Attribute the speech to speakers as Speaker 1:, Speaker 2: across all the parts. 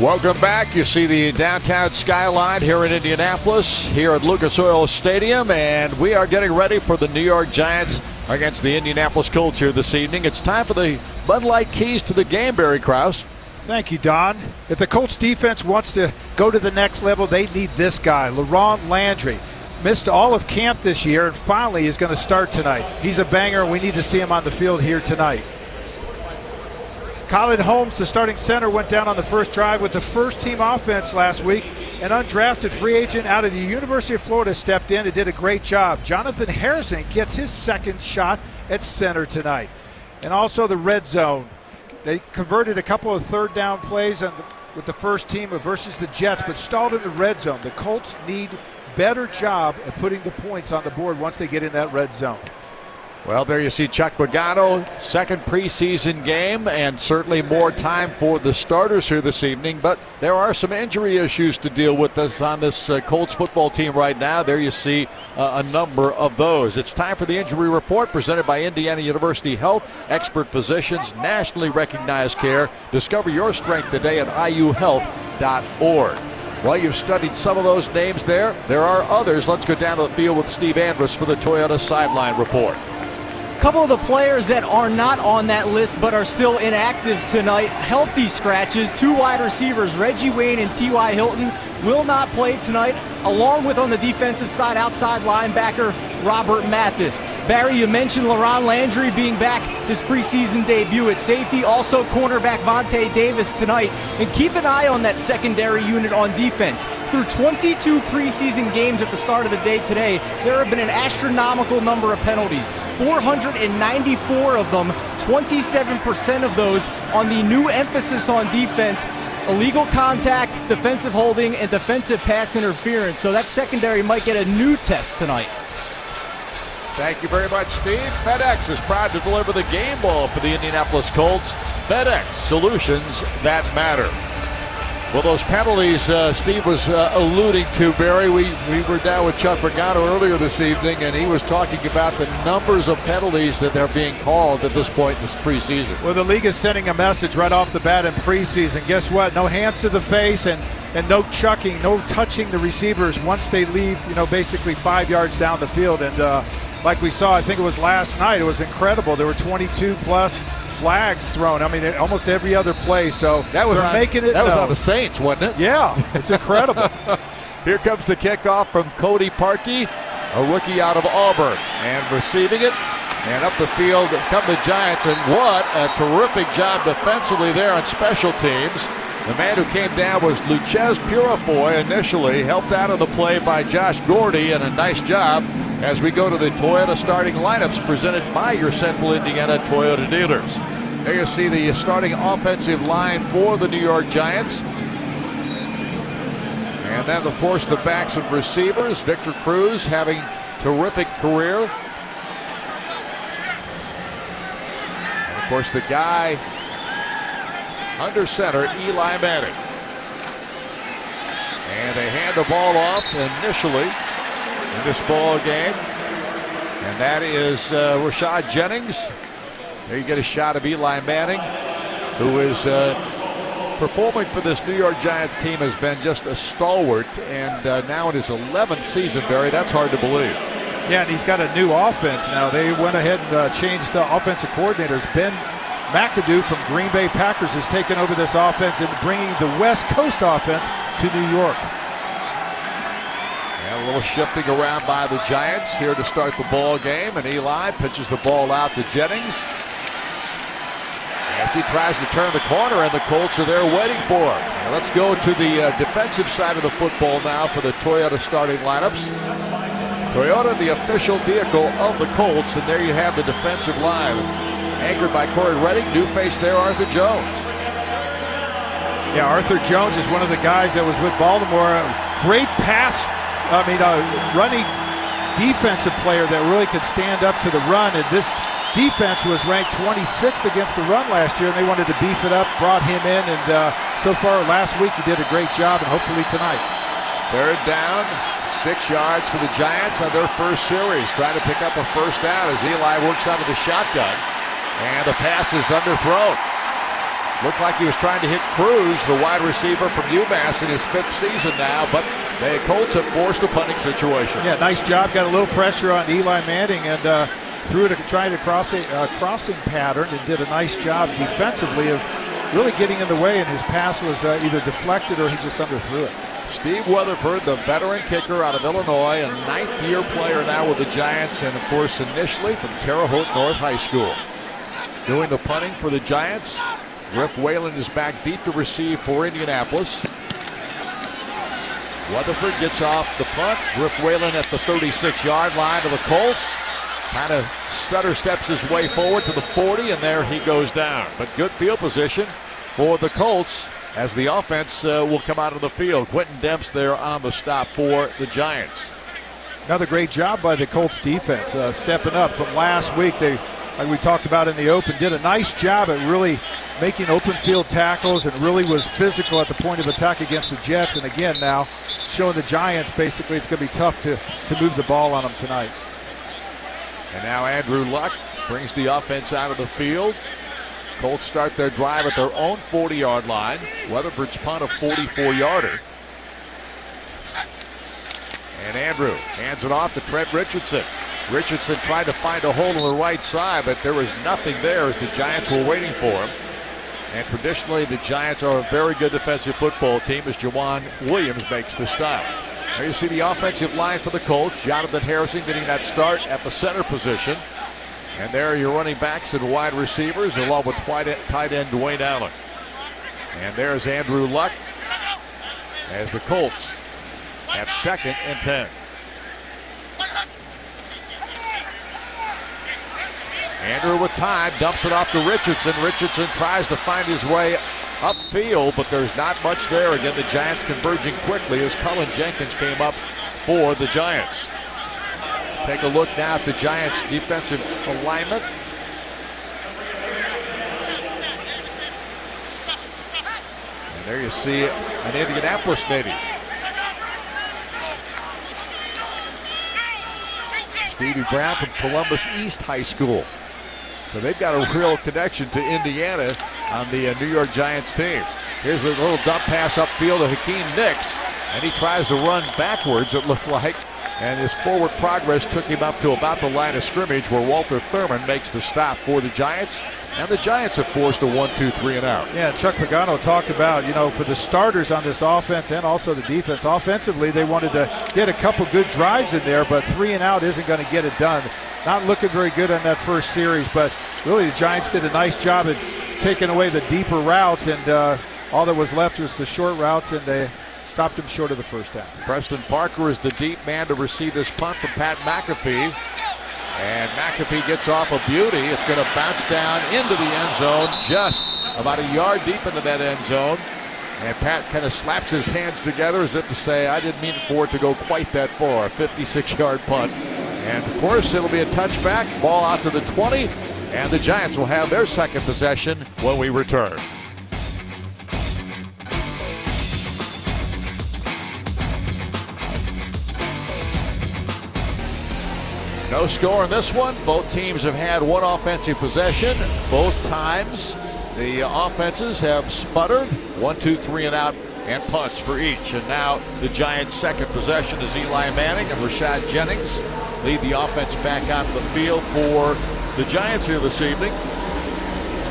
Speaker 1: Welcome back. You see the downtown skyline here in Indianapolis, here at Lucas Oil Stadium, and we are getting ready for the New York Giants against the Indianapolis Colts here this evening. It's time for the Bud Light keys to the game, Barry Krause.
Speaker 2: Thank you, Don. If the Colts defense wants to go to the next level, they need this guy, LaRon Landry. Missed all of camp this year and finally is going to start tonight. He's a banger, and we need to see him on the field here tonight. Colin Holmes, the starting center, went down on the first drive with the first-team offense last week. An undrafted free agent out of the University of Florida stepped in and did a great job. Jonathan Harrison gets his second shot at center tonight. And also the red zone. They converted a couple of third down plays with the first team versus the Jets, but stalled in the red zone. The Colts need better job at putting the points on the board once they get in that red zone.
Speaker 1: Well, there you see Chuck Pagano, second preseason game, and certainly more time for the starters here this evening. But there are some injury issues to deal with on this Colts football team right now. There you see a number of those. It's time for the injury report presented by Indiana University Health. Expert physicians, nationally recognized care. Discover your strength today at iuhealth.org. Well, you've studied some of those names there. There are others. Let's go down to the field with Steve Andrus for the Toyota Sideline Report.
Speaker 3: Couple of the players that are not on that list but are still inactive tonight, healthy scratches. Two wide receivers, Reggie Wayne and T.Y. Hilton, will not play tonight, along with on the defensive side, outside linebacker Robert Mathis. Barry, you mentioned LaRon Landry being back, his preseason debut at safety. Also cornerback Vontae Davis tonight. And keep an eye on that secondary unit on defense. Through 22 preseason games at the start of the day today, there have been an astronomical number of penalties. 494 of them, 27% of those on the new emphasis on defense. Illegal contact, defensive holding, and defensive pass interference. So that secondary might get a new test tonight.
Speaker 1: Thank you very much, Steve. FedEx is proud to deliver the game ball for the Indianapolis Colts. FedEx, solutions that matter. Well, those penalties Steve was alluding to, Barry, we were down with Chuck Pagano earlier this evening, and he was talking about the numbers of penalties that are being called at this point in this preseason.
Speaker 2: Well, the league is sending a message right off the bat in preseason. Guess what? No hands to the face and no chucking, no touching the receivers once they leave, basically 5 yards down the field. And like we saw, I think it was last night, it was incredible. There were 22-plus flags thrown. I mean, almost every other play. So
Speaker 1: that was
Speaker 2: making it.
Speaker 1: That was on the Saints, wasn't it?
Speaker 2: Yeah, it's incredible.
Speaker 1: Here comes the kickoff from Cody Parkey, a rookie out of Auburn, and receiving it. And up the field come the Giants, and what a terrific job defensively there on special teams. The man who came down was Luchez Purifoy initially, helped out on the play by Josh Gordy, and a nice job as we go to the Toyota starting lineups presented by your Central Indiana Toyota dealers. There you see the starting offensive line for the New York Giants. And then, of course, the backs and receivers. Victor Cruz having terrific career. And, of course, the guy under center, Eli Manning. And they hand the ball off initially in this ball game. And that is Rashad Jennings. There you get a shot of Eli Manning, who is performing for this New York Giants team, has been just a stalwart, and now in his 11th season, Barry, that's hard to believe.
Speaker 2: Yeah, and he's got a new offense now. They went ahead and changed the offensive coordinators. Ben McAdoo from Green Bay Packers has taken over this offense and bringing the West Coast offense to New York.
Speaker 1: And a little shifting around by the Giants here to start the ball game, and Eli pitches the ball out to Jennings as he tries to turn the corner, and the Colts are there waiting for him. Now let's go to the defensive side of the football now for the Toyota starting lineups. Toyota, the official vehicle of the Colts, and there you have the defensive line. Anchored by Corey Redding, new face there, Arthur Jones.
Speaker 2: Yeah, Arthur Jones is one of the guys that was with Baltimore. Great running defensive player that really could stand up to the run. And this defense was ranked 26th against the run last year, and they wanted to beef it up, brought him in, and so far last week he did a great job, and hopefully tonight.
Speaker 1: Third down, 6 yards for the Giants on their first series, trying to pick up a first down as Eli works out of the shotgun. And the pass is underthrown. Looked like he was trying to hit Cruz, the wide receiver from UMass, in his 5th season now, but the Colts have forced a punting situation.
Speaker 2: Yeah, nice job. Got a little pressure on Eli Manning and threw it, tried to cross a crossing pattern and did a nice job defensively of really getting in the way, and his pass was either deflected or he just underthrew it.
Speaker 1: Steve Weatherford, the veteran kicker out of Illinois, a 9th-year player now with the Giants, and of course initially from Terre Haute North High School. Doing the punting for the Giants, Griff Whalen is back deep to receive for Indianapolis. Weatherford gets off the punt. Griff Whalen at the 36-yard line of the Colts. Kind of stutter steps his way forward to the 40, and there he goes down. But good field position for the Colts as the offense will come out of the field. Quentin Demps there on the stop for the Giants.
Speaker 2: Another great job by the Colts defense, stepping up from last week. They, like we talked about in the open, did a nice job at really making open field tackles and really was physical at the point of attack against the Jets. And again now showing the Giants basically it's going to be tough to move the ball on them tonight.
Speaker 1: And now Andrew Luck brings the offense out of the field. Colts start their drive at their own 40-yard line. Weatherford's punt a 44-yarder. And Andrew hands it off to Trent Richardson. Richardson tried to find a hole on the right side, but there was nothing there as the Giants were waiting for him. And traditionally, the Giants are a very good defensive football team as Jawan Williams makes the stop. There you see the offensive line for the Colts. Jonathan Harrison getting that start at the center position. And there are your running backs and wide receivers along with tight end Dwayne Allen. And there's Andrew Luck as the Colts at 2nd and 10. Andrew with time, dumps it off to Richardson. Richardson tries to find his way upfield, but there's not much there. Again, the Giants converging quickly as Cullen Jenkins came up for the Giants. Take a look now at the Giants' defensive alignment. And there you see an Indianapolis native. Stevie Brown from Columbus East High School. So they've got a real connection to Indiana on the New York Giants team. Here's a little dump pass upfield to Hakeem Nicks, and he tries to run backwards, it looked like, and his forward progress took him up to about the line of scrimmage where Walter Thurman makes the stop for the Giants, and the Giants have forced a 1-2-3 and out.
Speaker 2: Yeah, Chuck Pagano talked about, for the starters on this offense and also the defense, offensively they wanted to get a couple good drives in there, but 3 and out isn't going to get it done. Not looking very good on that first series, but really the Giants did a nice job at taking away the deeper routes, and all that was left was the short routes, and they stopped him short of the first down.
Speaker 1: Preston Parker is the deep man to receive this punt from Pat McAfee. And McAfee gets off a beauty. It's going to bounce down into the end zone, just about a yard deep into that end zone. And Pat kind of slaps his hands together as if to say, I didn't mean for it to go quite that far. 56-yard punt. And of course, it'll be a touchback. Ball out to the 20. And the Giants will have their second possession when we return. No score in this one. Both teams have had one offensive possession. Both times the offenses have sputtered. 1, 2, 3 and out and punts for each. And now the Giants' second possession is Eli Manning and Rashad Jennings lead the offense back onto the field for the Giants here this evening.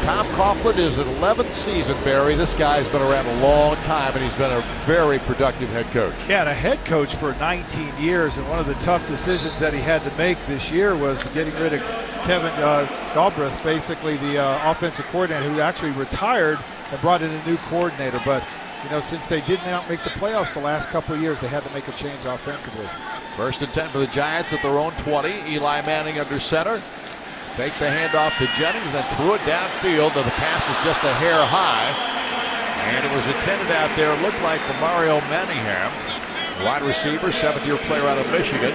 Speaker 1: Tom Coughlin is an 11th season, Barry. This guy's been around a long time, and he's been a very productive head coach.
Speaker 2: Yeah, and a head coach for 19 years, and one of the tough decisions that he had to make this year was getting rid of Kevin Galbraith, basically the offensive coordinator, who actually retired and brought in a new coordinator. But, since they did not make the playoffs the last couple of years, they had to make a change offensively.
Speaker 1: 1st and 10 for the Giants at their own 20. Eli Manning under center. Take the handoff to Jennings and threw it downfield, and the pass is just a hair high. And it was intended out there, it looked like, for Mario Manningham, wide receiver, 7th-year player out of Michigan,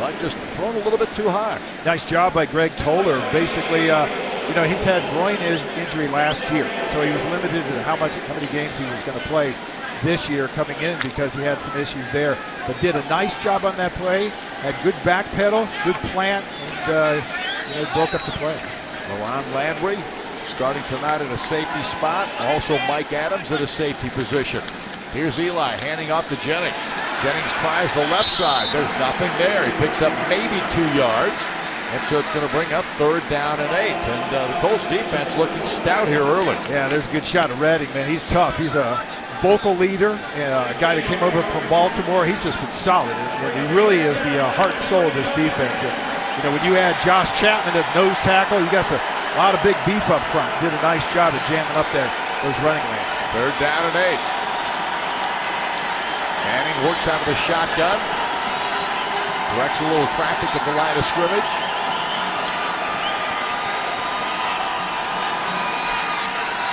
Speaker 1: but just thrown a little bit too high.
Speaker 2: Nice job by Greg Toller. Basically, he's had groin injury last year, so he was limited to how many games he was going to play this year coming in because he had some issues there. But did a nice job on that play, had good back pedal, good plant, and broke up the play.
Speaker 1: Ron Landry starting tonight in a safety spot. Also Mike Adams at a safety position. Here's Eli handing off to Jennings. Jennings tries the left side. There's nothing there. He picks up maybe 2 yards. And so it's going to bring up 3rd down and 8. And the Colts defense looking stout here early.
Speaker 2: Yeah, there's a good shot of Redding, man. He's tough. He's a vocal leader, and a guy that came over from Baltimore. He's just been solid. And he really is the heart and soul of this defense. And, you know, when you add Josh Chapman at nose tackle, you got a lot of big beef up front. Did a nice job of jamming up those running lanes.
Speaker 1: 3rd down and 8. Manning works out of the shotgun. Directs a little traffic at the line of scrimmage.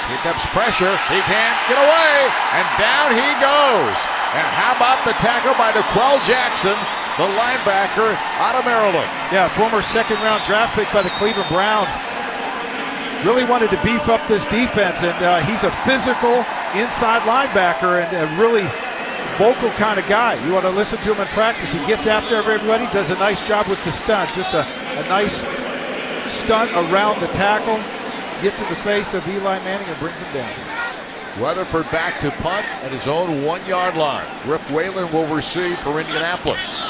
Speaker 1: Here comes pressure. He can't get away. And down he goes. And how about the tackle by DeQuell Jackson, the linebacker out of Maryland.
Speaker 2: Yeah, former 2nd-round draft pick by the Cleveland Browns. Really wanted to beef up this defense, and he's a physical inside linebacker and a really vocal kind of guy. You want to listen to him in practice. He gets after everybody, does a nice job with the stunt. Just a nice stunt around the tackle. Gets in the face of Eli Manning and brings him down.
Speaker 1: Weatherford back to punt at his own 1-yard line. Griff Whalen will receive for Indianapolis.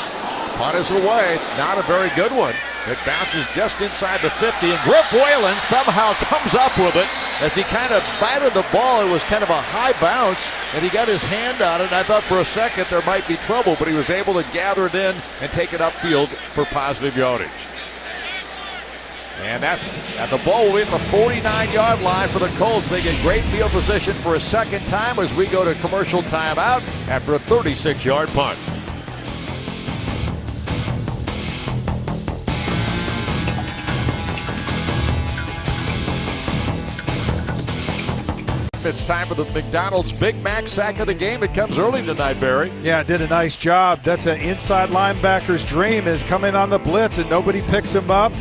Speaker 1: Punt is away. It's not a very good one. It bounces just inside the 50, and Griff Whalen somehow comes up with it as he kind of batted the ball. It was kind of a high bounce, and he got his hand on it. And I thought for a second there might be trouble, but he was able to gather it in and take it upfield for positive yardage. And the ball will be at the 49-yard line for the Colts. They get great field position for a second time as we go to commercial timeout after a 36-yard punt. It's time for the McDonald's Big Mac sack of the game. It comes early tonight, Barry.
Speaker 2: Yeah, did a nice job. That's an inside linebacker's dream, is coming on the blitz and nobody picks him up.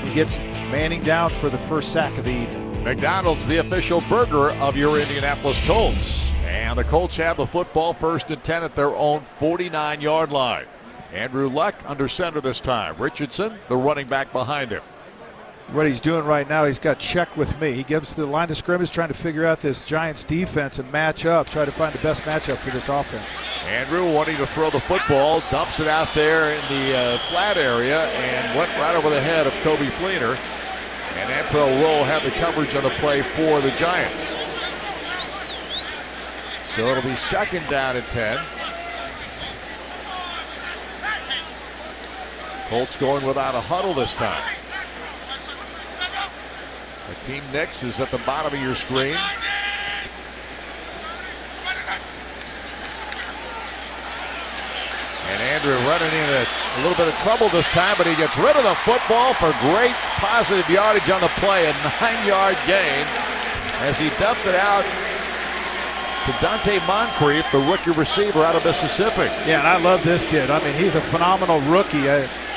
Speaker 2: He gets Manning down for the first sack of the evening.
Speaker 1: McDonald's, the official burger of your Indianapolis Colts. And the Colts have the football 1st and 10 at their own 49-yard line. Andrew Luck under center this time. Richardson, the running back behind him.
Speaker 2: What he's doing right now, he's got check with me. He gives the line of scrimmage, trying to figure out this Giants defense and match up, try to find the best matchup for this offense.
Speaker 1: Andrew wanting to throw the football, dumps it out there in the flat area and went right over the head of Kobe Fleener. And Antrell Rowe had the coverage on the play for the Giants. So it'll be 2nd down and 10. Colts going without a huddle this time. Hakeem Nicks is at the bottom of your screen. And Andrew running into a little bit of trouble this time, but he gets rid of the football for great positive yardage on the play. A 9-yard gain as he dumped it out to Dante Moncrief, the rookie receiver out of Mississippi.
Speaker 2: Yeah, and I love this kid. I mean, he's a phenomenal rookie.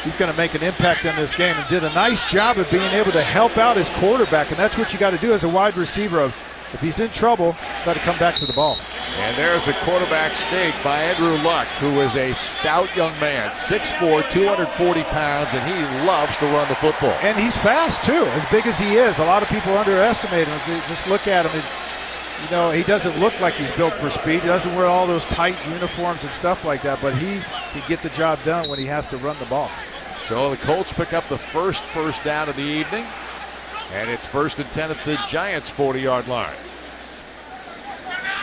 Speaker 2: He's going to make an impact in this game and did a nice job of being able to help out his quarterback, and that's what you got to do as a wide receiver. If he's in trouble, got to come back to the ball.
Speaker 1: And there's a quarterback sneak by Andrew Luck, who is a stout young man, 6'4", 240 pounds, and he loves to run the football.
Speaker 2: And he's fast, too, as big as he is. A lot of people underestimate him. They just look at him, and, you know, he doesn't look like he's built for speed. He doesn't wear all those tight uniforms and stuff like that, but he can get the job done when he has to run the ball.
Speaker 1: So the Colts pick up the first down of the evening, and it's 1st and 10 at the Giants' 40-yard line.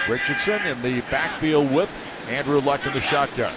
Speaker 1: Richardson in the backfield with Andrew Luck in the shotgun.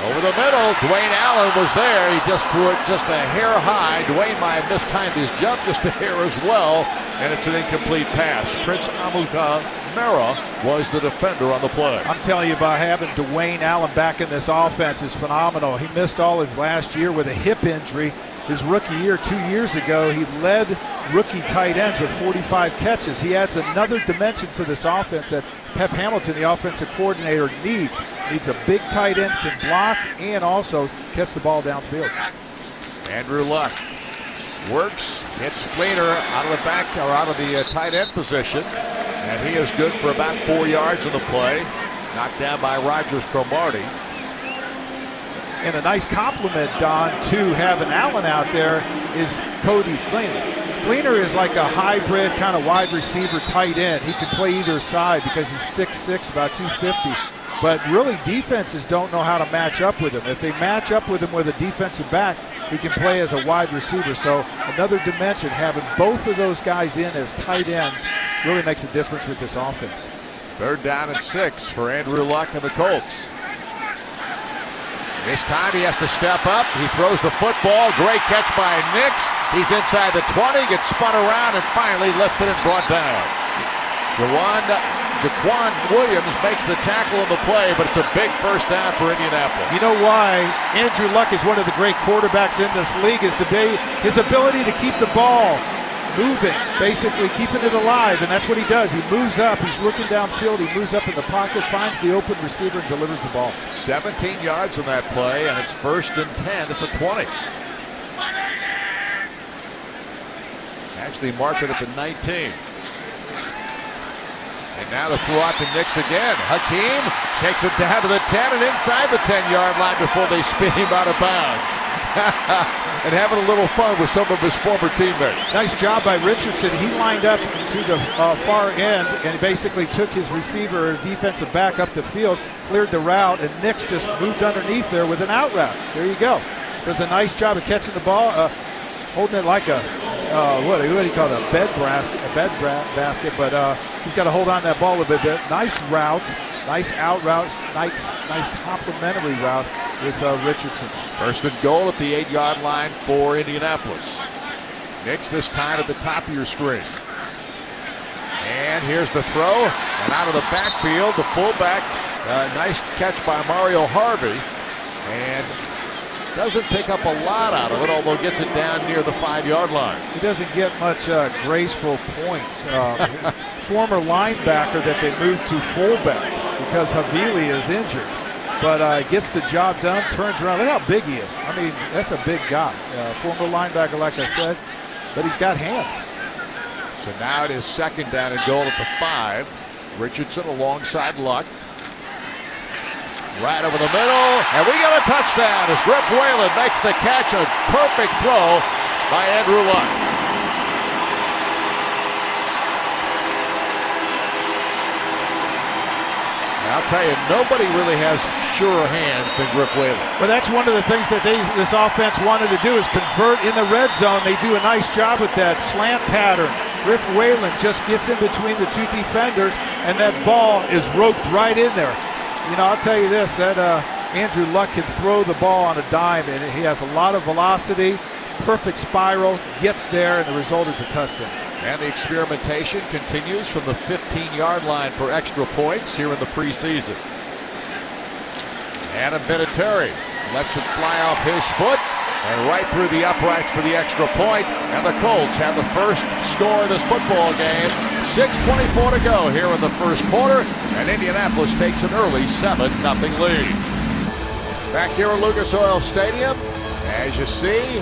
Speaker 1: Over the middle, Dwayne Allen was there. He just threw it just a hair high. Dwayne might have mistimed his jump just a hair as well, and it's an incomplete pass. Prince Amukamara was the defender on the play.
Speaker 2: I'm telling you, by having Dwayne Allen back in this offense is phenomenal. He missed all of last year with a hip injury. His rookie year 2 years ago, he led rookie tight ends with 45 catches. He adds another dimension to this offense that Pep Hamilton, the offensive coordinator, needs. Needs a big tight end, can block, and also catch the ball downfield.
Speaker 1: Andrew Luck works, hits Fleener out of the back or out of the tight end position, and he is good for about 4 yards on the play. Knocked down by Rogers Cromartie.
Speaker 2: And a nice compliment, Don, to having Allen out there. is Cody Fleener. Fleener is like a hybrid kind of wide receiver tight end. He can play either side because he's 6'6", about 250. But really, defenses don't know how to match up with him. If they match up with him with a defensive back, he can play as a wide receiver. So another dimension, having both of those guys in as tight ends really makes a difference with this offense.
Speaker 1: 3rd down and 6 for Andrew Luck and the Colts. This time he has to step up. He throws the football. Great catch by Nix. He's inside the 20, gets spun around, and finally lifted and brought down. Jaquan Williams makes the tackle on the play, but it's a big first down for Indianapolis.
Speaker 2: You know why Andrew Luck is one of the great quarterbacks in this league is his ability to keep the ball moving, basically keeping it alive, and that's what he does. He moves up, he's looking downfield, he moves up in the pocket, finds the open receiver, and delivers the ball.
Speaker 1: 17 yards on that play, and it's 1st and 10 at the 20. Actually marked it at the 19. And now the throw out to Nix again. Hakeem takes it down to the 10 and inside the 10-yard line before they spin him out of bounds. And having a little fun with some of his former teammates.
Speaker 2: Nice job by Richardson. He lined up to the far end and basically took his receiver or defensive back up the field, cleared the route, and Nix just moved underneath there with an out route. There you go. Does a nice job of catching the ball, holding it like a what do you call it, a bed basket, but he's got to hold on to that ball a little bit. Nice route, nice out route, nice complimentary route with Richardson.
Speaker 1: 1st and goal at the 8-yard line for Indianapolis. Nix this time at the top of your screen. And here's the throw, and out of the backfield, the fullback, nice catch by Mario Harvey, and doesn't pick up a lot out of it, although gets it down near the 5-yard line.
Speaker 2: He doesn't get much graceful points. Former linebacker that they moved to fullback because Havili is injured. But gets the job done, turns around. Look how big he is. I mean, that's a big guy. Former linebacker, like I said, but he's got hands.
Speaker 1: So now it is 2nd down and goal at the 5. Richardson alongside Luck. Right over the middle, and we got a touchdown as Griff Whalen makes the catch. A perfect throw by Andrew Luck. I'll tell you, nobody really has surer hands than Griff Whalen.
Speaker 2: But that's one of the things that this offense wanted to do is convert in the red zone. They do a nice job with that slant pattern. Griff Whalen just gets in between the two defenders, and that ball is roped right in there. You know, I'll tell you this, that Andrew Luck can throw the ball on a dime, and he has a lot of velocity, perfect spiral, gets there, and the result is a touchdown.
Speaker 1: And the experimentation continues from the 15-yard line for extra points here in the preseason. Adam Vinatieri lets it fly off his foot and right through the uprights for the extra point. And the Colts have the first score of this football game. 6:24 to go here in the first quarter, and Indianapolis takes an early 7-0 lead. Back here at Lucas Oil Stadium, as you see,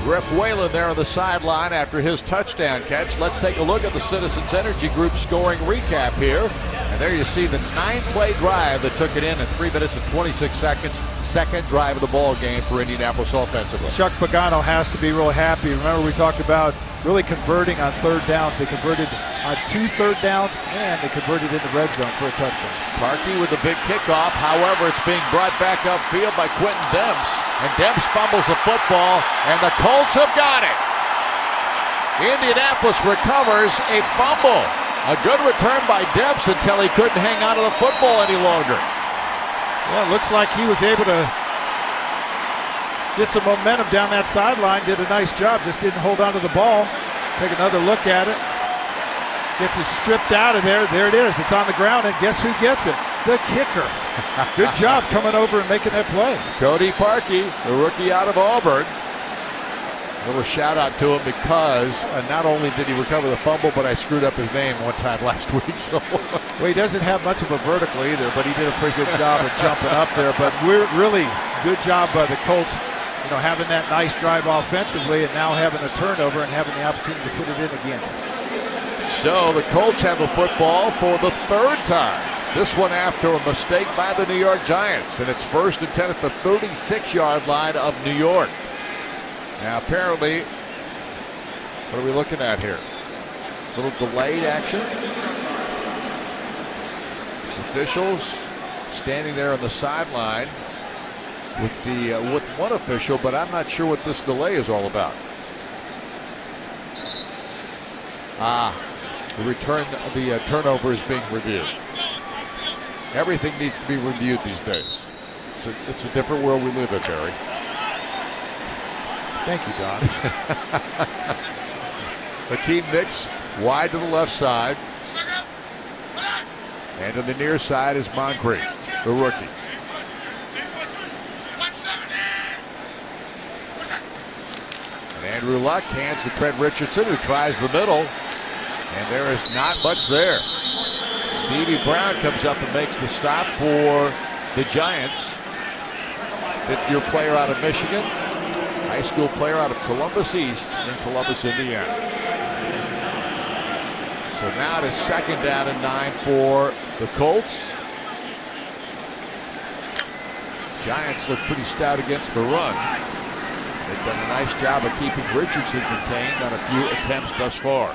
Speaker 1: Griff Whalen there on the sideline after his touchdown catch. Let's take a look at the Citizens Energy Group scoring recap here. And there you see the 9-play drive that took it in 3 minutes and 26 seconds. Second drive of the ball game for Indianapolis offensively.
Speaker 2: Chuck Pagano has to be real happy. Remember, we talked about really converting on 3rd downs. They converted on 2 3rd downs, and they converted in the red zone for a touchdown.
Speaker 1: Parkey with the big kickoff. However, it's being brought back upfield by Quentin Demps. And Demps fumbles the football, and the Colts have got it. Indianapolis recovers a fumble. A good return by Demps until he couldn't hang on to the football any longer.
Speaker 2: Well, it looks like he was able to get some momentum down that sideline. Did a nice job, just didn't hold on to the ball. Take another look at it. Gets it stripped out of there. There it is. It's on the ground, and guess who gets it? The kicker. Good job coming over and making that play.
Speaker 1: Cody Parkey, the rookie out of Auburn. A little shout out to him because not only did he recover the fumble, but I screwed up his name one time last week. So,
Speaker 2: well, he doesn't have much of a vertical either, but he did a pretty good job of jumping up there. But we're really good job by the Colts, you know, having that nice drive offensively and now having a turnover and having the opportunity to put it in again.
Speaker 1: So the Colts have the football for the 3rd time. This one after a mistake by the New York Giants, and it's 1st and 10 at the 36-yard line of New York. Now apparently What are we looking at here? A little delayed action. Officials standing there on the sideline with one official, but I'm not sure what this delay is all about. The turnover is being reviewed. Everything needs to be reviewed these days. It's a different world we live in, Barry.
Speaker 2: Thank you, Don.
Speaker 1: Hakeem Nicks wide to the left side. And to the near side is Moncrief, the rookie. And Andrew Luck hands to Trent Richardson, who tries the middle. And there is not much there. Stevie Brown comes up and makes the stop for the Giants. Fifth-year player out of Michigan. High school player out of Columbus East in Columbus, Indiana. So now it is 2nd down and 9 for the Colts. Giants look pretty stout against the run. They've done a nice job of keeping Richardson contained on a few attempts thus far.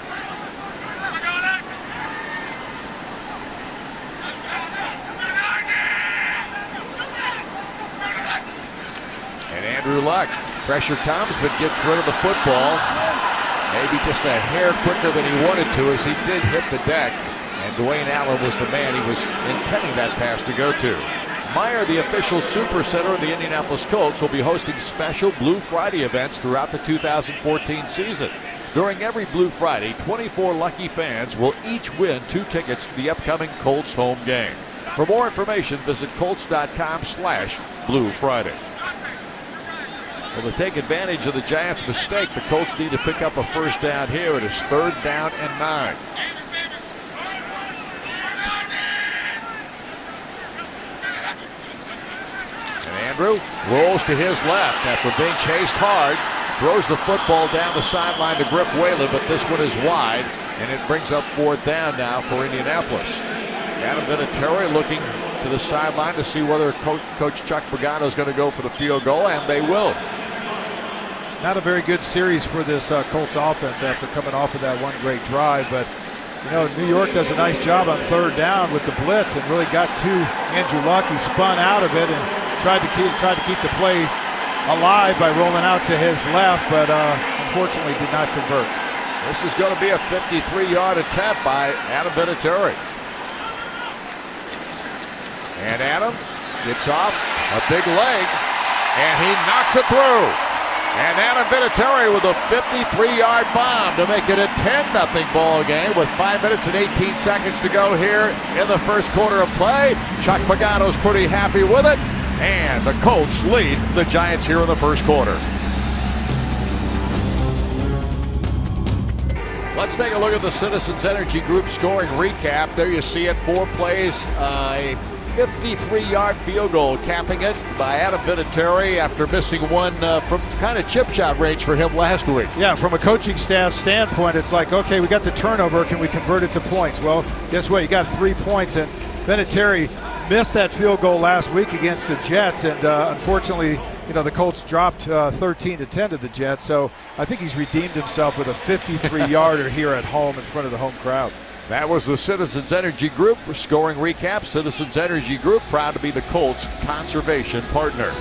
Speaker 1: And Andrew Luck, pressure comes but gets rid of the football. Maybe just a hair quicker than he wanted to, as he did hit the deck. And Dwayne Allen was the man he was intending that pass to go to. Meyer, the official supercenter of the Indianapolis Colts, will be hosting special Blue Friday events throughout the 2014 season. During every Blue Friday, 24 lucky fans will each win 2 tickets to the upcoming Colts home game. For more information, visit Colts.com/Blue Friday. Well, to take advantage of the Giants' mistake, the Colts need to pick up a first down here. It is 3rd down and 9. And Andrew rolls to his left after being chased hard. Throws the football down the sideline to Griff Whalen, but this one is wide, and it brings up 4th down now for Indianapolis. Adam Vinatieri looking to the sideline to see whether Coach Chuck Pagano is going to go for the field goal, and they will.
Speaker 2: Not a very good series for this Colts offense after coming off of that one great drive, but you know, New York does a nice job on 3rd down with the blitz and really got to Andrew Luck. He spun out of it and tried to keep the play alive by rolling out to his left, but unfortunately did not convert.
Speaker 1: This is going to be a 53-yard attempt by Adam Vinatieri. And Adam gets off a big leg, and he knocks it through. And Adam Vinatieri with a 53-yard bomb to make it a 10-0 ball game with 5 minutes and 18 seconds to go here in the first quarter of play. Chuck Pagano's pretty happy with it, and the Colts lead the Giants here in the first quarter. Let's take a look at the Citizens Energy Group scoring recap. There you see it, 4 plays, a 53-yard field goal, capping it by Adam Vinatieri after missing one from kind of chip shot range for him last week.
Speaker 2: Yeah, from a coaching staff standpoint, it's like, okay, we got the turnover. Can we convert it to points? Well, guess what? You got 3 points, and Vinatieri missed that field goal last week against the Jets, and unfortunately, you know, the Colts dropped 13-10 to the Jets. So I think he's redeemed himself with a 53-yarder here at home in front of the home crowd.
Speaker 1: That was the Citizens Energy Group scoring recap. Citizens Energy Group proud to be the Colts conservation partner.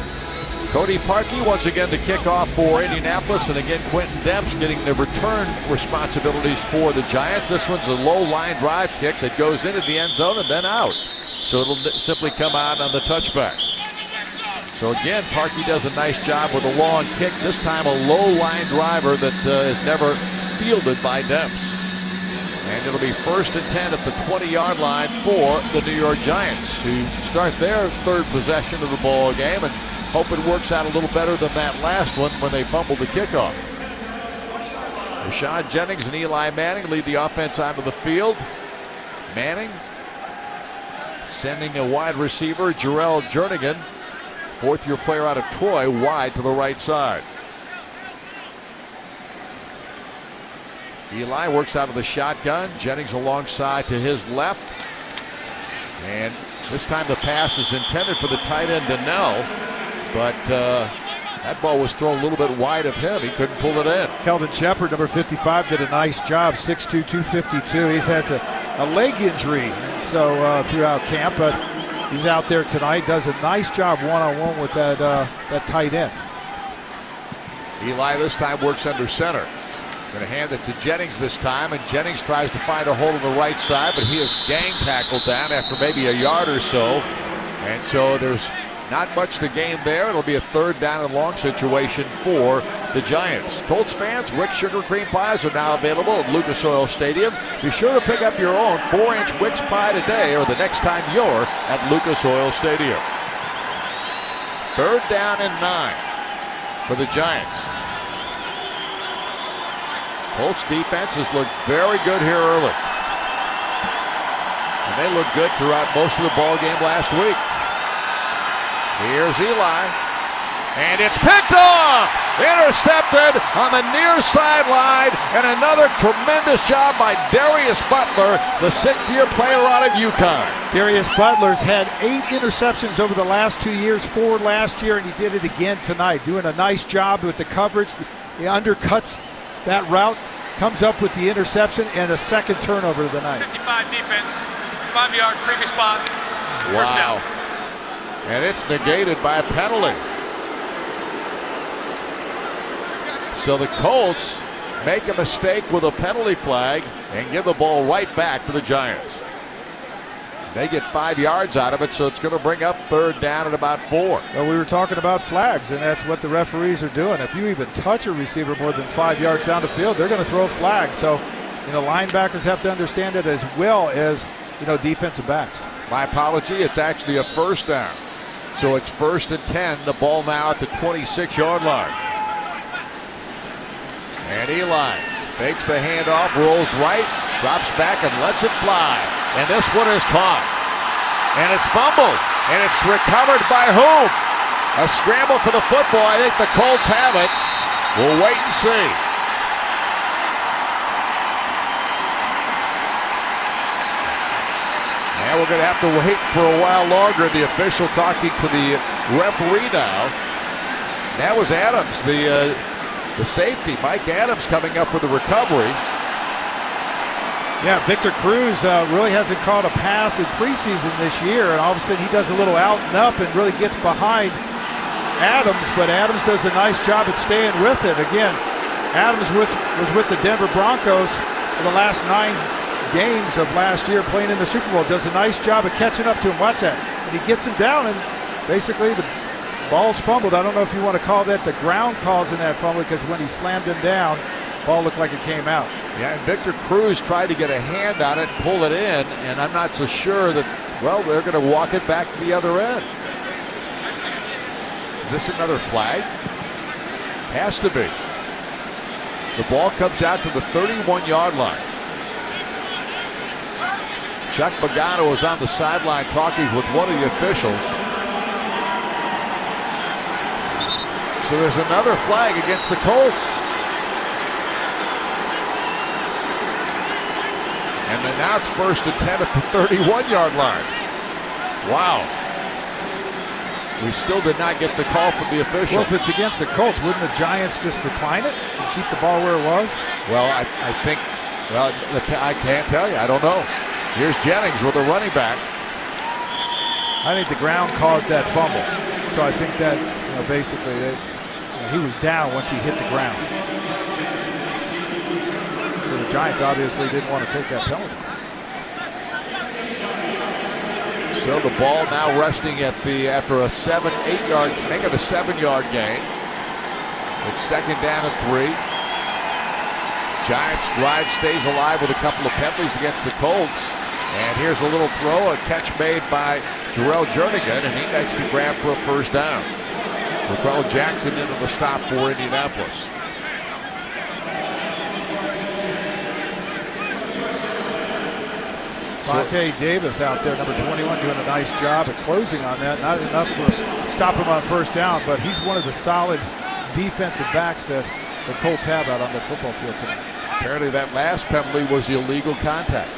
Speaker 1: Cody Parkey once again to kick off for Indianapolis, and again Quentin Demps getting the return responsibilities for the Giants. This one's a low line drive kick that goes into the end zone and then out. So it'll simply come out on the touchback. So again, Parkey does a nice job with a long kick, this time a low line driver that is never fielded by Demps. And it'll be 1st and 10 at the 20-yard line for the New York Giants, who start their 3rd possession of the ball game and hope it works out a little better than that last one when they fumbled the kickoff. Rashad Jennings and Eli Manning lead the offense onto the field. Manning sending a wide receiver, Jarrell Jernigan, 4th-year player out of Troy, wide to the right side. Eli works out of the shotgun. Jennings alongside to his left. And this time the pass is intended for the tight end, Donnell. But That ball was thrown a little bit wide of him. He couldn't pull it in.
Speaker 2: Kelvin Shepard, number 55, did a nice job, 6'2", 252. He's had a leg injury throughout camp, but he's out there tonight. Does a nice job one-on-one with that tight end.
Speaker 1: Eli this time works under center. Going to hand it to Jennings this time, and Jennings tries to find a hole on the right side, but he is gang tackled down after maybe a yard or so. And so there's not much to gain there. It'll be a 3rd down and long situation for the Giants. Colts fans, Wick Sugar Cream Pies are now available at Lucas Oil Stadium. Be sure to pick up your own 4-inch Wick's pie today or the next time you're at Lucas Oil Stadium. 3rd down and 9 for the Giants. Colts defense has looked very good here early. And they looked good throughout most of the ball game last week. Here's Eli. And it's picked off! Intercepted on the near sideline. And another tremendous job by Darius Butler, the 6th-year player out of UConn.
Speaker 2: Darius Butler's had 8 interceptions over the last 2 years, 4 last year, and he did it again tonight. Doing a nice job with the coverage. He undercuts that route, comes up with the interception, and a second turnover of the night.
Speaker 4: 55 defense, 5 yards, previous spot.
Speaker 1: Wow. And it's negated by a penalty. So the Colts make a mistake with a penalty flag and give the ball right back to the Giants. They get 5 yards out of it, so it's going to bring up 3rd down at about 4.
Speaker 2: Well, we were talking about flags, and that's what the referees are doing. If you even touch a receiver more than 5 yards down the field, they're going to throw a flag. So, linebackers have to understand it as well as, defensive backs.
Speaker 1: My apology, it's actually a 1st down. So it's 1st and 10, the ball now at the 26-yard line. And Eli fakes the handoff, rolls right, drops back and lets it fly. And this one is caught. And it's fumbled. And it's recovered by whom? A scramble for the football. I think the Colts have it. We'll wait and see. And we're going to have to wait for a while longer. The official talking to the referee now. That was Adams, the safety. Mike Adams coming up with the recovery.
Speaker 2: Yeah, Victor Cruz really hasn't caught a pass in preseason this year, and all of a sudden he does a little out and up and really gets behind Adams, but Adams does a nice job at staying with it. Again, Adams was with the Denver Broncos for the last 9 games of last year playing in the Super Bowl. Does a nice job of catching up to him. Watch that. And he gets him down, and basically the ball's fumbled. I don't know if you want to call that the ground causing that fumble, because when he slammed him down, ball looked like it came out.
Speaker 1: Yeah, and Victor Cruz tried to get a hand on it, pull it in, and I'm not so sure that, well, they're going to walk it back to the other end. Is this another flag? Has to be. The ball comes out to the 31-yard line. Chuck Pagano is on the sideline talking with one of the officials. So there's another flag against the Colts. And then now it's 1st and 10 at the 31-yard line. Wow. We still did not get the call from the official.
Speaker 2: Well, if it's against the Colts, wouldn't the Giants just decline it and keep the ball where it was?
Speaker 1: Well, I think, well, I can't tell you. I don't know. Here's Jennings with a running back.
Speaker 2: I think the ground caused that fumble. So I think that, basically he was down once he hit the ground. So the Giants obviously didn't want to take that penalty.
Speaker 1: So the ball now resting at after a 7-8-yard, making a 7-yard gain. It's 2nd down and 3. Giants drive stays alive with a couple of penalties against the Colts. And here's a little throw, a catch made by Jarrell Jernigan, and he makes the grab for a 1st down. Raquel Jackson into the stop for Indianapolis.
Speaker 2: Vontae Davis out there, number 21, doing a nice job at closing on that. Not enough to stop him on 1st down, but he's one of the solid defensive backs that the Colts have out on the football field tonight.
Speaker 1: Apparently that last penalty was illegal contact.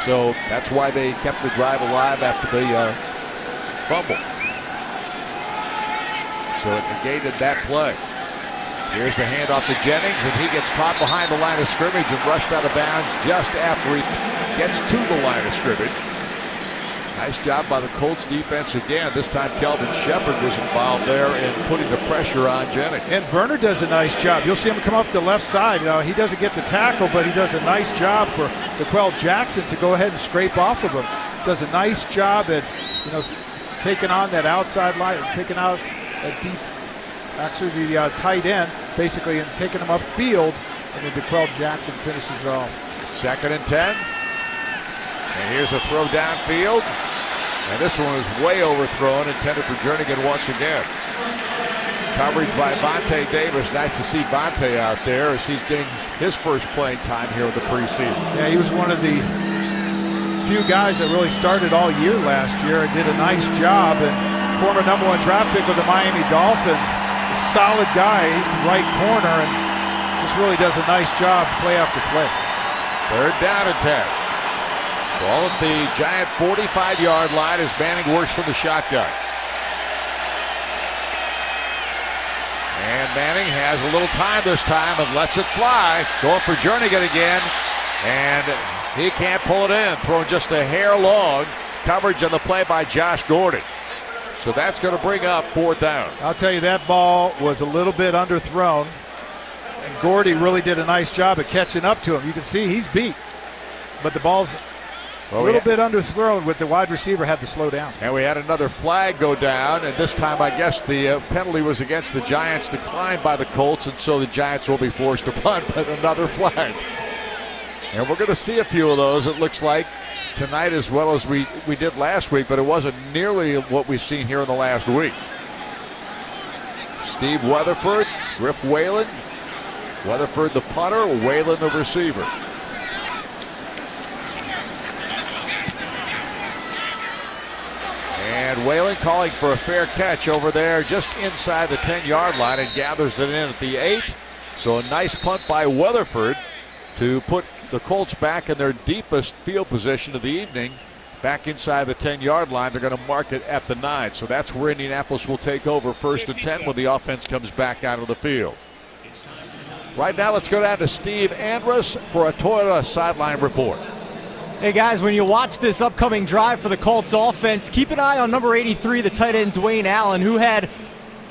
Speaker 1: So that's why they kept the drive alive after the fumble. So it negated that play. Here's the handoff to Jennings, and he gets caught behind the line of scrimmage and rushed out of bounds just after he gets to the line of scrimmage. Nice job by the Colts defense again. This time Kelvin Shepard was involved there in putting the pressure on Jennings.
Speaker 2: And Werner does a nice job. You'll see him come up the left side. He doesn't get the tackle, but he does a nice job for DeQuell Jackson to go ahead and scrape off of him. Does a nice job at taking on that outside line, taking out a deep, actually the tight end, basically, and taking him upfield, and then DeQuell Jackson finishes off. 2nd and 10.
Speaker 1: And here's a throw downfield. And this one is way overthrown, intended for Jernigan once again. Coverage by Vontae Davis. Nice to see Vontae out there as he's getting his first playing time here in the preseason.
Speaker 2: Yeah, he was one of the few guys that really started all year last year and did a nice job. And former #1 draft pick with the Miami Dolphins. A solid guy. He's the right corner and just really does a nice job play after play.
Speaker 1: 3rd down and 10. Ball at the Giant 45-yard line as Manning works from the shotgun. And Manning has a little time this time and lets it fly. Going for Jernigan again. And he can't pull it in. Throwing just a hair long. Coverage on the play by Josh Gordon. So that's going to bring up 4th down.
Speaker 2: I'll tell you, that ball was a little bit underthrown. And Gordy really did a nice job of catching up to him. You can see he's beat. But the ball's a little bit underthrown with the wide receiver had to slow down.
Speaker 1: And we had another flag go down, and this time I guess the penalty was against the Giants, declined by the Colts, and so the Giants will be forced to punt, but another flag. And we're going to see a few of those, it looks like, tonight as well as we did last week, but it wasn't nearly what we've seen here in the last week. Steve Weatherford, Griff Whalen. Weatherford the punter, Whalen the receiver. And Whalen calling for a fair catch over there just inside the 10-yard line and gathers it in at the 8. So a nice punt by Weatherford to put the Colts back in their deepest field position of the evening. Back inside the 10-yard line. They're going to mark it at the 9. So that's where Indianapolis will take over 1st and 10 when the offense comes back out of the field. Right now, let's go down to Steve Andrus for a Toyota sideline report.
Speaker 3: Hey guys, when you watch this upcoming drive for the Colts offense, keep an eye on number 83, the tight end Dwayne Allen, who had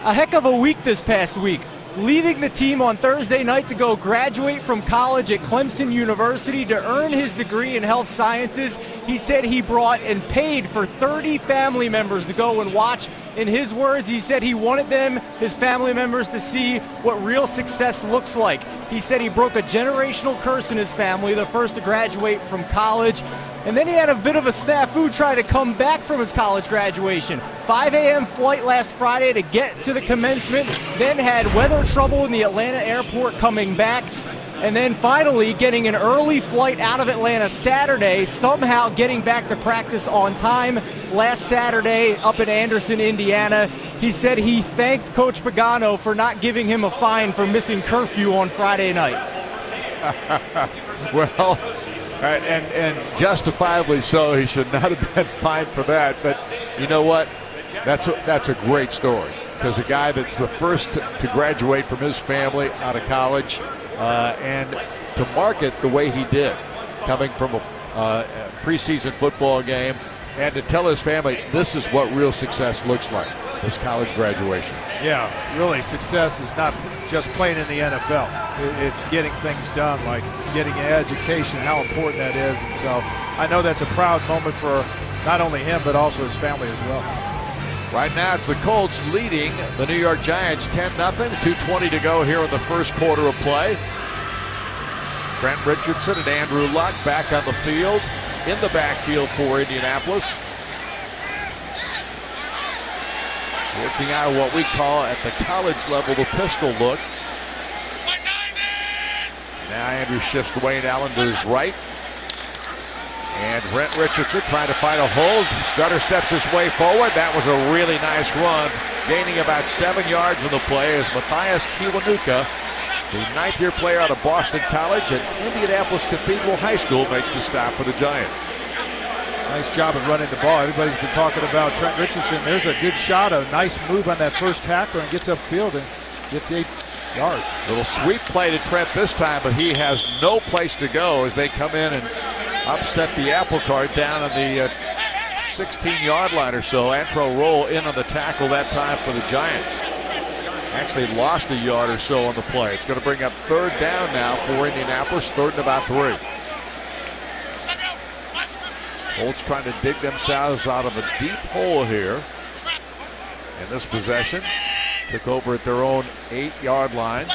Speaker 3: a heck of a week this past week. Leaving the team on Thursday night to go graduate from college at Clemson University to earn his degree in health sciences. He said he brought and paid for 30 family members to go and watch. In his words, he said he wanted them, his family members, to see what real success looks like. He said he broke a generational curse in his family, the first to graduate from college. And then he had a bit of a snafu trying to come back from his college graduation. 5 a.m. flight last Friday to get to the commencement, then had weather trouble in the Atlanta airport coming back, and then finally getting an early flight out of Atlanta Saturday, somehow getting back to practice on time last Saturday up in Anderson, Indiana. He said he thanked Coach Pagano for not giving him a fine for missing curfew on Friday night.
Speaker 1: Well, and justifiably so. He should not have been fined for that. But you know what? That's a great story, because a guy that's the first to graduate from his family out of college and to market the way he did, coming from a preseason football game, and to tell his family this is what real success looks like, this college graduation.
Speaker 2: Yeah, really, success is not just playing in the NFL. It's getting things done, like getting an education, how important that is. And so I know that's a proud moment for not only him, but also his family as well.
Speaker 1: Right now, it's the Colts leading the New York Giants 10-0. 2:20 to go here in the first quarter of play. Trent Richardson and Andrew Luck back on the field, in the backfield for Indianapolis. Working out what we call at the college level the pistol look. Now Andrew shifts Dwayne Allen to his right. And Trent Richardson trying to find a hold. Stutter steps his way forward. That was a really nice run, gaining about 7 yards on the play as Matthias Kiwanuka, the 9th-year player out of Boston College at Indianapolis Cathedral High School, makes the stop for the Giants.
Speaker 2: Nice job of running the ball. Everybody's been talking about Trent Richardson. There's a good shot, a nice move on that first tackle, and gets upfield and gets 8 yards.
Speaker 1: Little sweep play to Trent this time, but he has no place to go as they come in and upset the apple cart down on the 16-yard line or so. Antro roll in on the tackle that time for the Giants. Actually lost a yard or so on the play. It's going to bring up 3rd down now for Indianapolis, 3rd and about 3. Colts trying to dig themselves out of a deep hole here in this possession. Took over at their own 8-yard line.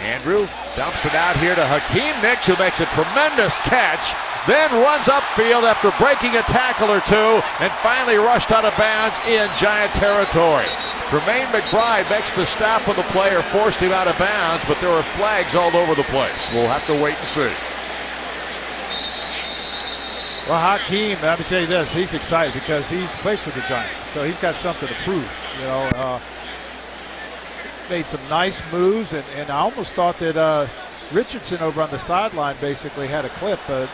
Speaker 1: Andrew dumps it out here to Hakeem Nicks, who makes a tremendous catch, then runs upfield after breaking a tackle or two, and finally rushed out of bounds in Giant territory. Tremaine McBride makes the stop when the player forced him out of bounds, but there are flags all over the place. We'll have to wait and see.
Speaker 2: Well, Hakeem, let me tell you this, he's excited because he's played for the Giants, so he's got something to prove. You know, made some nice moves, and I almost thought that Richardson over on the sideline basically had a clip, but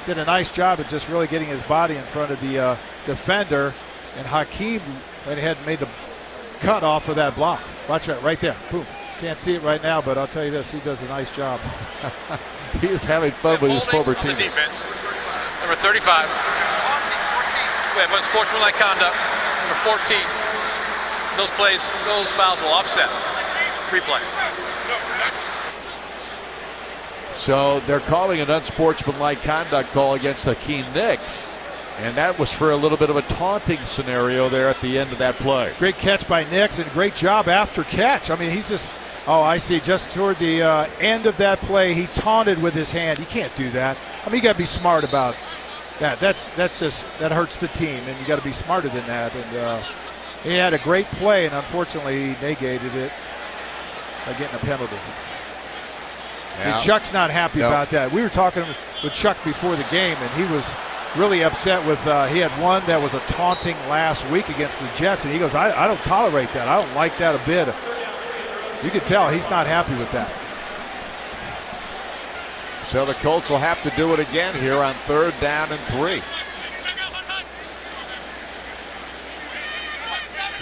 Speaker 2: did a nice job of just really getting his body in front of the defender, and Hakeem went ahead and made the cut off of that block. Watch that right there. Boom. Can't see it right now, but I'll tell you this, he does a nice job.
Speaker 1: He is having fun with his former team.
Speaker 4: Defense. Number 35. We have unsportsmanlike conduct. Number 14. Those plays, those fouls will offset. Replay.
Speaker 1: So they're calling an unsportsmanlike conduct call against Hakeem Nicks, and that was for a little bit of a taunting scenario there at the end of that play.
Speaker 2: Great catch by Nicks, and great job after catch. I mean, he's just, oh, I see, just toward the end of that play, he taunted with his hand. You can't do that. I mean, you got to be smart about that. That's just, that hurts the team, and you got to be smarter than that. And he had a great play, and unfortunately he negated it by getting a penalty.
Speaker 1: Yeah.
Speaker 2: And Chuck's not happy about that. We were talking with Chuck before the game, and he was really upset with, he had one that was a taunting last week against the Jets, and he goes, I don't tolerate that. I don't like that a bit. You can tell he's not happy with that.
Speaker 1: So the Colts will have to do it again here on 3rd down and 3.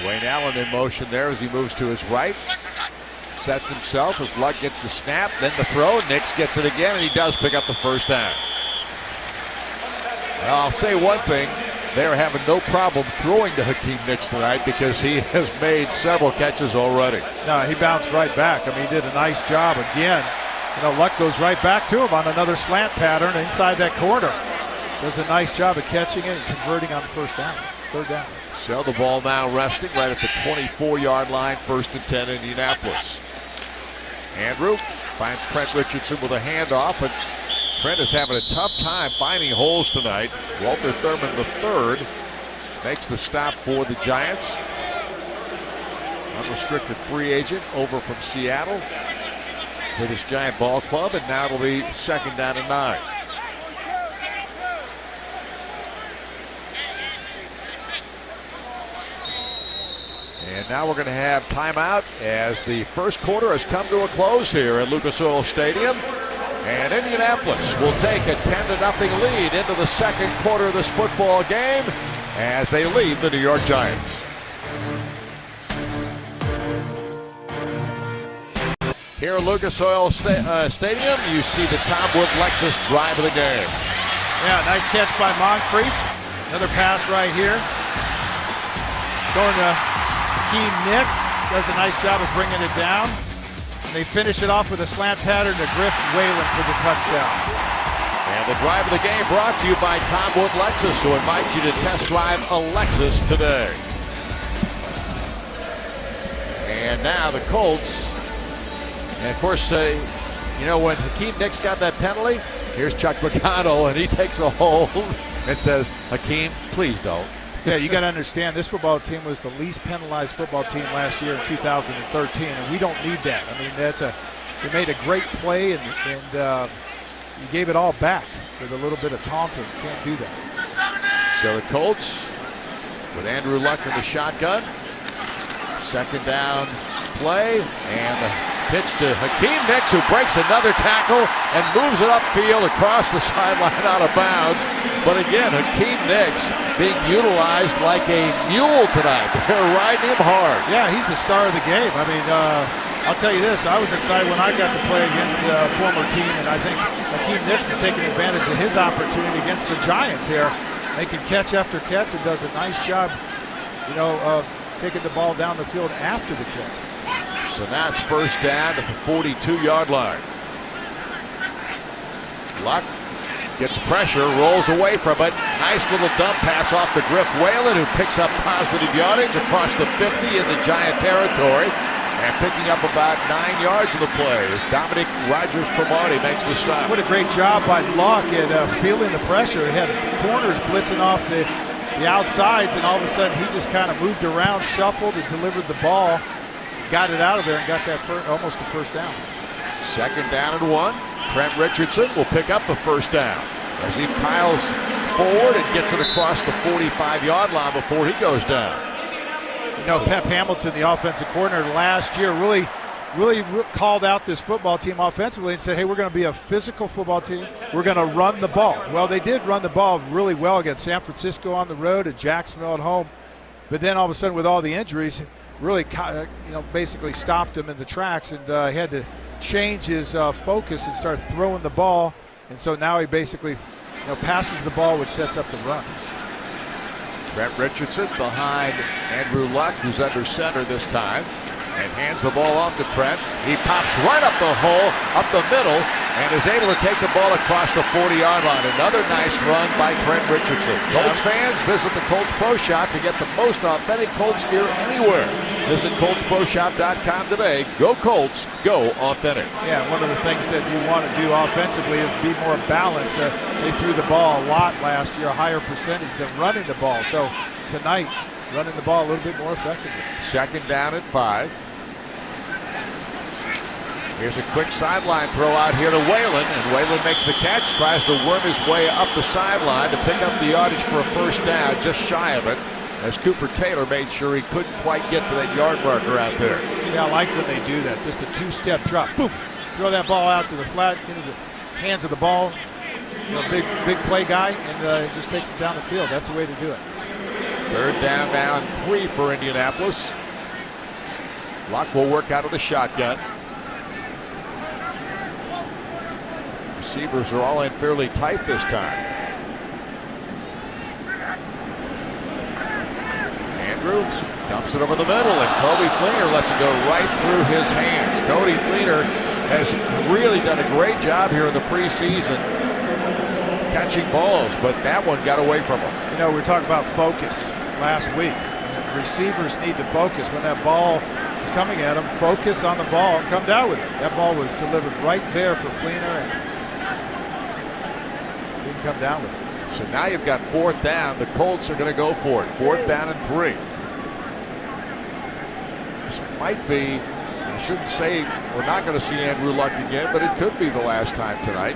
Speaker 1: Wayne Allen in motion there as he moves to his right. Sets himself as Luck gets the snap, then the throw. Nicks gets it again, and he does pick up the 1st down. Well, I'll say one thing. They're having no problem throwing to Hakeem Nicks tonight because he has made several catches already.
Speaker 2: No, he bounced right back. I mean, he did a nice job again. You know, Luck goes right back to him on another slant pattern inside that corner. Does a nice job of catching it and converting on 1st down, 3rd down.
Speaker 1: So the ball now resting right at the 24-yard line, 1st and 10 Indianapolis. Andrew finds Trent Richardson with a handoff, but Trent is having a tough time finding holes tonight. Walter Thurman III makes the stop for the Giants. Unrestricted free agent over from Seattle with his Giant ball club, and now it'll be 2nd down and 9. And now we're going to have timeout as the first quarter has come to a close here at Lucas Oil Stadium. And Indianapolis will take a 10-0 lead into the 2nd quarter of this football game as they lead the New York Giants. Here at Lucas Oil Stadium, you see the Tom Wood Lexus drive of the game.
Speaker 2: Yeah, nice catch by Moncrief. Another pass right here. Going to Hakeem Nicks. Does a nice job of bringing it down. And they finish it off with a slant pattern to Griff Whalen for the touchdown.
Speaker 1: And the drive of the game brought to you by Tom Wood Lexus, who invites you to test drive a Lexus today. And now the Colts. And of course, you know, when Hakeem Nicks got that penalty, here's Chuck Pagano, and he takes a hold and says, Hakeem, please don't.
Speaker 2: Yeah, you got to understand, this football team was the least penalized football team last year in 2013, and we don't need that. I mean, they made a great play, and you gave it all back with a little bit of taunting. You can't do that.
Speaker 1: So the Colts with Andrew Luck in the shotgun. 2nd down play, and the Pitch to Hakeem Nicks, who breaks another tackle and moves it upfield across the sideline out of bounds. But again, Hakeem Nicks being utilized like a mule tonight. They're riding him hard.
Speaker 2: Yeah, he's the star of the game. I mean, I'll tell you this, I was excited when I got to play against the former team, and I think Hakeem Nicks is taking advantage of his opportunity against the Giants here, making catch after catch, and does a nice job, you know, of taking the ball down the field after the catch.
Speaker 1: So now it's first down at the 42-yard line. Luck gets pressure, rolls away from it. Nice little dump pass off to Griff Whalen, who picks up positive yardage across the 50 in the Giant territory. And picking up about 9 yards of the play as Dominic Rodgers-Cromartie makes the stop.
Speaker 2: What a great job by Luck at feeling the pressure. He had corners blitzing off the outsides, and all of a sudden he just kind of moved around, shuffled, and delivered the ball. Got it out of there and got that almost the first down.
Speaker 1: Second down and 1. Trent Richardson will pick up the first down as he piles forward and gets it across the 45-yard line before he goes down.
Speaker 2: You know, Pep Hamilton, the offensive coordinator last year, really called out this football team offensively and said, hey, we're going to be a physical football team. We're going to run the ball. Well, they did run the ball really well against San Francisco on the road and Jacksonville at home. But then all of a sudden with all the injuries, really, you know, basically stopped him in the tracks, and he had to change his focus and start throwing the ball. And so now he basically, you know, passes the ball, which sets up the run.
Speaker 1: Trent Richardson behind Andrew Luck, who's under center this time, and hands the ball off to Trent. He pops right up the hole, up the middle, and is able to take the ball across the 40-yard line. Another nice run by Trent Richardson. Colts fans, visit the Colts Pro Shop to get the most authentic Colts gear anywhere. Visit ColtsProShop.com today. Go Colts, go authentic.
Speaker 2: Yeah, one of the things that you want to do offensively is be more balanced. They threw the ball a lot last year, a higher percentage than running the ball. So tonight, running the ball a little bit more effectively.
Speaker 1: Second down at 5. Here's a quick sideline throw out here to Whalen, and Whalen makes the catch, tries to worm his way up the sideline to pick up the yardage for a first down, just shy of it, as Cooper Taylor made sure he couldn't quite get to that yard marker out there.
Speaker 2: See, I like when they do that, just a two-step drop, boom, throw that ball out to the flat, into the hands of the ball, you know, big play guy, and just takes it down the field. That's the way to do it.
Speaker 1: Third down now and 3 for Indianapolis. Luck will work out of the shotgun. Receivers are all in fairly tight this time. Andrew dumps it over the middle, and Cody Fleener lets it go right through his hands. Cody Fleener has really done a great job here in the preseason catching balls, but that one got away from him.
Speaker 2: You know, we were talking about focus last week. Receivers need to focus when that ball is coming at them. Focus on the ball and come down with it. That ball was delivered right there for Fleener, and didn't come down with it.
Speaker 1: So now you've got fourth down. The Colts are going to go for it. Fourth down and 3. This might be, I shouldn't say we're not going to see Andrew Luck again, but it could be the last time tonight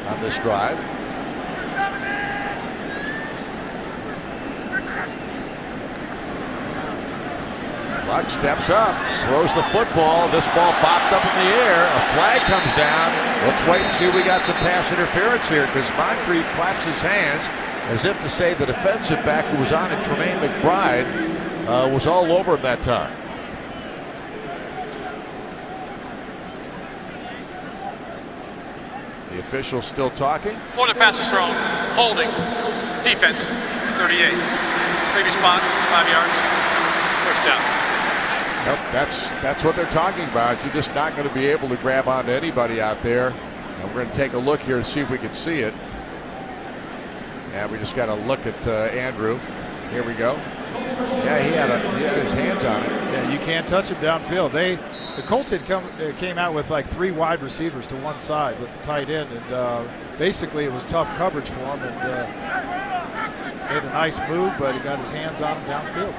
Speaker 1: on this drive. Luck steps up, throws the football. This ball popped up in the air. A flag comes down. Let's wait and see if we got some pass interference here, because Moncrief claps his hands as if to say the defensive back who was on it, Tremaine McBride, was all over him that time. The official still talking.
Speaker 4: Before the pass is thrown, holding, defense, 38. Previous spot, 5 yards, first down.
Speaker 1: Nope, that's what they're talking about. You're just not going to be able to grab onto anybody out there. And we're going to take a look here to see if we can see it. Yeah, we just got to look at Andrew. Here we go. Yeah, he had his hands on it.
Speaker 2: Yeah, you can't touch him downfield. The Colts had came out with like 3 wide receivers to one side with the tight end, and basically it was tough coverage for him, and made a nice move, but he got his hands on him downfield.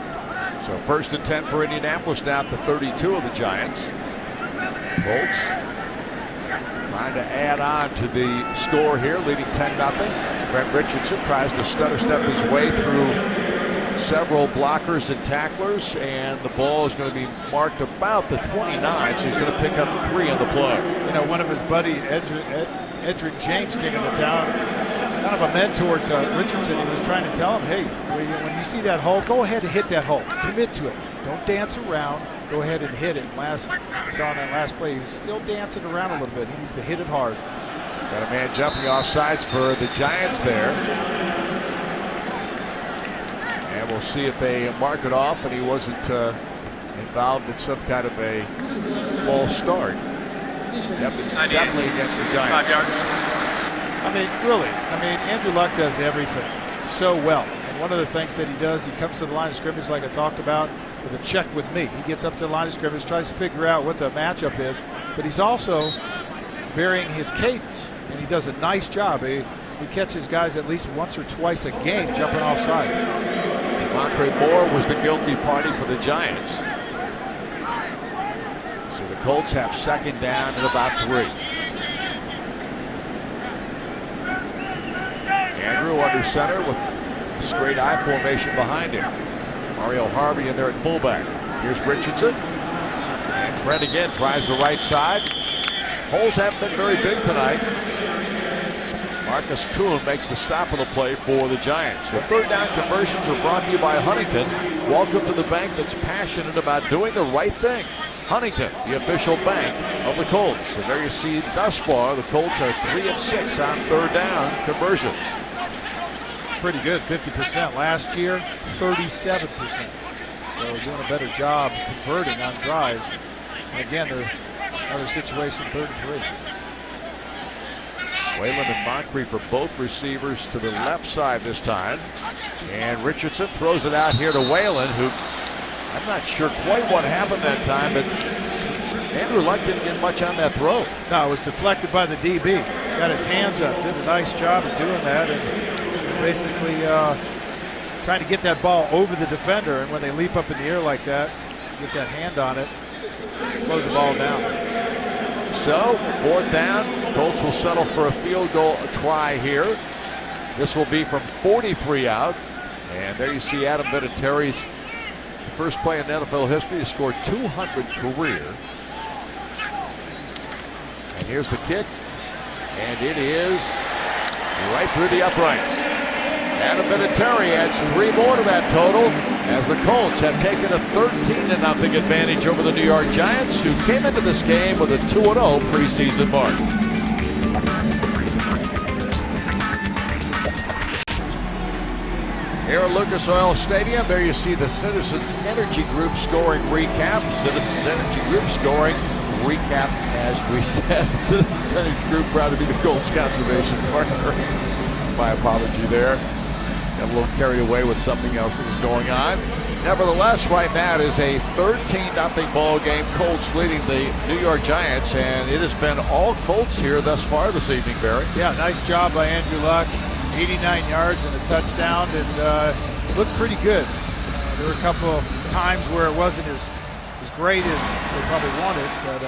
Speaker 1: So first and 10 for Indianapolis, down to 32 of the Giants. Colts trying to add on to the score here, leading 10-0. Trent Richardson tries to stutter step his way through several blockers and tacklers, and the ball is going to be marked about the 29, so he's going to pick up 3 on the play.
Speaker 2: You know, one of his buddies, Edric James, came into town, kind of a mentor to Richardson. He was trying to tell him, hey, when you see that hole, go ahead and hit that hole. Commit to it. Don't dance around. Go ahead and hit it. Saw in that last play, he was still dancing around a little bit. He needs to hit it hard.
Speaker 1: Got a man jumping off sides for the Giants there. And we'll see if they mark it off, and he wasn't involved in some kind of a false start. It's definitely against the Giants.
Speaker 4: 5 yards.
Speaker 2: I mean, really, Andrew Luck does everything so well. And one of the things that he does, he comes to the line of scrimmage like I talked about with a check with me. He gets up to the line of scrimmage, tries to figure out what the matchup is, but he's also varying his cadence, and he does a nice job. He catches guys at least once or twice a game jumping off sides.
Speaker 1: Montre Moore was the guilty party for the Giants. So the Colts have second down at about 3. Andrew under center with a straight I formation behind him. Mario Harvey in there at fullback. Here's Richardson. And Trent again tries the right side. Holes haven't been very big tonight. Marcus Kuhn makes the stop of the play for the Giants. The third down conversions are brought to you by Huntington. Welcome to the bank that's passionate about doing the right thing. Huntington, the official bank of the Colts. And there you see thus far the Colts are 3 of 6 on third down conversions.
Speaker 2: Pretty good, 50% last year, 37%. So doing a better job converting on drives. And again, they're another situation, 3rd and 3.
Speaker 1: Whalen and Moncrief for both receivers to the left side this time. And Richardson throws it out here to Whalen, who I'm not sure quite what happened that time, but Andrew Luck didn't get much on that throw.
Speaker 2: No, it was deflected by the DB. Got his hands up, did a nice job of doing that, and basically trying to get that ball over the defender. And when they leap up in the air like that, get that hand on it, slow the ball down.
Speaker 1: So, 4th down, Colts will settle for a field goal try here. This will be from 43 out. And there you see Adam Vinatieri's first play in NFL history to score 200 career. And here's the kick. And it is right through the uprights. Adam Vinatieri adds 3 more to that total as the Colts have taken a 13-0 advantage over the New York Giants, who came into this game with a 2-0 preseason mark. Here at Lucas Oil Stadium, there you see the Citizens Energy Group scoring recap. Citizens Energy Group scoring recap, as we said. Citizens Energy Group proud to be the Colts conservation partner. My apology there. Got a little carried away with something else that was going on. Nevertheless, right now it is a 13-0 ball game. Colts leading the New York Giants, and it has been all Colts here thus far this evening, Barry.
Speaker 2: Yeah, nice job by Andrew Luck. 89 yards and a touchdown, and looked pretty good. There were a couple of times where it wasn't as great as they probably wanted, but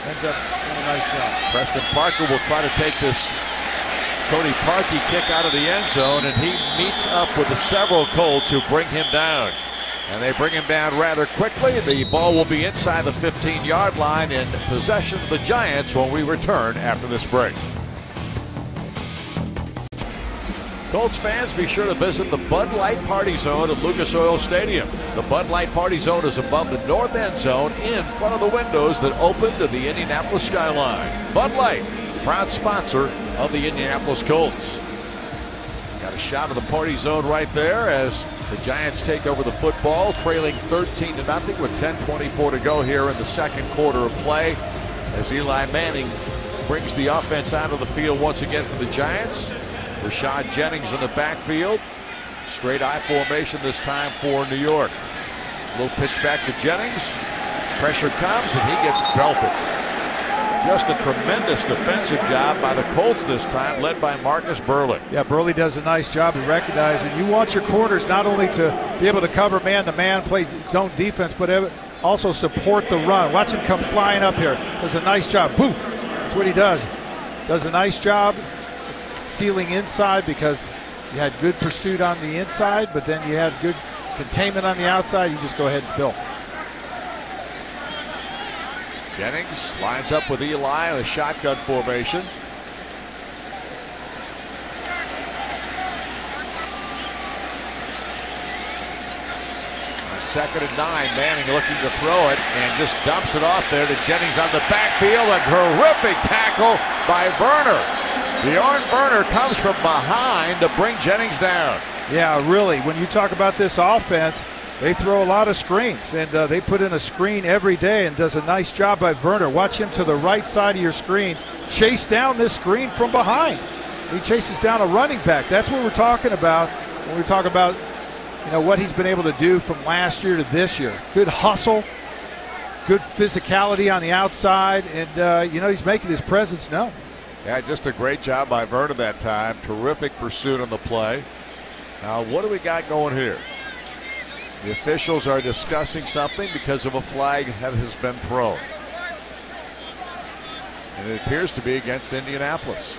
Speaker 2: ends up doing a nice job.
Speaker 1: Preston Parker will try to take this Cody Parkey kick out of the end zone, and he meets up with the several Colts who bring him down. And they bring him down rather quickly. The ball will be inside the 15-yard line in possession of the Giants when we return after this break. Colts fans, be sure to visit the Bud Light Party Zone at Lucas Oil Stadium. The Bud Light Party Zone is above the north end zone in front of the windows that open to the Indianapolis skyline. Bud Light, proud sponsor of the Indianapolis Colts. Got a shot of the party zone right there as the Giants take over the football, trailing 13-0 with 10:24 to go here in the second quarter of play, as Eli Manning brings the offense out of the field once again for the Giants. Rashad Jennings in the backfield. Straight I formation this time for New York. A little pitch back to Jennings. Pressure comes and he gets belted. Just a tremendous defensive job by the Colts this time, led by Marcus Burley.
Speaker 2: Yeah, Burley does a nice job of recognizing. You want your corners not only to be able to cover man-to-man, play zone defense, but also support the run. Watch him come flying up here. Does a nice job. Boom! That's what he does. Does a nice job sealing inside because you had good pursuit on the inside, but then you had good containment on the outside, you just go ahead and fill.
Speaker 1: Jennings lines up with Eli in a shotgun formation. On 2nd and 9, Manning looking to throw it and just dumps it off there to Jennings on the backfield. A terrific tackle by Werner. Bjorn Werner comes from behind to bring Jennings down.
Speaker 2: Yeah, really, when you talk about this offense, they throw a lot of screens, and they put in a screen every day and does a nice job by Werner. Watch him to the right side of your screen, chase down this screen from behind. He chases down a running back. That's what we're talking about when we talk about, you know, what he's been able to do from last year to this year. Good hustle, good physicality on the outside, and, you know, he's making his presence known.
Speaker 1: Yeah, just a great job by Werner that time. Terrific pursuit on the play. Now, what do we got going here? The officials are discussing something because of a flag that has been thrown. And it appears to be against Indianapolis.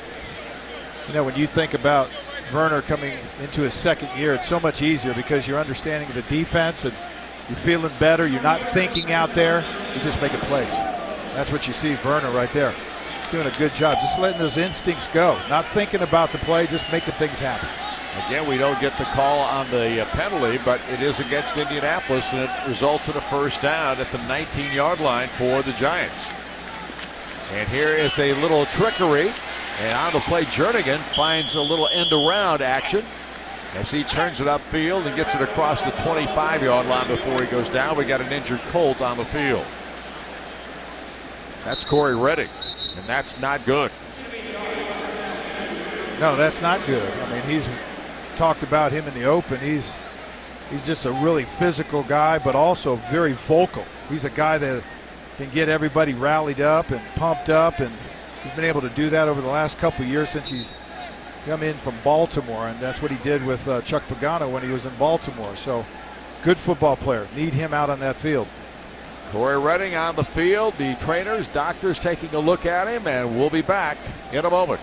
Speaker 2: You know, when you think about Werner coming into his second year, it's so much easier because you're understanding the defense and you're feeling better. You're not thinking out there. You're just making plays. That's what you see Werner right there. Doing a good job. Just letting those instincts go. Not thinking about the play, just making things happen.
Speaker 1: Again, we don't get the call on the penalty, but it is against Indianapolis, and it results in a first down at the 19-yard line for the Giants. And here is a little trickery, and on the play, Jernigan finds a little end-around action as he turns it upfield and gets it across the 25-yard line before he goes down. We got an injured Colt on the field. That's Corey Redding, and that's not good.
Speaker 2: No, that's not good. I mean, he's talked about him in the open. He's just a really physical guy, but also very vocal. He's a guy that can get everybody rallied up and pumped up, and he's been able to do that over the last couple of years since he's come in from Baltimore, and that's what he did with Chuck Pagano when he was in Baltimore. So, good football player. Need him out on that field.
Speaker 1: Corey Redding on the field. The trainers, doctors taking a look at him, and we'll be back in a moment.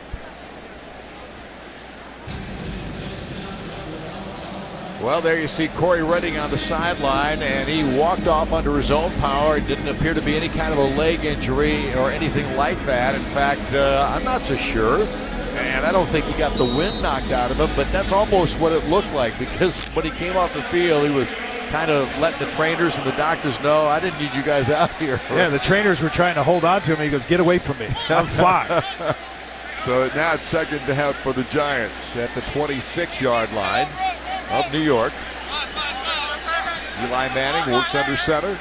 Speaker 1: Well, there you see Corey Redding on the sideline, and he walked off under his own power. It didn't appear to be any kind of a leg injury or anything like that. In fact, I'm not so sure. And I don't think he got the wind knocked out of him, but that's almost what it looked like, because when he came off the field, he was kind of letting the trainers and the doctors know, I didn't need you guys out here.
Speaker 2: Yeah, the trainers were trying to hold on to him. He goes, get away from me. I'm fine.
Speaker 1: So now it's second down for the Giants at the 26-yard line of New York. Eli Manning works under center.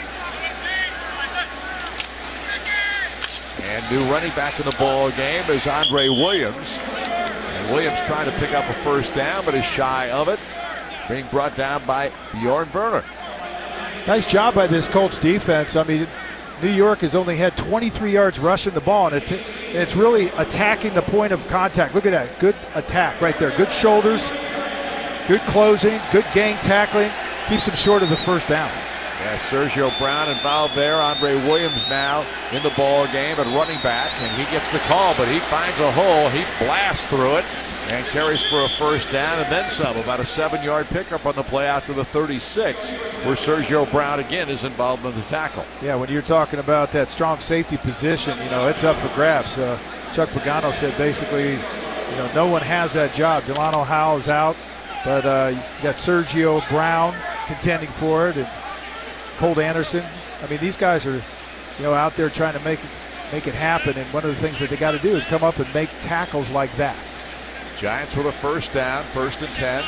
Speaker 1: And new running back in the ball game is Andre Williams. And Williams trying to pick up a first down, but is shy of it. Being brought down by Bjorn Werner.
Speaker 2: Nice job by this Colts defense. I mean, New York has only had 23 yards rushing the ball, and it's really attacking the point of contact. Look at that. Good attack right there. Good shoulders, good closing, good gang tackling. Keeps him short of the first down.
Speaker 1: Yeah, Sergio Brown involved there. Andre Williams now in the ball game at running back, and he gets the call, but he finds a hole. He blasts through it and carries for a first down and then some. About a 7-yard pickup on the play after the 36, where Sergio Brown again is involved in the tackle.
Speaker 2: Yeah, when you're talking about that strong safety position, you know, it's up for grabs. Chuck Pagano said basically, you know, no one has that job. Delano Howell's out, but you got Sergio Brown contending for it, and Colt Anderson. I mean, these guys are, you know, out there trying to make it happen, and one of the things that they got to do is come up and make tackles like that.
Speaker 1: Giants with a first down, 1st and 10.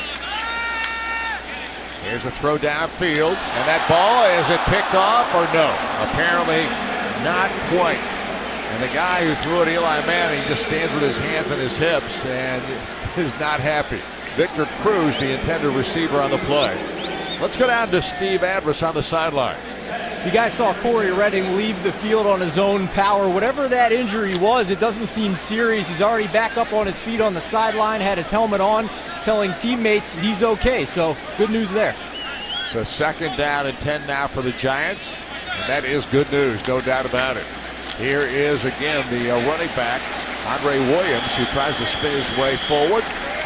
Speaker 1: Here's a throw downfield, and that ball, is it picked off or no? Apparently not quite. And the guy who threw it, Eli Manning, just stands with his hands on his hips and is not happy. Victor Cruz, the intended receiver on the play. Let's go down to Steve Andrus on the sideline.
Speaker 3: You guys saw Corey Redding leave the field on his own power. Whatever that injury was, it doesn't seem serious. He's already back up on his feet on the sideline, had his helmet on, telling teammates he's okay. So good news there.
Speaker 1: So 2nd down and 10 now for the Giants. And that is good news, no doubt about it. Here is again the running back, Andre Williams, who tries to spin his way forward.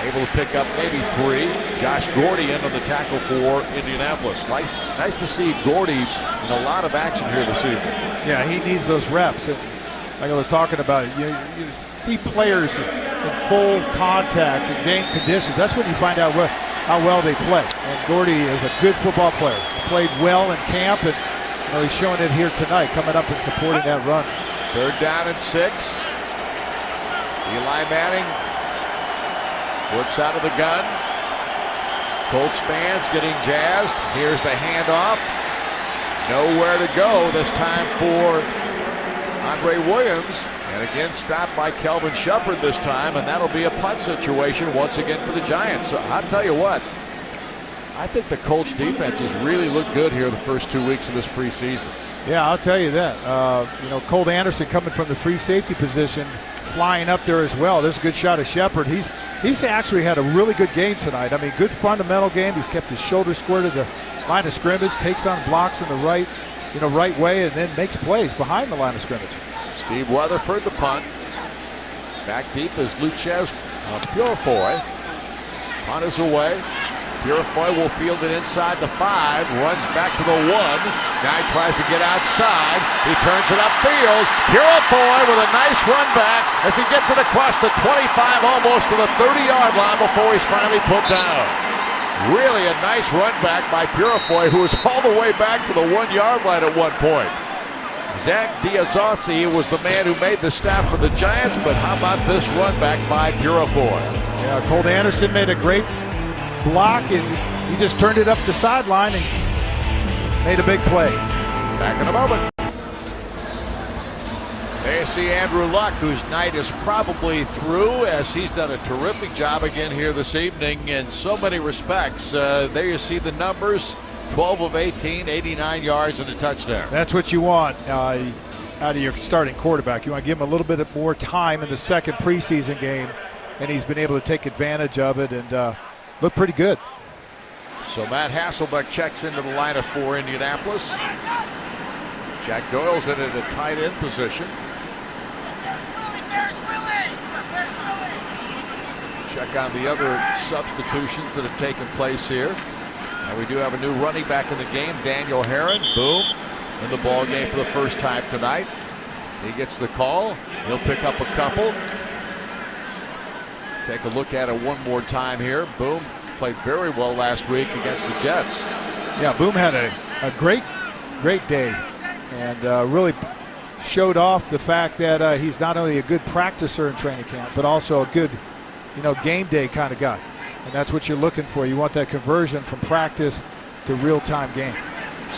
Speaker 1: able to pick up maybe 3. Josh Gordy in on the tackle for Indianapolis. Nice to see Gordy in a lot of action here this evening.
Speaker 2: Yeah, he needs those reps. And like I was talking about, you see players in full contact in game conditions. That's when you find out how well they play. And Gordy is a good football player. He played well in camp, and he's showing it here tonight, coming up and supporting that run.
Speaker 1: 3rd down and 6. Eli Manning works out of the gun. Colts fans getting jazzed. Here's the handoff. Nowhere to go this time for Andre Williams. And again, stopped by Kelvin Shepard this time, and that'll be a punt situation once again for the Giants. So I'll tell you what, I think the Colts defense has really looked good here the first 2 weeks of this preseason.
Speaker 2: Yeah, I'll tell you that. Colt Anderson coming from the free safety position, flying up there as well. There's a good shot of Shepard. He's actually had a really good game tonight. I mean, good fundamental game. He's kept his shoulder square to the line of scrimmage, takes on blocks in the right way, and then makes plays behind the line of scrimmage.
Speaker 1: Steve Weatherford, the punt. Back deep is Luchez Purifoy. Punt is away. Purifoy will field it inside the 5, runs back to the 1. Guy tries to get outside. He turns it upfield. Purifoy with a nice run back as he gets it across the 25, almost to the 30-yard line before he's finally put down. Really a nice run back by Purifoy, who was all the way back to the 1-yard line at one point. Zach Diazossi was the man who made the stop for the Giants, but how about this run back by Purifoy?
Speaker 2: Yeah, Colt Anderson made a great block, and he just turned it up the sideline and made a big play.
Speaker 1: Back in a moment. There you see Andrew Luck, whose night is probably through, as he's done a terrific job again here this evening in so many respects. There you see the numbers. 12 of 18, 89 yards and a touchdown.
Speaker 2: That's what you want out of your starting quarterback. You want to give him a little bit more time in the second preseason game, and he's been able to take advantage of it and look pretty good.
Speaker 1: So Matt Hasselbeck checks into the lineup for Indianapolis. Jack Doyle's in at a tight end position. Check on the other substitutions that have taken place here. And we do have a new running back in the game, Daniel Herron. Boom, in the ball game for the first time tonight. He gets the call. He'll pick up a couple. Take a look at it one more time here. Boom played very well last week against the Jets.
Speaker 2: Yeah, Boom had a great day, and really showed off the fact that he's not only a good practicer in training camp, but also a good, game day kind of guy. And that's what you're looking for. You want that conversion from practice to real-time game.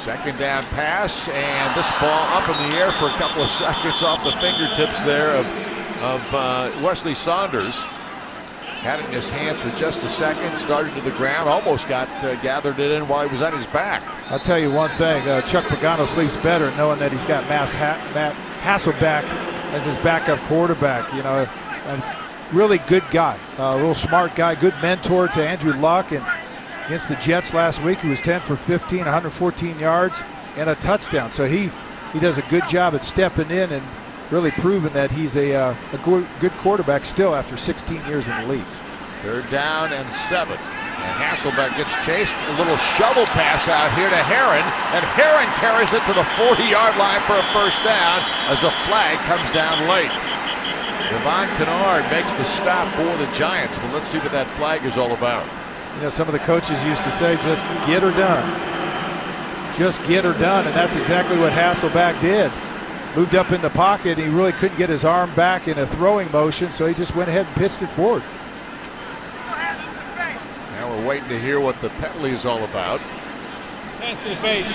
Speaker 1: Second down pass, and this ball up in the air for a couple of seconds off the fingertips there of Wesley Saunders. Had it in his hands for just a second, started to the ground, almost got gathered it in while he was on his back.
Speaker 2: I'll tell you one thing, Chuck Pagano sleeps better knowing that he's got Matt Hasselbeck as his backup quarterback. A really good guy, a real smart guy, good mentor to Andrew Luck. And against the Jets last week, he was 10 for 15, 114 yards and a touchdown. So he does a good job at stepping in and really proving that he's a good quarterback still after 16 years in the league.
Speaker 1: 3rd down and 7. And Hasselbeck gets chased. A little shovel pass out here to Herron. And Herron carries it to the 40-yard line for a first down as a flag comes down late. Devon Kennard makes the stop for the Giants, but let's see what that flag is all about.
Speaker 2: Some of the coaches used to say, just get her done. Just get her done, and that's exactly what Hasselbeck did. Moved up in the pocket, and he really couldn't get his arm back in a throwing motion, so he just went ahead and pitched it forward.
Speaker 1: Now we're waiting to hear what the penalty is all about.
Speaker 5: Hands to the face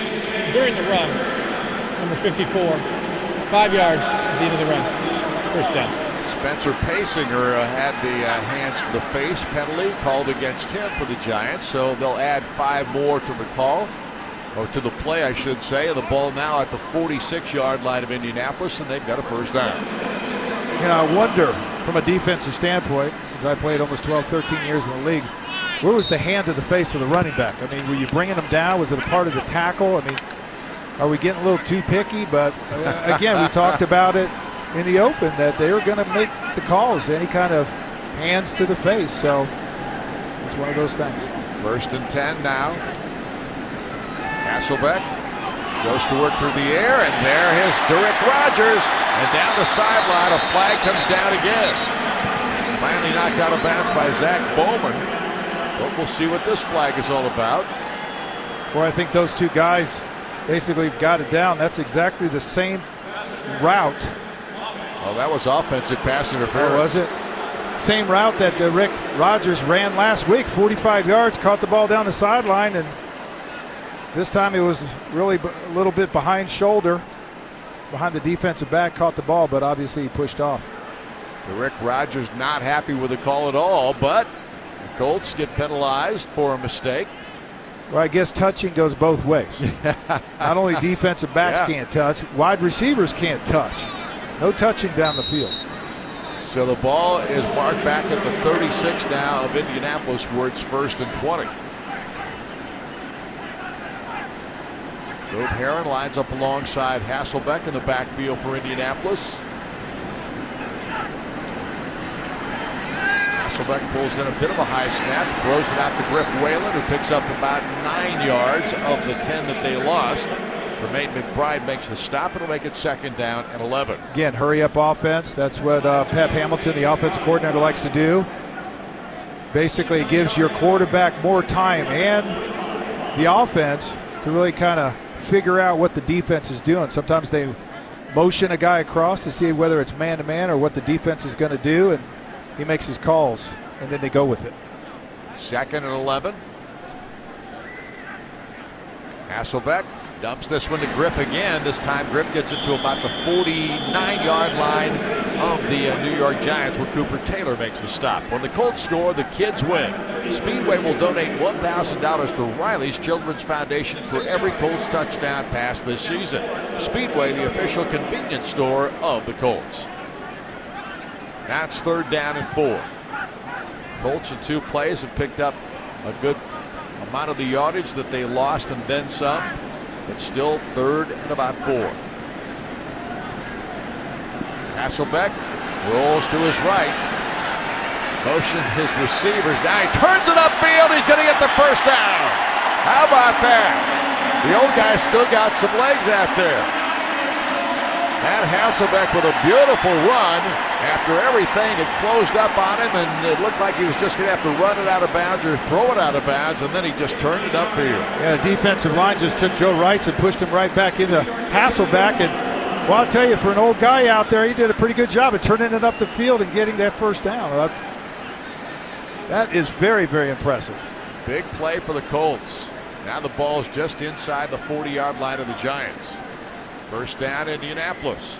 Speaker 5: during the run, number 54. 5 yards at the end of the run. First down.
Speaker 1: Spencer Pasinger had the hands to the face penalty called against him for the Giants, so they'll add 5 more to the call, or to the play, I should say. And the ball now at the 46-yard line of Indianapolis, and they've got a first down.
Speaker 2: I wonder, from a defensive standpoint, since I played almost 12, 13 years in the league, where was the hand to the face of the running back? I mean, were you bringing him down? Was it a part of the tackle? I mean, are we getting a little too picky? But again, we talked about it in the open that they were going to make the calls, any kind of hands to the face. So It's one of those things.
Speaker 1: 1st and 10 now. Hasselbeck goes to work through the air, and there is Derek Rogers. And down the sideline, a flag comes down again. Finally knocked out of bounds by Zach Bowman. But we'll see what this flag is all about.
Speaker 2: Boy, I think those two guys basically have got it down. That's exactly the same route.
Speaker 1: Oh, that was offensive pass interference.
Speaker 2: Oh, was it? Same route that Rick Rogers ran last week, 45 yards, caught the ball down the sideline, and this time it was really a little bit behind shoulder, behind the defensive back, caught the ball, but obviously he pushed off.
Speaker 1: Rick Rogers not happy with the call at all, but the Colts get penalized for a mistake.
Speaker 2: Well, I guess touching goes both ways. Not only defensive backs can't touch, wide receivers can't touch. No touching down the field.
Speaker 1: So the ball is marked back at the 36 now of Indianapolis, where it's 1st and 20. Joe Heron lines up alongside Hasselbeck in the backfield for Indianapolis. Hasselbeck pulls in a bit of a high snap, throws it out to Griff Whalen, who picks up about 9 yards of the 10 that they lost. Tremaine McBride makes the stop. It'll make it 2nd down and 11.
Speaker 2: Again, hurry up offense. That's what Pep Hamilton, the offensive coordinator, likes to do. Basically, it gives your quarterback more time and the offense to really kind of figure out what the defense is doing. Sometimes they motion a guy across to see whether it's man-to-man or what the defense is going to do, and he makes his calls, and then they go with it.
Speaker 1: 2nd and 11. Hasselbeck dumps this one to Griff again. This time Griff gets it to about the 49-yard line of the New York Giants, where Cooper Taylor makes the stop. When the Colts score, the kids win. Speedway will donate $1,000 to Riley's Children's Foundation for every Colts touchdown pass this season. Speedway, the official convenience store of the Colts. That's 3rd down and 4. Colts in 2 plays have picked up a good amount of the yardage that they lost and then some. It's still 3rd and about 4. Hasselbeck rolls to his right. Motions his receivers. Now he turns it upfield. He's going to get the 1st down. How about that? The old guy still got some legs out there. Matt Hasselbeck with a beautiful run after everything had closed up on him, and it looked like he was just going to have to run it out of bounds or throw it out of bounds, and then he just turned it upfield. Yeah,
Speaker 2: the defensive line just took Joe Wrights and pushed him right back into Hasselbeck, and well, I'll tell you, for an old guy out there, he did a pretty good job of turning it up the field and getting that 1st down. That is very, very impressive.
Speaker 1: Big play for the Colts. Now the ball is just inside the 40-yard line of the Giants. 1st down, Indianapolis.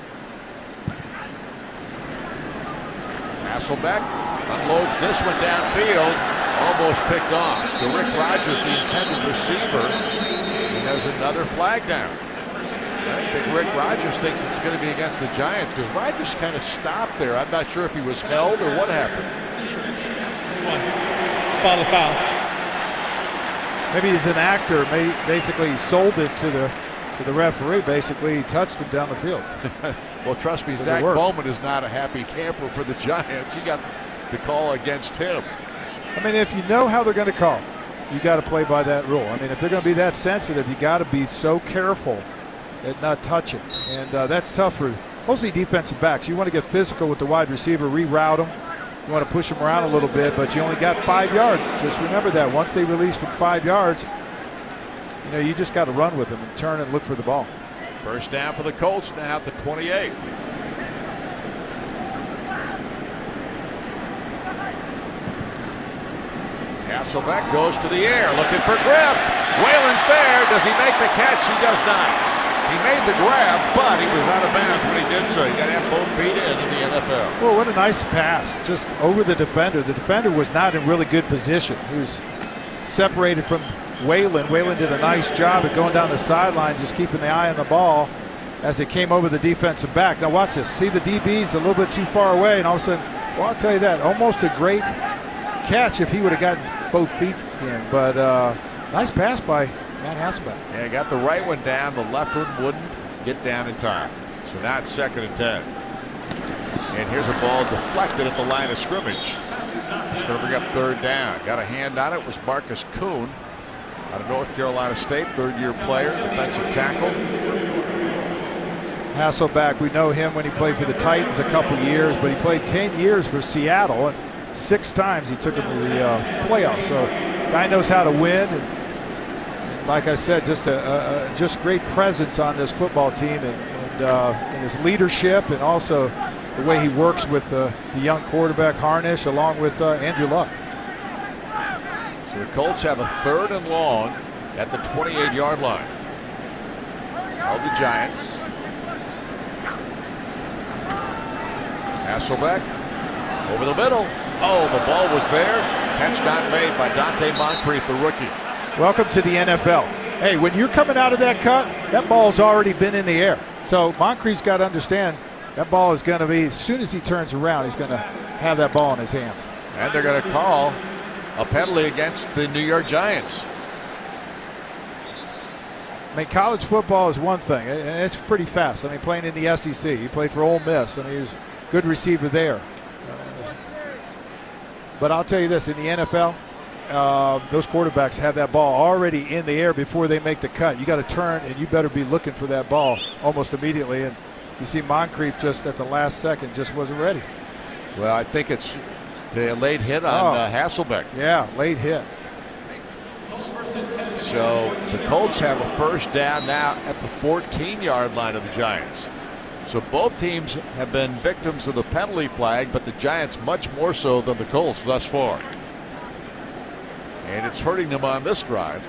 Speaker 1: Hasselbeck unloads this one downfield, almost picked off. To Rick Rogers, the intended receiver, and there's another flag down. I think Rick Rogers thinks it's going to be against the Giants because Rogers kind of stopped there. I'm not sure if he was held or what happened.
Speaker 5: Spot the foul.
Speaker 2: Maybe he's an actor. Basically, he sold it to the referee. Basically, he touched him down the field.
Speaker 1: Well, trust me, Zach Bowman is not a happy camper for the Giants. He got the call against him.
Speaker 2: I mean, if you know how they're going to call, you got to play by that rule. I mean, if they're going to be that sensitive, you got to be so careful at not touching. And that's tough for mostly defensive backs. You want to get physical with the wide receiver, reroute them. You want to push them around a little bit, but you only got 5 yards. Just remember that. Once they release from 5 yards, you know, you just got to run with them and turn and look for the ball.
Speaker 1: 1st down for the Colts now at the 28. Hasselbeck goes to the air, looking for Griff. Whalen's there. Does he make the catch? He does not. He made the grab, but he was out of bounds when he did so. You got to have both feet in the NFL.
Speaker 2: Well, what a nice pass, just over the defender. The defender was not in really good position. He was separated from Whalen. Whalen did a nice job at going down the sideline, just keeping the eye on the ball as it came over the defensive back. Now watch this. See the DB's a little bit too far away, and all of a sudden, well, I'll tell you that, almost a great catch if he would have gotten both feet in. But nice pass by Matt Hasselbeck.
Speaker 1: Yeah, got the right one down. The left one wouldn't get down in time. So now it's 2nd and 10. And here's a ball deflected at the line of scrimmage. It's going to bring up third down. Got a hand on it. Was Marcus Kuhn out of North Carolina State, third-year player, defensive tackle.
Speaker 2: Hasselbeck, we know him when he played for the Titans a couple years, but he played 10 years for Seattle, and 6 times he took him to the playoffs. So guy knows how to win. And like I said, just just great presence on this football team, and his leadership, and also the way he works with the young quarterback Harnish, along with Andrew Luck.
Speaker 1: So the Colts have a 3rd and long at the 28-yard line of the Giants. Hasselbeck over the middle. Oh, the ball was there. Catch not made by Dante Moncrief, the rookie.
Speaker 2: Welcome to the NFL. Hey, when you're coming out of that cut, that ball's already been in the air. So Moncrief's got to understand that ball is going to be, as soon as he turns around, he's going to have that ball in his hands.
Speaker 1: And they're going to call a penalty against the New York Giants.
Speaker 2: I mean, college football is one thing, and it's pretty fast. I mean, playing in the SEC, he played for Ole Miss. I mean, he was a good receiver there. But I'll tell you this, in the NFL, those quarterbacks have that ball already in the air before they make the cut. You got to turn, and you better be looking for that ball almost immediately. And you see Moncrief just at the last second just wasn't ready.
Speaker 1: Well, I think it's the late hit on Hasselbeck.
Speaker 2: Yeah, late hit.
Speaker 1: So the Colts have a first down now at the 14-yard line of the Giants. So both teams have been victims of the penalty flag, but the Giants much more so than the Colts thus far. And it's hurting them on this drive.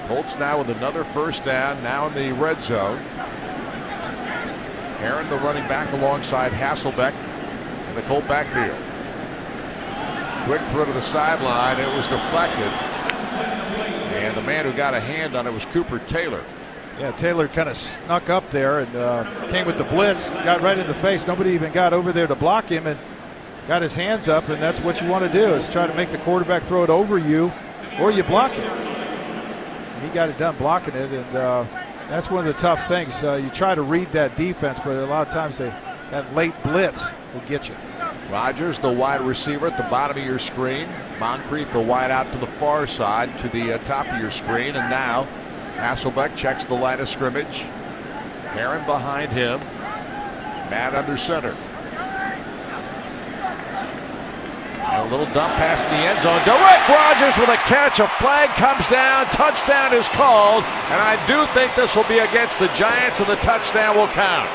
Speaker 1: Colts now with another first down, now in the red zone. Aaron, the running back, alongside Hasselbeck in the Colt backfield. Quick throw to the sideline. It was deflected. And the man who got a hand on it was Cooper Taylor.
Speaker 2: Yeah, Taylor kind of snuck up there and came with the blitz, got right in the face. Nobody even got over there to block him, and got his hands up, and that's what you want to do, is try to make the quarterback throw it over you, or you block it. And he got it done blocking it, and that's one of the tough things. You try to read that defense, but a lot of times that late blitz will get you.
Speaker 1: Rodgers, the wide receiver at the bottom of your screen. Moncrief, the wide out to the far side to the top of your screen. And now Hasselbeck checks the line of scrimmage. Aaron behind him. Matt under center. And a little dump pass in the end zone. Rick Rodgers with a catch. A flag comes down. Touchdown is called. And I do think this will be against the Giants, and the touchdown will count.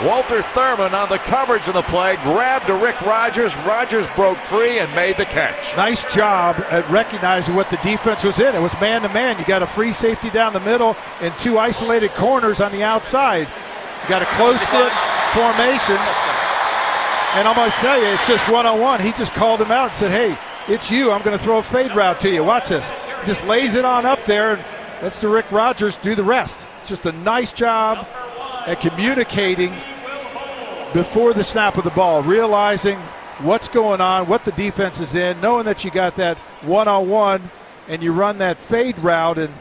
Speaker 1: Walter Thurman on the coverage of the play, grabbed to Rick Rodgers. Rodgers broke free and made the catch.
Speaker 2: Nice job at recognizing what the defense was in. It was man-to-man. You got a free safety down the middle and 2 isolated corners on the outside. You got a close-knit formation. And I'm going to tell you, it's just one-on-one. He just called him out and said, hey, it's you. I'm going to throw a fade route to you. Watch this. Just lays it on up there, and lets the Rick Rodgers do the rest. Just a nice job at communicating before the snap of the ball, realizing what's going on, what the defense is in, knowing that you got that one-on-one and you run that fade route, and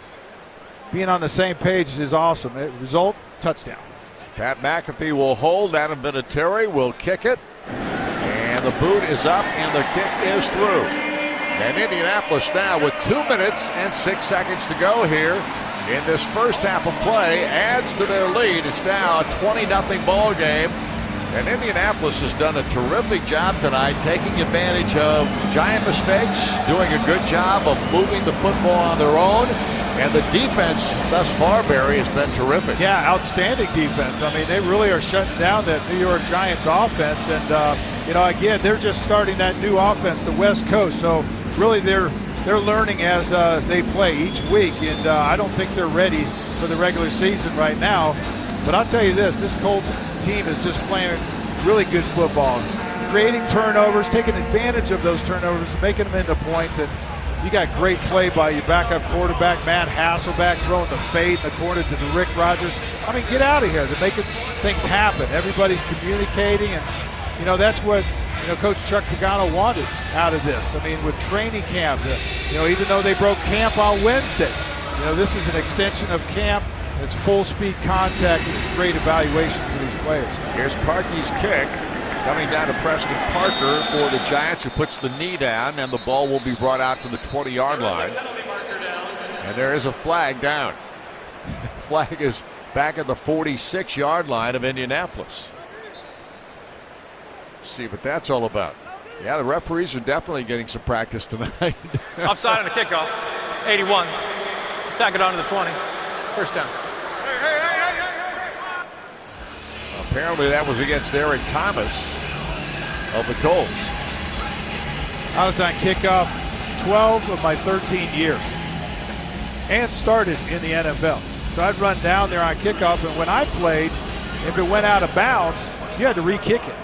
Speaker 2: being on the same page is awesome. Result, touchdown.
Speaker 1: Pat McAfee will hold. Adam Vinatieri will kick it. And the boot is up and the kick is through. And Indianapolis now with 2 minutes and 6 seconds to go here in this first half of play adds to their lead. It's now a 20-0 ball game. And Indianapolis has done a terrific job tonight, taking advantage of Giant mistakes, doing a good job of moving the football on their own. And the defense thus far, Barry, has been terrific.
Speaker 2: Yeah, outstanding defense. I mean, they really are shutting down that New York Giants offense. And, again, they're just starting that new offense, the West Coast. So really they're learning as they play each week. And I don't think they're ready for the regular season right now. But I'll tell you this Colts team is just playing really good football, creating turnovers, taking advantage of those turnovers, making them into points. And you got great play by your backup quarterback, Matt Hasselbeck, throwing the fade in the corner to the Rick Rodgers. I mean, get out of here. They're making things happen. Everybody's communicating, and, that's what, Coach Chuck Pagano wanted out of this. I mean, with training camp, even though they broke camp on Wednesday, this is an extension of camp. It's full speed contact, and it's great evaluation for these players.
Speaker 1: Here's Parkey's kick. Coming down to Preston Parker for the Giants, who puts the knee down, and the ball will be brought out to the 20-yard line. And there is a flag down. Flag is back at the 46-yard line of Indianapolis. See what that's all about. Yeah, the referees are definitely getting some practice tonight.
Speaker 4: Offside on the kickoff. 81. Tack it on to the 20. First down.
Speaker 1: Apparently that was against Eric Thomas of the Colts.
Speaker 2: I was on kickoff 12 of my 13 years and started in the NFL. So I'd run down there on kickoff, and when I played, if it went out of bounds, you had to re-kick it.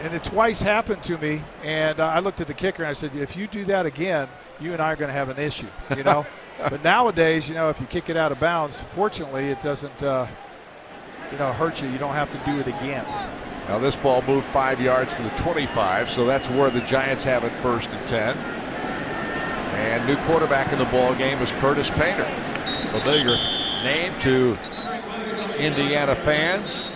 Speaker 2: And it twice happened to me, and I looked at the kicker and I said, if you do that again, you and I are going to have an issue, you know. But nowadays, you know, if you kick it out of bounds, fortunately it doesn't, you know, hurt you. You don't have to do it again.
Speaker 1: Now this ball moved 5 yards to the 25, so that's where the Giants have it 1st and 10. And new quarterback in the ball game is Curtis Painter. Familiar name to Indiana fans.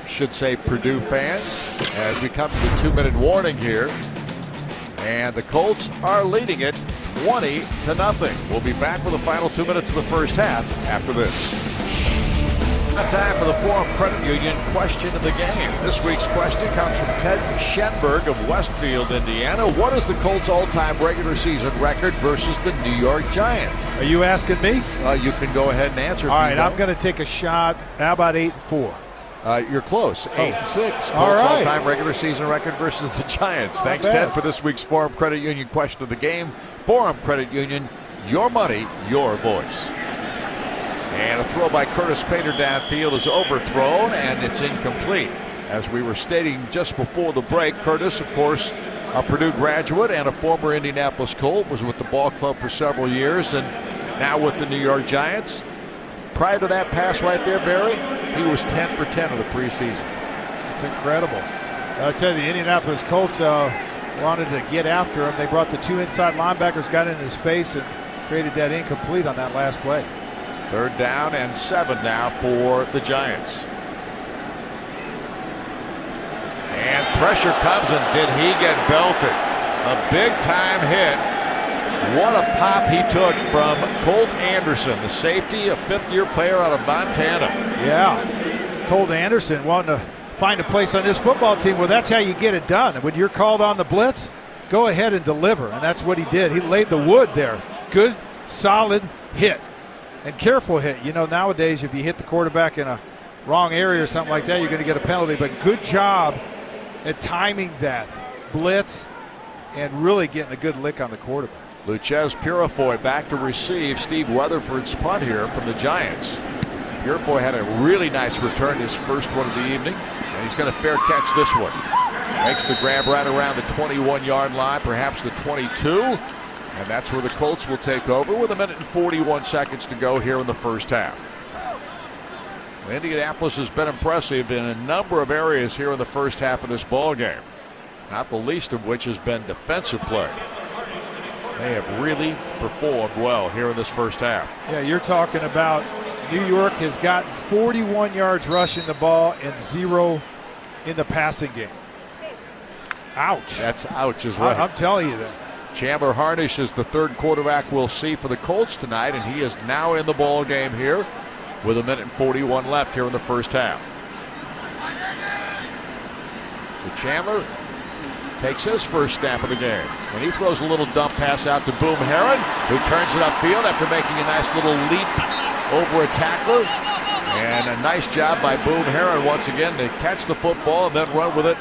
Speaker 1: Should say Purdue fans, as we come to the 2-minute warning here. And the Colts are leading it 20-0. We'll be back with the final 2 minutes of the first half after this. Now time for the Forum Credit Union question of the game. This week's question comes from Ted Schenberg of Westfield, Indiana. What is the Colts' all-time regular season record versus the New York Giants?
Speaker 2: Are you asking me?
Speaker 1: You can go ahead and answer.
Speaker 2: All right, I'm going to take a shot. How about 8-4?
Speaker 1: You're close. 8-6.
Speaker 2: All right.
Speaker 1: All-time regular season record versus the Giants. Thanks, Ted, for this week's Forum Credit Union question of the game. Forum Credit Union, your money, your voice. And a throw by Curtis Painter downfield is overthrown, and it's incomplete. As we were stating just before the break, Curtis, of course, a Purdue graduate and a former Indianapolis Colt, was with the ball club for several years and now with the New York Giants. Prior to that pass right there, Barry, he was 10 for 10 in the preseason.
Speaker 2: It's incredible. I'll tell you, the Indianapolis Colts wanted to get after him. They brought the 2 inside linebackers, got in his face, and created that incomplete on that last play.
Speaker 1: 3rd down and 7 now for the Giants. And pressure comes, and did he get belted? A big-time hit. What a pop he took from Colt Anderson, the safety, a 5th-year player out of Montana.
Speaker 2: Yeah, Colt Anderson wanting to find a place on this football team. Well, that's how you get it done. When you're called on the blitz, go ahead and deliver, and that's what he did. He laid the wood there. Good, solid hit. And careful hit. You know, nowadays, if you hit the quarterback in a wrong area or something like that, you're going to get a penalty. But good job at timing that blitz and really getting a good lick on the quarterback.
Speaker 1: Luchez Purifoy back to receive Steve Weatherford's punt here from the Giants. Purifoy had a really nice return, his first one of the evening, and he's going to fair catch this one. Makes the grab right around the 21-yard line, perhaps the 22. And that's where the Colts will take over with 1 minute and 41 seconds to go here in the first half. Indianapolis has been impressive in a number of areas here in the first half of this ball game, not the least of which has been defensive play. They have really performed well here in this first half.
Speaker 2: Yeah, you're talking about New York has gotten 41 yards rushing the ball and 0 in the passing game. Ouch.
Speaker 1: That's ouch is right.
Speaker 2: I'm telling you that.
Speaker 1: Chandler Harnish is the 3rd quarterback we'll see for the Colts tonight, and he is now in the ball game here with 1 minute and 41 left here in the first half. So Chandler takes his first snap of the game, and he throws a little dump pass out to Boom Herron, who turns it upfield after making a nice little leap over a tackler. And a nice job by Boom Herron once again to catch the football and then run with it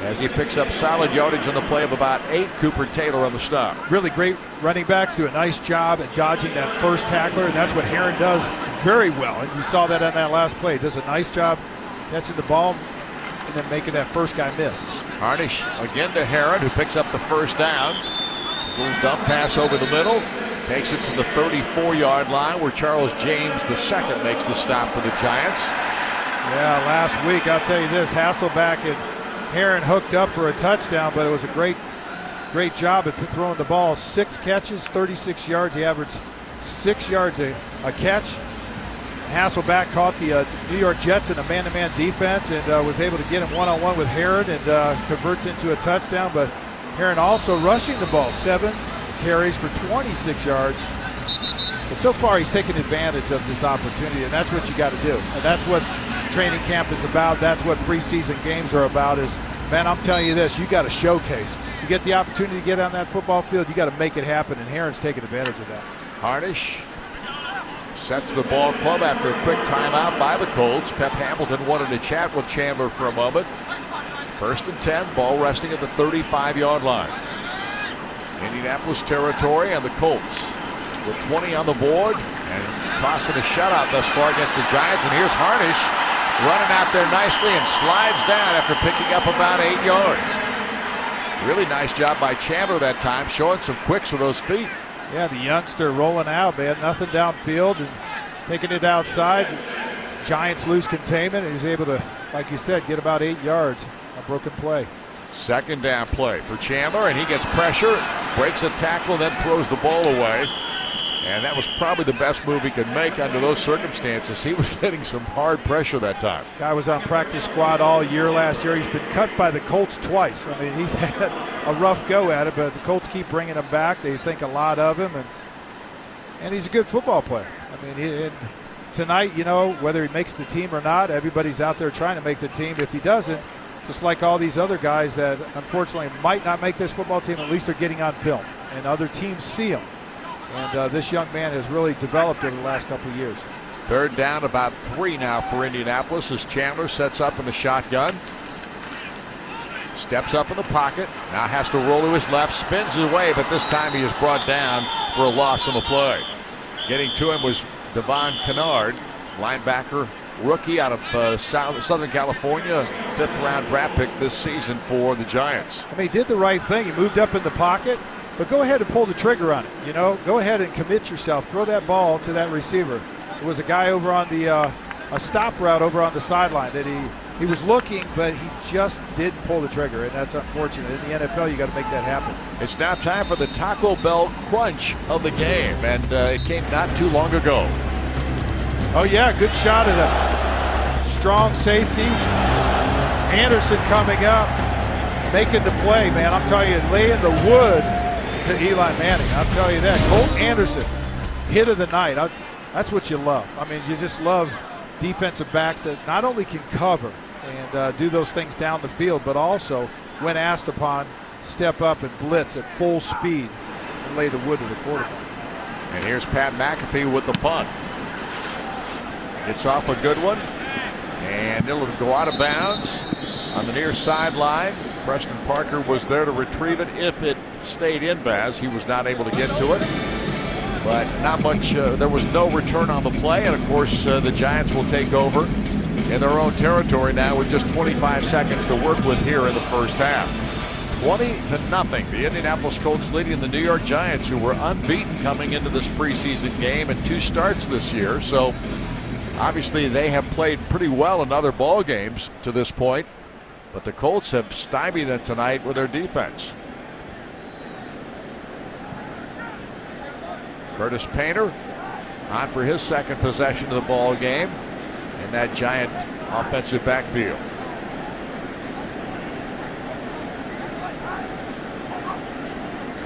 Speaker 1: as he picks up solid yardage on the play of about 8. Cooper Taylor on the stop.
Speaker 2: Really great running backs do a nice job at dodging that first tackler, and that's what Herron does very well. And you saw that on that last play. He does a nice job catching the ball and then making that first guy miss.
Speaker 1: Harnish again to Herron, who picks up the first down. A little dump pass over the middle. Takes it to the 34-yard line where Charles James II makes the stop for the Giants.
Speaker 2: Yeah, last week, I'll tell you this, Hasselback and Herron hooked up for a touchdown, but it was a great job at throwing the ball. 6 catches, 36 yards. He averaged 6 yards a catch. Hasselback caught the New York Jets in a man-to-man defense and was able to get him one-on-one with Herron and converts into a touchdown. But Herron also rushing the ball, 7 carries for 26 yards. But so far he's taken advantage of this opportunity, and that's what you got to do. And that's what training camp is about. That's what preseason games are about is, man, I'm telling you this, you got to showcase. You get the opportunity to get on that football field, you got to make it happen, and Herron's taking advantage of that.
Speaker 1: Harnish sets the ball club after a quick timeout by the Colts. Pep Hamilton wanted to chat with Chandler for a moment. 1st and 10, ball resting at the 35-yard line. Indianapolis territory, and the Colts with 20 on the board and tossing a shutout thus far against the Giants. And here's Harnish running out there nicely and slides down after picking up about 8 yards. Really nice job by Chandler that time, showing some quicks with those feet.
Speaker 2: Yeah, the youngster rolling out, man. Nothing downfield and taking it outside. Giants lose containment, and he's able to, like you said, get about 8 yards. A broken play.
Speaker 1: 2nd down play for Chandler, and he gets pressure, breaks a tackle, then throws the ball away. And that was probably the best move he could make under those circumstances. He was getting some hard pressure that time.
Speaker 2: Guy was on practice squad all year last year. He's been cut by the Colts twice. I mean, he's had a rough go at it, but the Colts keep bringing him back. They think a lot of him, and he's a good football player. I mean, tonight, you know, whether he makes the team or not, everybody's out there trying to make the team. If he doesn't, just like all these other guys that unfortunately might not make this football team, at least they're getting on film, and other teams see them. And this young man has really developed over the last couple of years.
Speaker 1: 3rd down, about 3 now for Indianapolis as Chandler sets up in the shotgun. Steps up in the pocket. Now has to roll to his left. Spins away, but this time he is brought down for a loss on the play. Getting to him was Devon Kennard, linebacker, rookie out of Southern California, 5th round draft pick this season for the Giants.
Speaker 2: I mean, he did the right thing. He moved up in the pocket. But go ahead and pull the trigger on it. You know, go ahead and commit yourself. Throw that ball to that receiver. There was a guy over on the a stop route over on the sideline that he was looking, but he just didn't pull the trigger, and that's unfortunate. In the NFL, you got to make that happen.
Speaker 1: It's now time for the Taco Bell crunch of the game, and it came not too long ago.
Speaker 2: Oh yeah, good shot at a strong safety. Anderson coming up, making the play, man. I'm telling you, laying the wood to Eli Manning. I'll tell you that. Colt Anderson, hit of the night. That's what you love. I mean, you just love defensive backs that not only can cover and do those things down the field, but also, when asked upon, step up and blitz at full speed and lay the wood to the quarterback.
Speaker 1: And here's Pat McAfee with the punt. Gets off a good one, and it'll go out of bounds on the near sideline. Preston Parker was there to retrieve it if it stayed in bounds. He was not able to get to it, but not much. There was no return on the play, and of course the Giants will take over in their own territory now with just 25 seconds to work with here in the first half. 20-0. The Indianapolis Colts leading the New York Giants, who were unbeaten coming into this preseason game and 2 starts this year. So obviously they have played pretty well in other ball games to this point, but the Colts have stymied them tonight with their defense. Curtis Painter on for his 2nd possession of the ball game in that Giant offensive backfield.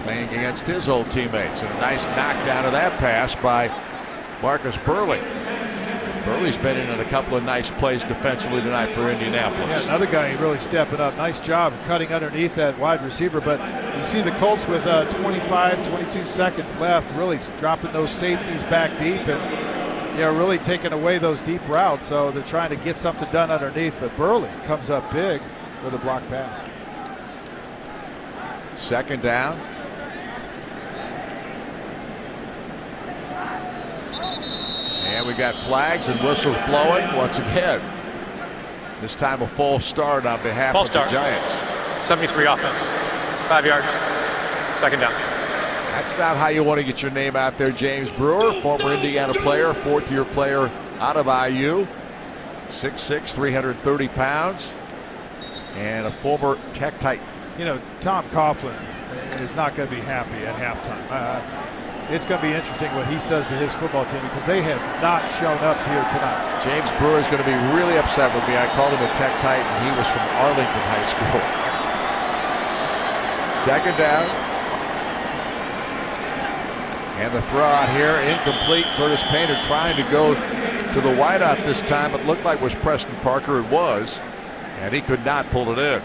Speaker 1: Playing against his old teammates, and a nice knockdown of that pass by Marcus Burley. Burley's been in a couple of nice plays defensively tonight for Indianapolis.
Speaker 2: Yeah, another guy really stepping up. Nice job cutting underneath that wide receiver. But you see the Colts with 25, 22 seconds left, really dropping those safeties back deep and really taking away those deep routes. So they're trying to get something done underneath. But Burley comes up big with a block pass.
Speaker 1: 2nd down. And we got flags and whistles blowing once again. This time a false start on behalf of the Giants.
Speaker 4: 73 offense. 5 yards. 2nd down.
Speaker 1: That's not how you want to get your name out there. James Brewer, former Indiana player, 4th-year player out of IU. 6'6", 330 pounds, and a former Tech Titan.
Speaker 2: You know, Tom Coughlin is not going to be happy at halftime. It's going to be interesting what he says to his football team because they have not shown up here tonight.
Speaker 1: James Brewer is going to be really upset with me. I called him a Tech Titan. He was from Arlington High School. Second down. And the throw out here, incomplete. Curtis Painter trying to go to the wideout this time. It looked like it was Preston Parker. It was. And he could not pull it in.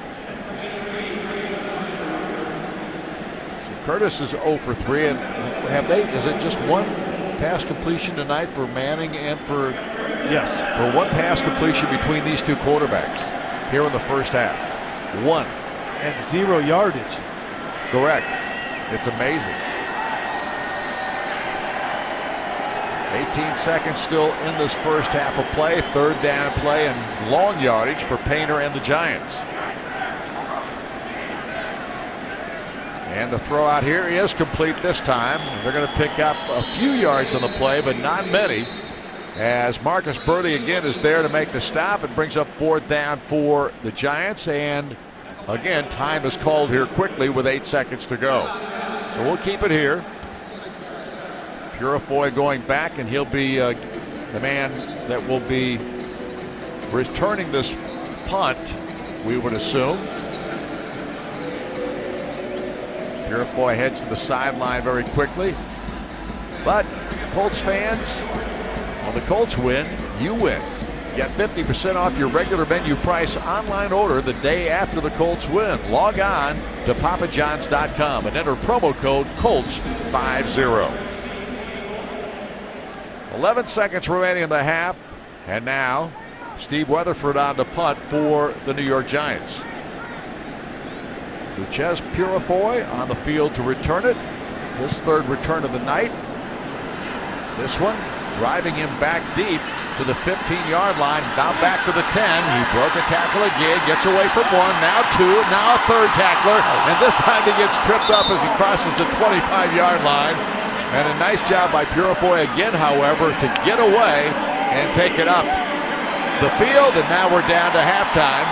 Speaker 1: Curtis is 0 for 3, and is it just one pass completion tonight for Manning and for one pass completion between these two quarterbacks here in the first half? One.
Speaker 2: And 0 yardage.
Speaker 1: Correct. It's amazing. 18 seconds still in this first half of play. Third down play and long yardage for Painter and the Giants. And the throw out here is complete this time. They're going to pick up a few yards on the play, but not many, as Marcus Burley again is there to make the stop. It brings up fourth down for the Giants, and again time is called here quickly with 8 seconds to go. So we'll keep it here. Purifoy going back, and he'll be the man that will be returning this punt, we would assume. Purifoy heads to the sideline very quickly. But Colts fans, when the Colts win, you win. Get 50% off your regular menu price online order the day after the Colts win. Log on to papajohns.com and enter promo code COLTS50. 11 seconds remaining in the half. And now Steve Weatherford on the punt for the New York Giants. Luchez Purifoy on the field to return it. His third return of the night. This one driving him back deep to the 15-yard line. Now back to the 10. He broke a tackle again. Gets away from one. Now two. Now a third tackler. And this time he gets tripped up as he crosses the 25-yard line. And a nice job by Purifoy again, however, to get away and take it up the field. And now we're down to halftime,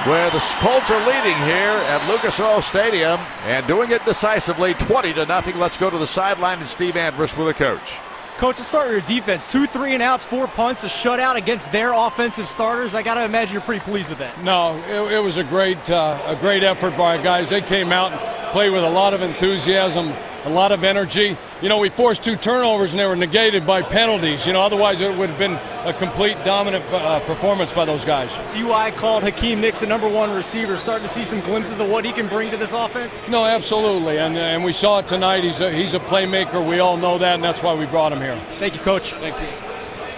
Speaker 1: where the Colts are leading here at Lucas Oil Stadium and doing it decisively, 20-0. Let's go to the sideline and Steve Andrus with the coach.
Speaker 3: Coach, let's start with your defense. 2 3-and-outs, 4 punts, a shutout against their offensive starters. I got to imagine you're pretty pleased with that.
Speaker 6: No, it was a great effort by our guys. They came out and played with a lot of enthusiasm, a lot of energy. You know, we forced 2 turnovers and they were negated by penalties. You know, otherwise it would have been a complete dominant performance by those guys.
Speaker 3: T.Y. called Hakeem Nicks the #1 receiver. Starting to see some glimpses of what he can bring to this offense?
Speaker 6: No, absolutely, and we saw it tonight. He's a playmaker. We all know that, and that's why we brought him here.
Speaker 3: Thank you, Coach.
Speaker 6: Thank you.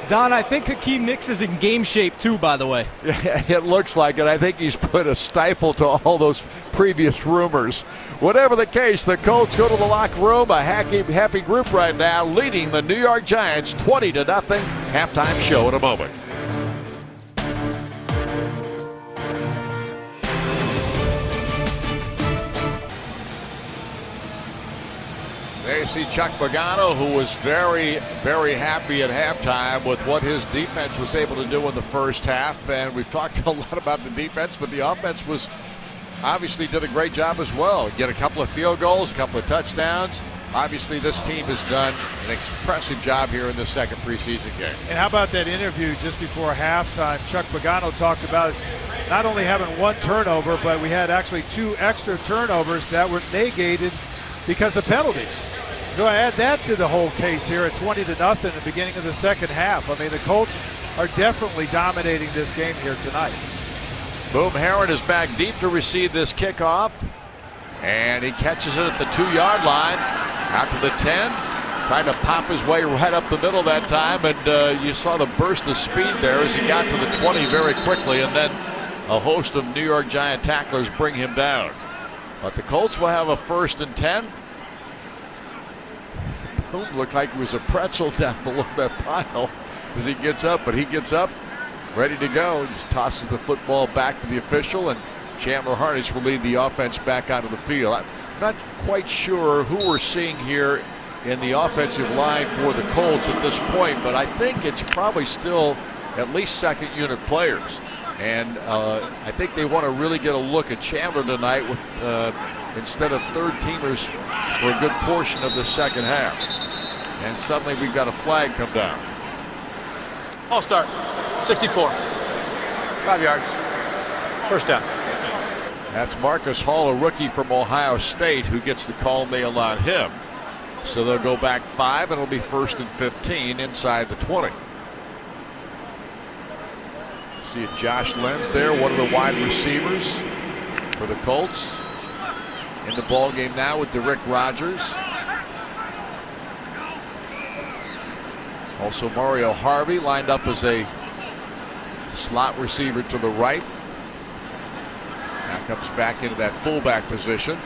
Speaker 3: Don, I think Hakeem Nicks is in game shape too, by the way.
Speaker 1: Yeah, it looks like it. I think he's put a stifle to all those previous rumors. Whatever the case, the Colts go to the locker room, a happy group right now, leading the New York Giants 20-0. Halftime show in a moment. There you see Chuck Pagano, who was very, very happy at halftime with what his defense was able to do in the first half. And we've talked a lot about the defense, but the offense was obviously did a great job as well. Get a couple of field goals, a couple of touchdowns. Obviously, this team has done an impressive job here in the second preseason game.
Speaker 2: And how about that interview just before halftime? Chuck Pagano talked about not only having 1 turnover, but we had actually 2 extra turnovers that were negated because of penalties. So I add that to the whole case here at 20-0 in the beginning of the second half. I mean, the Colts are definitely dominating this game here tonight.
Speaker 1: Boom Herron is back deep to receive this kickoff. And he catches it at the 2-yard line. Out to the 10. Trying to pop his way right up the middle that time. And you saw the burst of speed there as he got to the 20 very quickly. And then a host of New York Giant tacklers bring him down. But the Colts will have a 1st and 10. Boom looked like it was a pretzel down below that pile as he gets up. But he gets up, ready to go. Just tosses the football back to the official, and Chandler Harnish will lead the offense back onto the field. I'm not quite sure who we're seeing here in the offensive line for the Colts at this point, but I think it's probably still at least second unit players. And I think they want to really get a look at Chandler tonight with instead of third-teamers for a good portion of the second half. And suddenly we've got a flag come down.
Speaker 4: All start. 64. 5 yards. First down.
Speaker 1: That's Marcus Hall, a rookie from Ohio State, who gets the call nailed on him. So they'll go back 5, and it'll be 1st and 15 inside the 20. See Josh Lenz there, one of the wide receivers for the Colts. In the ball game now with Rick Rogers. Also Mario Harvey lined up as a slot receiver to the right. Now comes back into that fullback position.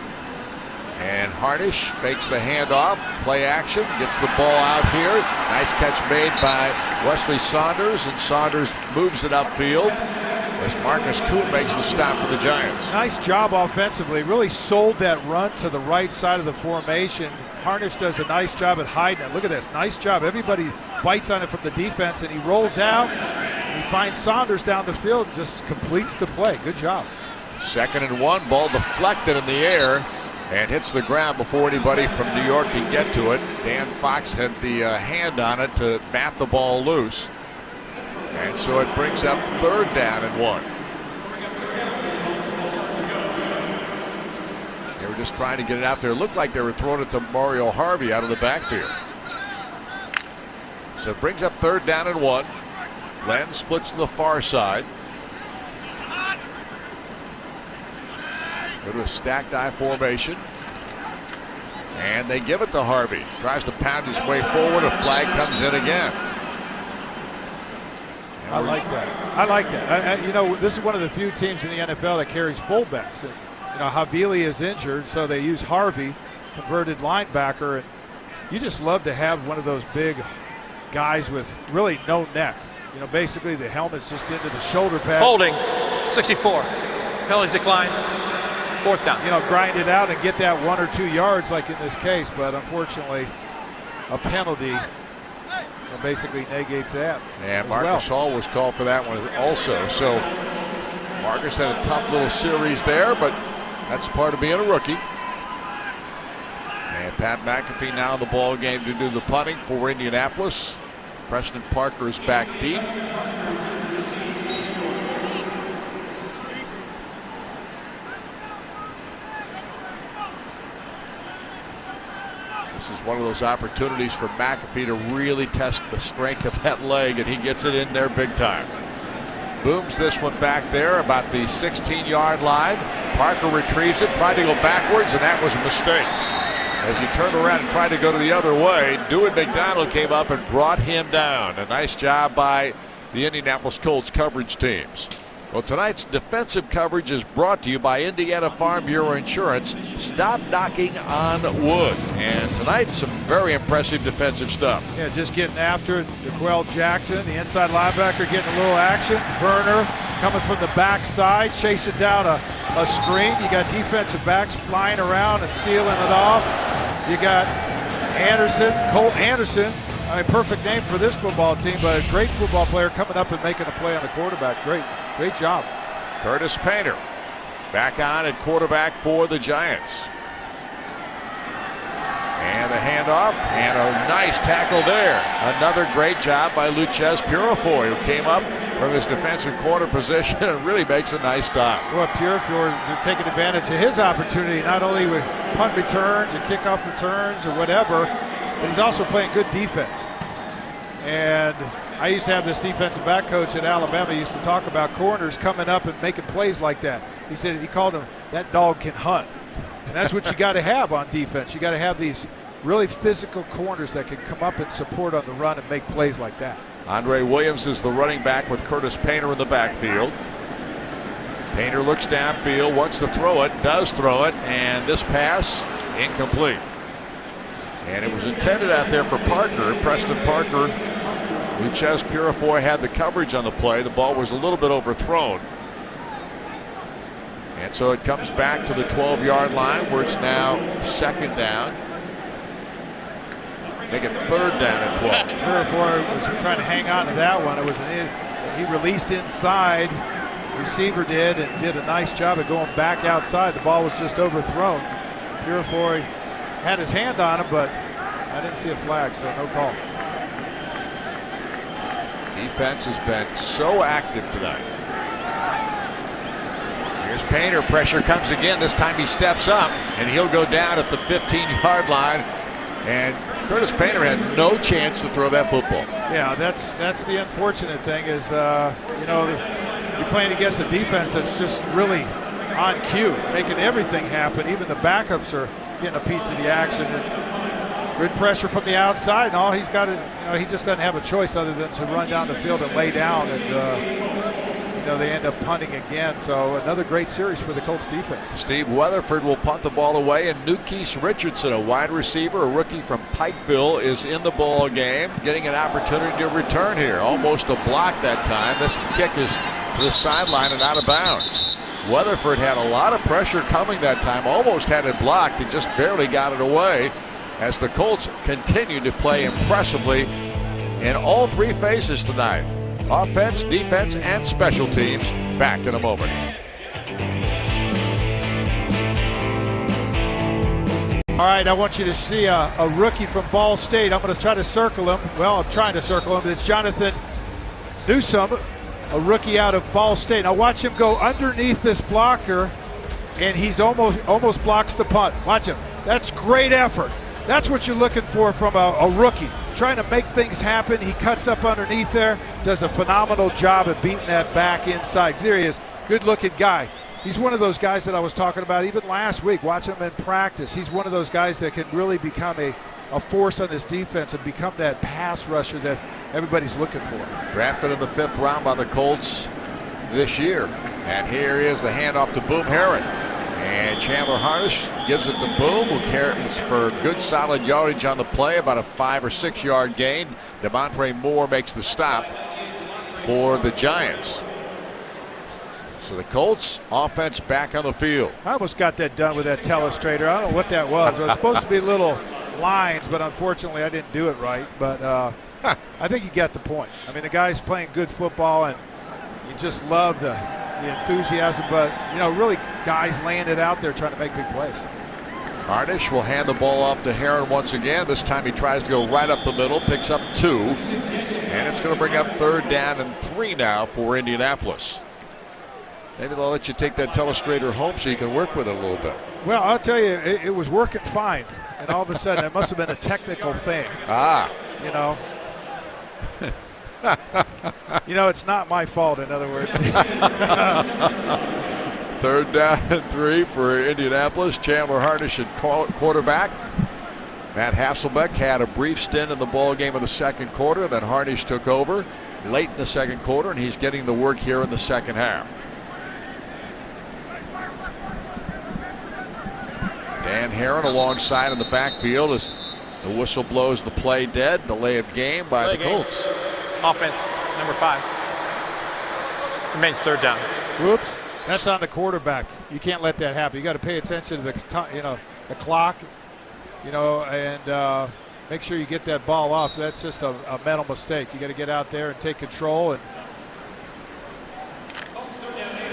Speaker 1: And Harnish makes the handoff, play action, gets the ball out here. Nice catch made by Wesley Saunders, and Saunders moves it upfield as Marcus Kuhn makes the stop for the Giants.
Speaker 2: Nice job offensively. Really sold that run to the right side of the formation. Harnish does a nice job at hiding it. Look at this, nice job. Everybody bites on it from the defense, and he rolls out. He finds Saunders down the field and just completes the play. Good job.
Speaker 1: 2nd and 1, ball deflected in the air and hits the ground before anybody from New York can get to it. Dan Fox had the hand on it to bat the ball loose. And so it brings up 3rd down and 1. They were just trying to get it out there. It looked like they were throwing it to Mario Harvey out of the backfield. So it brings up 3rd down and 1. Lenz splits to the far side. Go to a stacked I formation. And they give it to Harvey. Tries to pound his way forward. A flag comes in again.
Speaker 2: I like that. I like that. You know, this is one of the few teams in the NFL that carries fullbacks. And, you know, Havili is injured, so they use Harvey, converted linebacker. And you just love to have one of those big guys with really no neck. You know, basically the helmet's just into the shoulder pad.
Speaker 4: Holding. 64. Penalties decline. 4th down.
Speaker 2: You know, grind it out and get that 1 or 2 yards like in this case, but unfortunately a penalty basically negates that.
Speaker 1: And Marcus Hall was called for that one also. So Marcus had a tough little series there, but that's part of being a rookie. And Pat McAfee now in the ball game to do the punting for Indianapolis. Preston Parker is back deep. This is one of those opportunities for McAfee to really test the strength of that leg, and he gets it in there big time. Booms this one back there about the 16-yard line. Parker retrieves it, tried to go backwards, and that was a mistake. As he turned around and tried to go to the other way, Dewey McDonald came up and brought him down. A nice job by the Indianapolis Colts coverage teams. Well, tonight's defensive coverage is brought to you by Indiana Farm Bureau Insurance. Stop knocking on wood. And tonight, some very impressive defensive stuff.
Speaker 2: Yeah, just getting after it. DeQuell Jackson, the inside linebacker, getting a little action. Werner coming from the backside, chasing down a screen. You got defensive backs flying around and sealing it off. You got Anderson, Colt Anderson. I mean, perfect name for this football team, but a great football player coming up and making a play on the quarterback. Great job.
Speaker 1: Curtis Painter back on at quarterback for the Giants. And the handoff, and a nice tackle there. Another great job by Luchez Purifoy, who came up from his defensive corner position and really makes a nice stop.
Speaker 2: Well, Purifoy taking advantage of his opportunity, not only with punt returns and kickoff returns or whatever, but he's also playing good defense. And I used to have this defensive back coach at Alabama. He used to talk about corners coming up and making plays like that. He said, he called them, that dog can hunt. And that's what you got to have on defense. You got to have these really physical corners that can come up and support on the run and make plays like that.
Speaker 1: Andre Williams is the running back with Curtis Painter in the backfield. Painter looks downfield, wants to throw it, does throw it, and this pass incomplete. And it was intended out there for Parker, Preston Parker. Luchez Purifoy had the coverage on the play. The ball was a little bit overthrown. And so it comes back to the 12-yard line where it's now 2nd down. Make it 3rd down and 12.
Speaker 2: Purifoy was trying to hang on to that one. It was he released inside. Receiver did, and did a nice job of going back outside. The ball was just overthrown. Purifoy had his hand on him, but I didn't see a flag, so no call.
Speaker 1: Defense has been so active tonight. Here's Painter. Pressure comes again. This time he steps up, and he'll go down at the 15-yard line. And Curtis Painter had no chance to throw that football.
Speaker 2: Yeah, that's the unfortunate thing is, you know, you're playing against a defense that's just really on cue, making everything happen. Even the backups are getting a piece of the action. And good pressure from the outside, and all he's got to, you know, he just doesn't have a choice other than to run down the field and lay down. And you know, they end up punting again. So another great series for the Colts defense.
Speaker 1: Steve Weatherford will punt the ball away, and Newkeese Richardson, a wide receiver, a rookie from Pikeville, is in the ball game, getting an opportunity to return here. Almost a block that time. This kick is to the sideline and out of bounds. Weatherford had a lot of pressure coming that time, almost had it blocked, and just barely got it away, as the Colts continue to play impressively in all three phases tonight. Offense, defense, and special teams. Back in a moment.
Speaker 2: All right, I want you to see a rookie from Ball State. I'm going to try to circle him. Well, I'm trying to circle him. It's Jonathan Newsome, a rookie out of Ball State. Now watch him go underneath this blocker, and he's almost blocks the punt. Watch him. That's great effort. That's what you're looking for from a rookie. Trying to make things happen. He cuts up underneath there, does a phenomenal job of beating that back inside. There he is. Good-looking guy. He's one of those guys that I was talking about even last week. Watch him in practice. He's one of those guys that can really become a force on this defense and become that pass rusher that everybody's looking for.
Speaker 1: Drafted in the 5th round by the Colts this year. And here is the handoff to Boom Herron. And Chandler Harnish gives it to Boom, who carries for good solid yardage on the play, about a 5 or 6 yard gain. Demontre Moore makes the stop for the Giants. So the Colts offense back on the field.
Speaker 2: I almost got that done with that telestrator. I don't know what that was. It was supposed to be little lines, but unfortunately I didn't do it right. But I think you get the point. I mean, the guy's playing good football, and you just love the enthusiasm, but, you know, really guys laying it out there trying to make big plays.
Speaker 1: Harnish will hand the ball off to Herron once again. This time he tries to go right up the middle, picks up 2, and it's going to bring up 3rd down and 3 now for Indianapolis. Maybe they'll let you take that telestrator home so you can work with it a little bit.
Speaker 2: Well, I'll tell you, it was working fine, and all of a sudden it must have been a technical thing. You know. You know, it's not my fault, in other words.
Speaker 1: 3rd down and 3 for Indianapolis. Chandler Harnish at quarterback. Matt Hasselbeck had a brief stint in the ball game in the 2nd quarter. Then Harnish took over late in the 2nd quarter, and he's getting the work here in the 2nd half. Dan Herron alongside in the backfield as the whistle blows the play dead. Delay of game by the Colts.
Speaker 4: Offense, number 5. Remains 3rd down.
Speaker 2: Whoops. That's on the quarterback. You can't let that happen. You got to pay attention to the clock, and make sure you get that ball off. That's just a mental mistake. You got to get out there and take control. And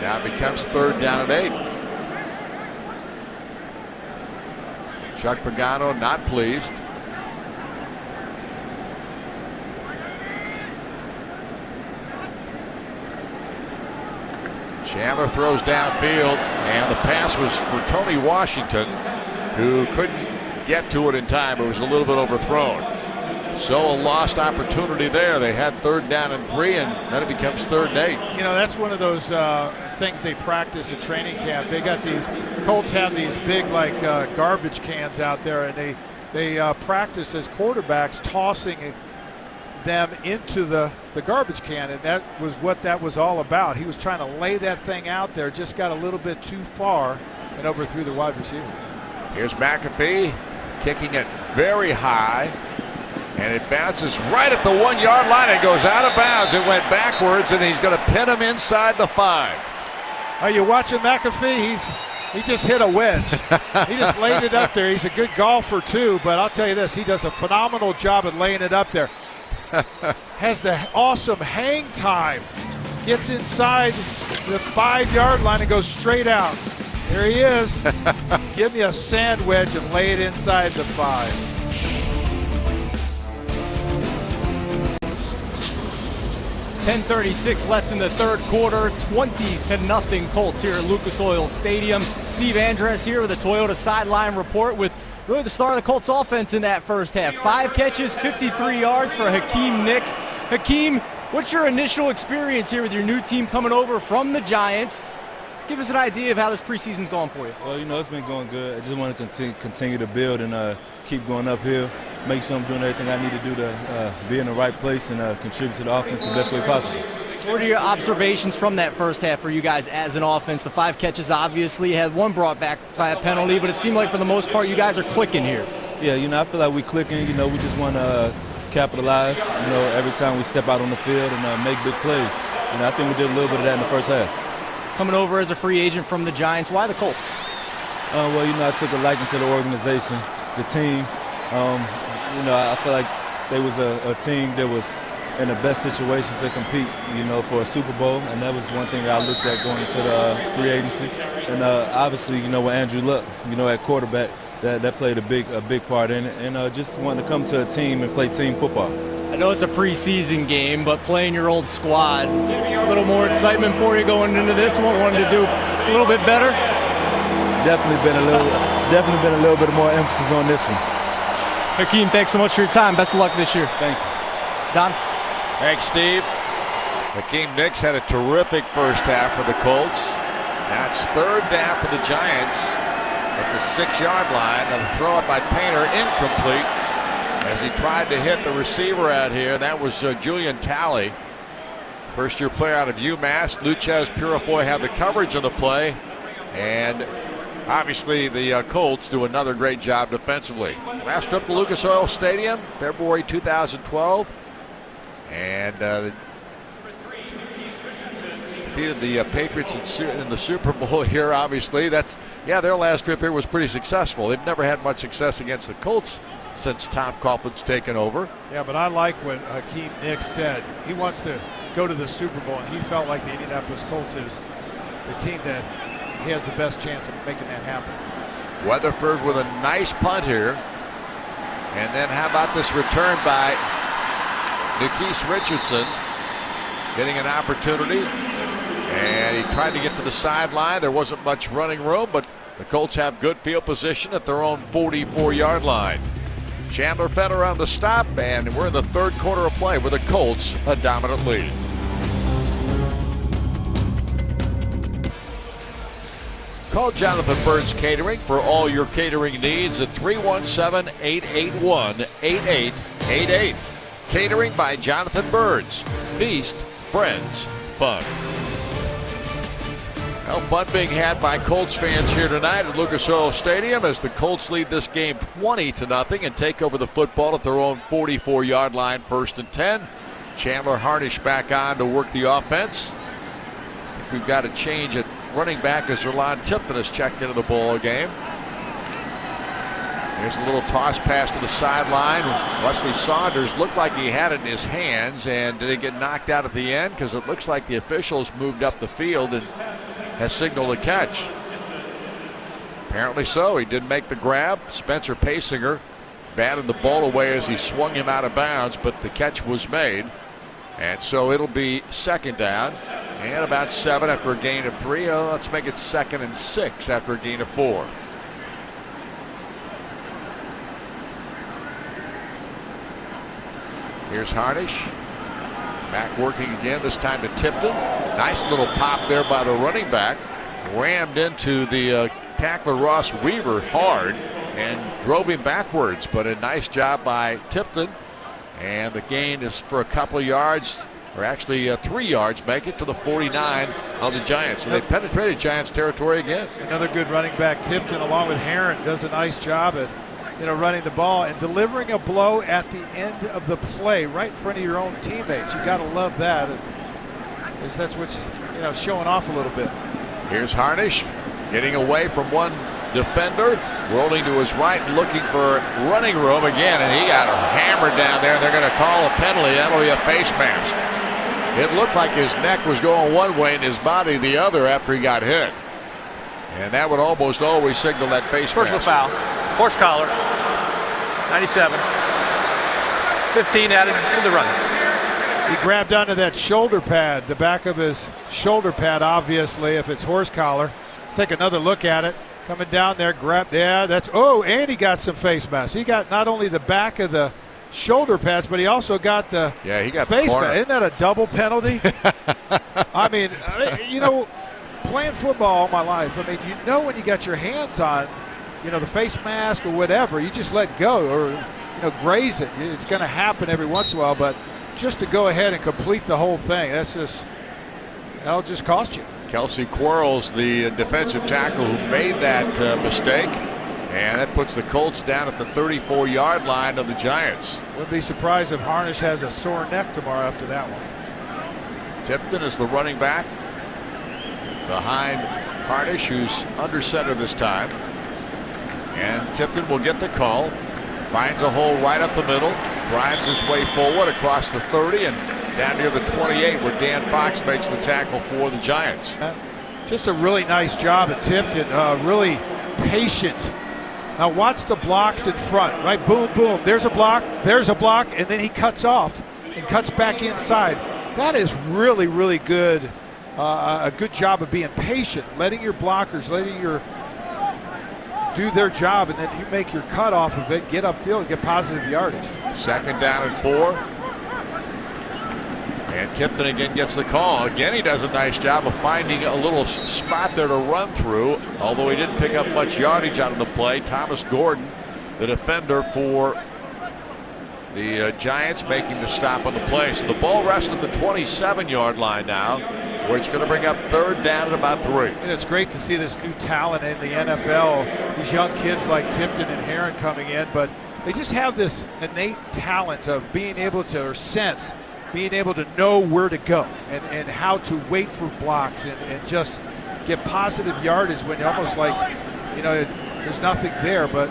Speaker 1: now it becomes 3rd down and 8. Chuck Pagano not pleased. Chandler throws downfield, and the pass was for Tony Washington, who couldn't get to it in time. It was a little bit overthrown. So a lost opportunity there. They had 3rd down and 3, and then it becomes 3rd and 8.
Speaker 2: You know, that's one of those things they practice at training camp. They got these, Colts have these big garbage cans out there, and they practice as quarterbacks tossing them into the garbage can, and that was what that was all about. He was trying to lay that thing out there, just got a little bit too far and overthrew the wide receiver.
Speaker 1: Here's McAfee kicking it very high, and it bounces right at the 1 yard line and goes out of bounds. It went backwards, and he's going to pin him inside the 5.
Speaker 2: Are you watching McAfee? He just hit a wedge. He just laid it up there. He's a good golfer too, but I'll tell you this, he does a phenomenal job at laying it up there. Has the awesome hang time. Gets inside the 5 yard line and goes straight out. Here he is. Give me a sandwich and lay it inside the 5.
Speaker 3: .10:36 left in the third quarter, 20-0 Colts here at Lucas Oil Stadium. Steve Andress here with a Toyota sideline report with really the star of the Colts offense in that first half. 5 catches, 53 yards for Hakeem Nicks. Hakeem, what's your initial experience here with your new team coming over from the Giants? Give us an idea of how this preseason's going for you.
Speaker 7: Well, it's been going good. I just want to continue to build and keep going uphill, make sure I'm doing everything I need to do to be in the right place and contribute to the offense the best way possible.
Speaker 3: What are your observations from that first half for you guys as an offense? The 5 catches, obviously, you had one brought back by a penalty, but it seemed like for the most part you guys are clicking here.
Speaker 7: Yeah, I feel like we're clicking. We just want to capitalize, every time we step out on the field and make big plays. I think we did a little bit of that in the first half.
Speaker 3: Coming over as a free agent from the Giants, why the Colts?
Speaker 7: I took a liking to the organization, the team. I feel like they was a team that was in the best situation to compete, for a Super Bowl, and that was one thing that I looked at going into the free agency. And obviously, with Andrew Luck, at quarterback, that played a big part in it, and just wanted to come to a team and play team football.
Speaker 3: I know it's a preseason game, but playing your old squad, a little more excitement for you going into this one. Wanted to do a little bit better.
Speaker 7: Definitely been a little bit more emphasis on this one.
Speaker 3: Hakeem, thanks so much for your time. Best of luck this year.
Speaker 7: Thank you.
Speaker 3: Don?
Speaker 1: Thanks, Steve. Hakeem Nicks had a terrific first half for the Colts. Now it's third down for the Giants at the 6-yard line. And the throw it by Painter incomplete as he tried to hit the receiver out here. That was Julian Talley, first-year player out of UMass. Luchez Purifoy had the coverage on the play, and obviously the Colts do another great job defensively. Last trip to Lucas Oil Stadium, February 2012, and defeated the Patriots in the Super Bowl here. Obviously, their last trip here was pretty successful. They've never had much success against the Colts since Tom Coughlin's taken over.
Speaker 2: Yeah, but I like what Hakeem Nicks said. He wants to go to the Super Bowl, and he felt like the Indianapolis Colts is the team that he has the best chance of making that happen.
Speaker 1: Weatherford with a nice punt here. And then how about this return by Nikese Richardson, getting an opportunity. And he tried to get to the sideline. There wasn't much running room, but the Colts have good field position at their own 44-yard line. Chandler Fenner on the stop, and we're in the third quarter of play with the Colts a dominant lead. Call Jonathan Burns Catering for all your catering needs at 317-881-8888. Catering by Jonathan Burns. Feast, friends, fun. Well, fun being had by Colts fans here tonight at Lucas Oil Stadium as the Colts lead this game 20-0 and take over the football at their own 44-yard line, 1st and 10. Chandler Harnish back on to work the offense. I think we've got a change at running back as Erlon Tipton has checked into the ball game. Here's a little toss pass to the sideline. Wesley Saunders looked like he had it in his hands, and did it get knocked out at the end? Because it looks like the officials moved up the field and has signaled a catch. Apparently so. He did make the grab. Spencer Pasinger batted the ball away as he swung him out of bounds, but the catch was made. And so it'll be 2nd down and about 7 after a gain of 3. Let's make it 2nd and 6 after a gain of 4. Here's Harnish. Back working again, this time to Tipton. Nice little pop there by the running back. Rammed into the tackler Ross Weaver hard and drove him backwards, but a nice job by Tipton. And the gain is for a couple of yards, or actually 3 yards, make it to the 49 of the Giants. So they penetrated Giants territory again.
Speaker 2: Another good running back, Tipton, along with Herron, does a nice job at running the ball and delivering a blow at the end of the play right in front of your own teammates. You got to love that. That's what's showing off a little bit.
Speaker 1: Here's Harnish getting away from one defender, rolling to his right, looking for running room again, and he got hammered down there. They're going to call a penalty. That'll be a face mask. It looked like his neck was going one way and his body the other after he got hit. And that would almost always signal that face
Speaker 4: Personal
Speaker 1: mask.
Speaker 4: foul. Horse collar. 97. 15 added to the run.
Speaker 2: He grabbed onto that shoulder pad, the back of his shoulder pad, obviously, if it's horse collar. Let's take another look at it. Coming down there, and he got some face mask. He got not only the back of the shoulder pads, but he also got the face mask. Isn't that a double penalty? I mean, playing football all my life, I mean, when you got your hands on, the face mask or whatever, you just let go or, graze it. It's going to happen every once in a while, but just to go ahead and complete the whole thing, that'll just cost you.
Speaker 1: Kelsey Quarles, the defensive tackle who made that mistake, and that puts the Colts down at the 34-yard line of the Giants.
Speaker 2: Wouldn't be surprised if Harnish has a sore neck tomorrow after that one.
Speaker 1: Tipton is the running back behind Harnish, who's under center this time. And Tipton will get the call. Finds a hole right up the middle. Drives his way forward across the 30 and down near the 28 where Dan Fox makes the tackle for the Giants.
Speaker 2: Just a really nice job at Tipton. Really patient. Now watch the blocks in front, right? Boom, boom. There's a block, and then he cuts off and cuts back inside. That is really, really good. A good job of being patient, letting your blockers, do their job, and then you make your cut off of it, get upfield, and get positive yardage.
Speaker 1: Second down and 4. And Tipton again gets the call. Again, he does a nice job of finding a little spot there to run through, although he didn't pick up much yardage out of the play. Thomas Gordon, the defender for the Giants, making the stop on the play. So the ball rests at the 27-yard line now, where it's going to bring up third down at about 3.
Speaker 2: And it's great to see this new talent in the NFL, these young kids like Tipton and Herron coming in, but they just have this innate talent of being able to, or sense, being able to know where to go and how to wait for blocks and just get positive yardage when you're almost like, there's nothing there. But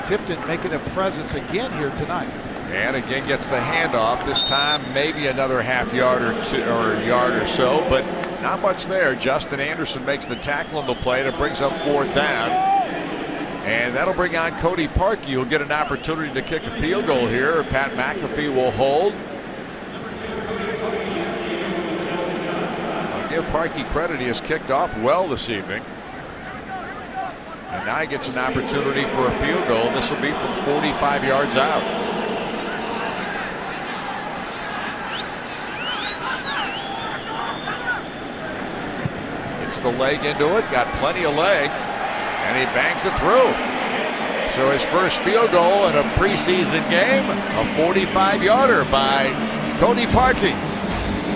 Speaker 2: Tipton making a presence again here tonight.
Speaker 1: And again gets the handoff. This time maybe another half yard or two or a yard or so, but not much there. Justin Anderson makes the tackle on the play, and it brings up fourth down. And that'll bring on Cody Parkey, who'll get an opportunity to kick a field goal here. Pat McAfee will hold. I'll give Parkey credit. He has kicked off well this evening. And now he gets an opportunity for a field goal. This will be from 45 yards out. The leg into it, got plenty of leg, and he bangs it through. So his first field goal in a preseason game, a 45-yarder by Cody Parkey.